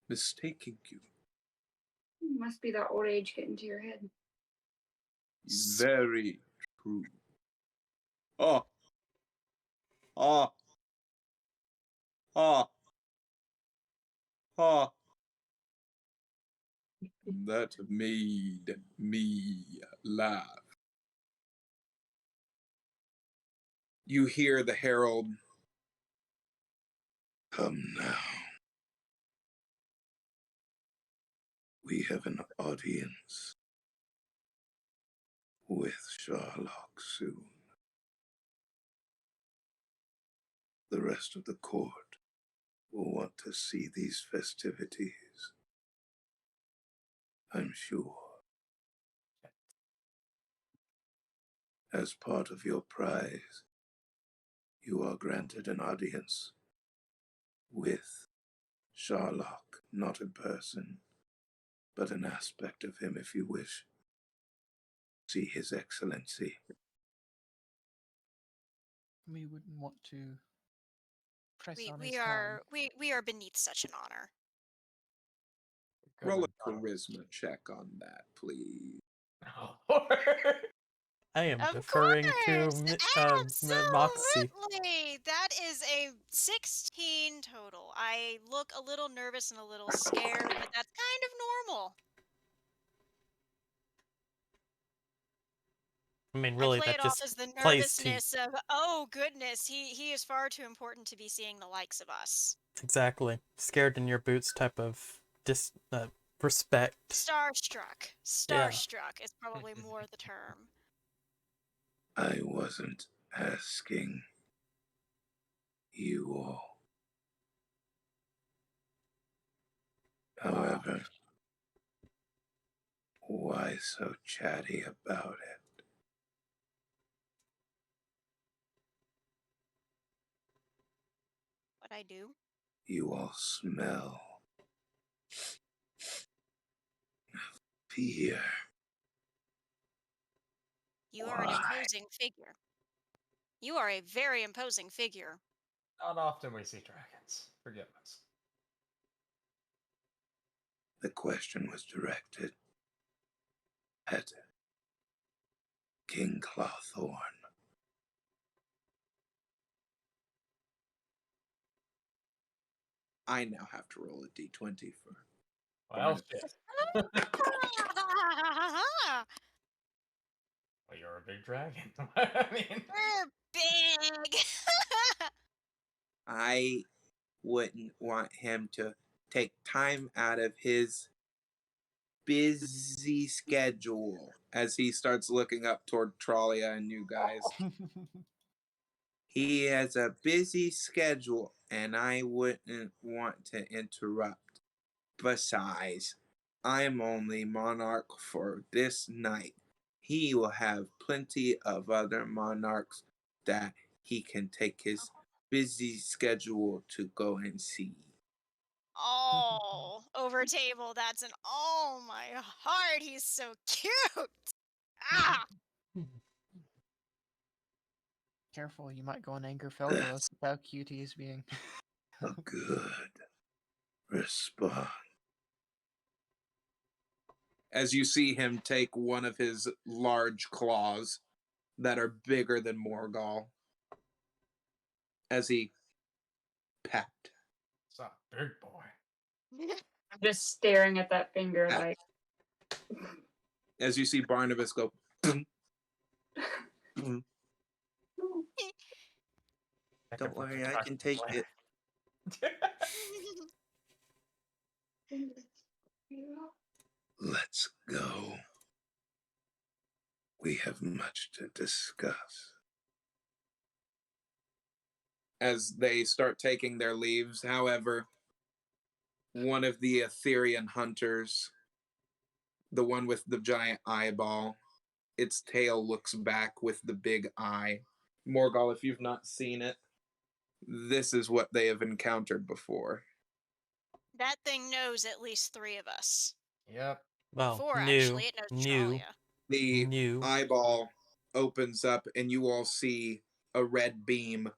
Mistaking you. Must be that old age getting to your head. Very true. Ah. Ah. Ah. Ah. That made me laugh. You hear the herald. Come now. We have an audience with Sherlock soon. The rest of the court will want to see these festivities, I'm sure. As part of your prize, you are granted an audience with Sherlock, not in person, but an aspect of him if you wish. See His Excellency. We wouldn't want to press on his We time. are we are beneath such an honor. Good Roll a one. charisma check on that, please. I am Of deferring course, to Moxie. absolutely. That is a 16 total. I look a little nervous and a little scared, but that's kind of normal. I mean, I really, play that it off just as the plays to nervousness of, oh goodness, he is far too important to be seeing the likes of us. exactly scared in your boots type of respect. Starstruck. Yeah. Starstruck is probably more the term. I wasn't asking you all. However, why so chatty about it? What I do? You all smell fear. You are an Why? imposing figure. You are a very imposing figure. Not often we see dragons. Forgive us. The question was directed at King Clawthorn. I now have to roll a d20 for. Well, Barnabas. shit. Well, you're a big dragon. I mean, We're big. I wouldn't want him to take time out of his busy schedule as he starts looking up toward Trollia and you guys. He has a busy schedule, and I wouldn't want to interrupt. Besides, I'm only monarch for this night. He will have plenty of other monarchs that he can take his busy schedule to go and see. Oh, over table. That's an oh my heart. He's so cute. Ah. Careful, you might go on anger Felgos with how cute he is being. A good response. As you see him take one of his large claws that are bigger than Morgall, as he pecked. it's a big boy. I'm just staring at that finger Ah. like. As you see Barnabas go, don't worry, I can take it. Let's go. We have much to discuss. As they start taking their leaves, however, one of the Etherean hunters, the one with the giant eyeball, its tail looks back with the big eye. Morgall, if you've not seen it, this is what they have encountered before. That thing knows at least 3 of us. Yep. Well, 4 new, actually. It knows new, Tralia. The new. eyeball opens up, and you all see a red beam.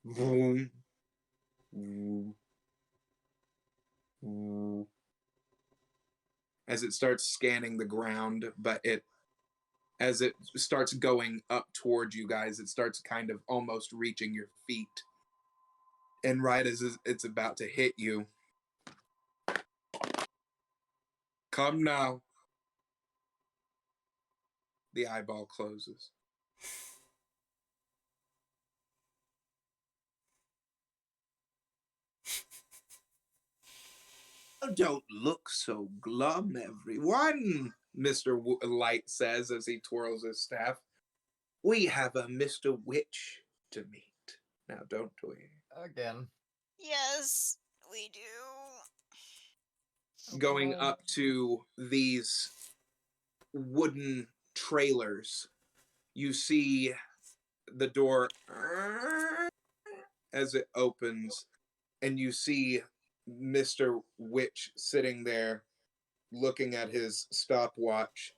Vroom, vroom, vroom, as it starts scanning the ground, but as it starts going up towards you guys, it starts kind of almost reaching your feet. And right as it's about to hit you, come now. The eyeball closes. Don't look so glum, everyone, Mr. Light says as he twirls his staff. We have a Mr. Witch to meet. Now, don't we? Again. Yes, we do. Going God. up to these wooden trailers, you see the door as it opens, and you see Mr. Witch sitting there looking at his stopwatch.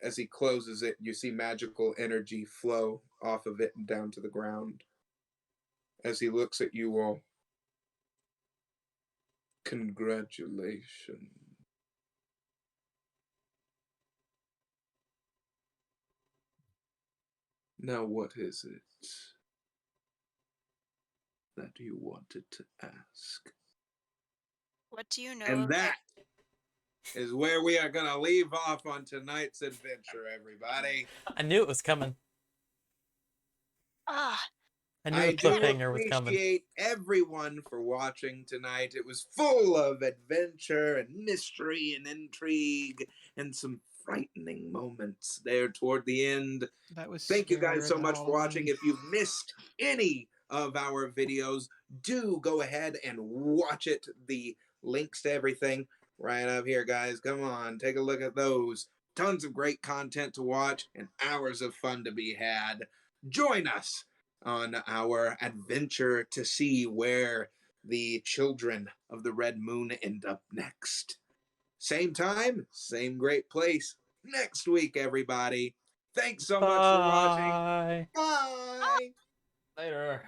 As he closes it, you see magical energy flow off of it and down to the ground. As he looks at you all, congratulations. Now, what is it that you wanted to ask? What do you know And about that is where we are going to leave off on tonight's adventure, everybody. I knew it was coming. Ah, I knew I a do cliffhanger was coming. appreciate everyone for watching tonight. It was full of adventure and mystery and intrigue and some frightening moments there toward the end. That was Thank you guys scarier so than much for watching. Halloween. If you've missed any of our videos, do go ahead and watch it. The links to everything right up here, guys. Come on, take a look at those. Tons of great content to watch and hours of fun to be had. Join us on our adventure to see where the children of the Red Moon end up next. Same time, same great place. Next week, everybody. Thanks so much for watching. Bye. Bye. Later.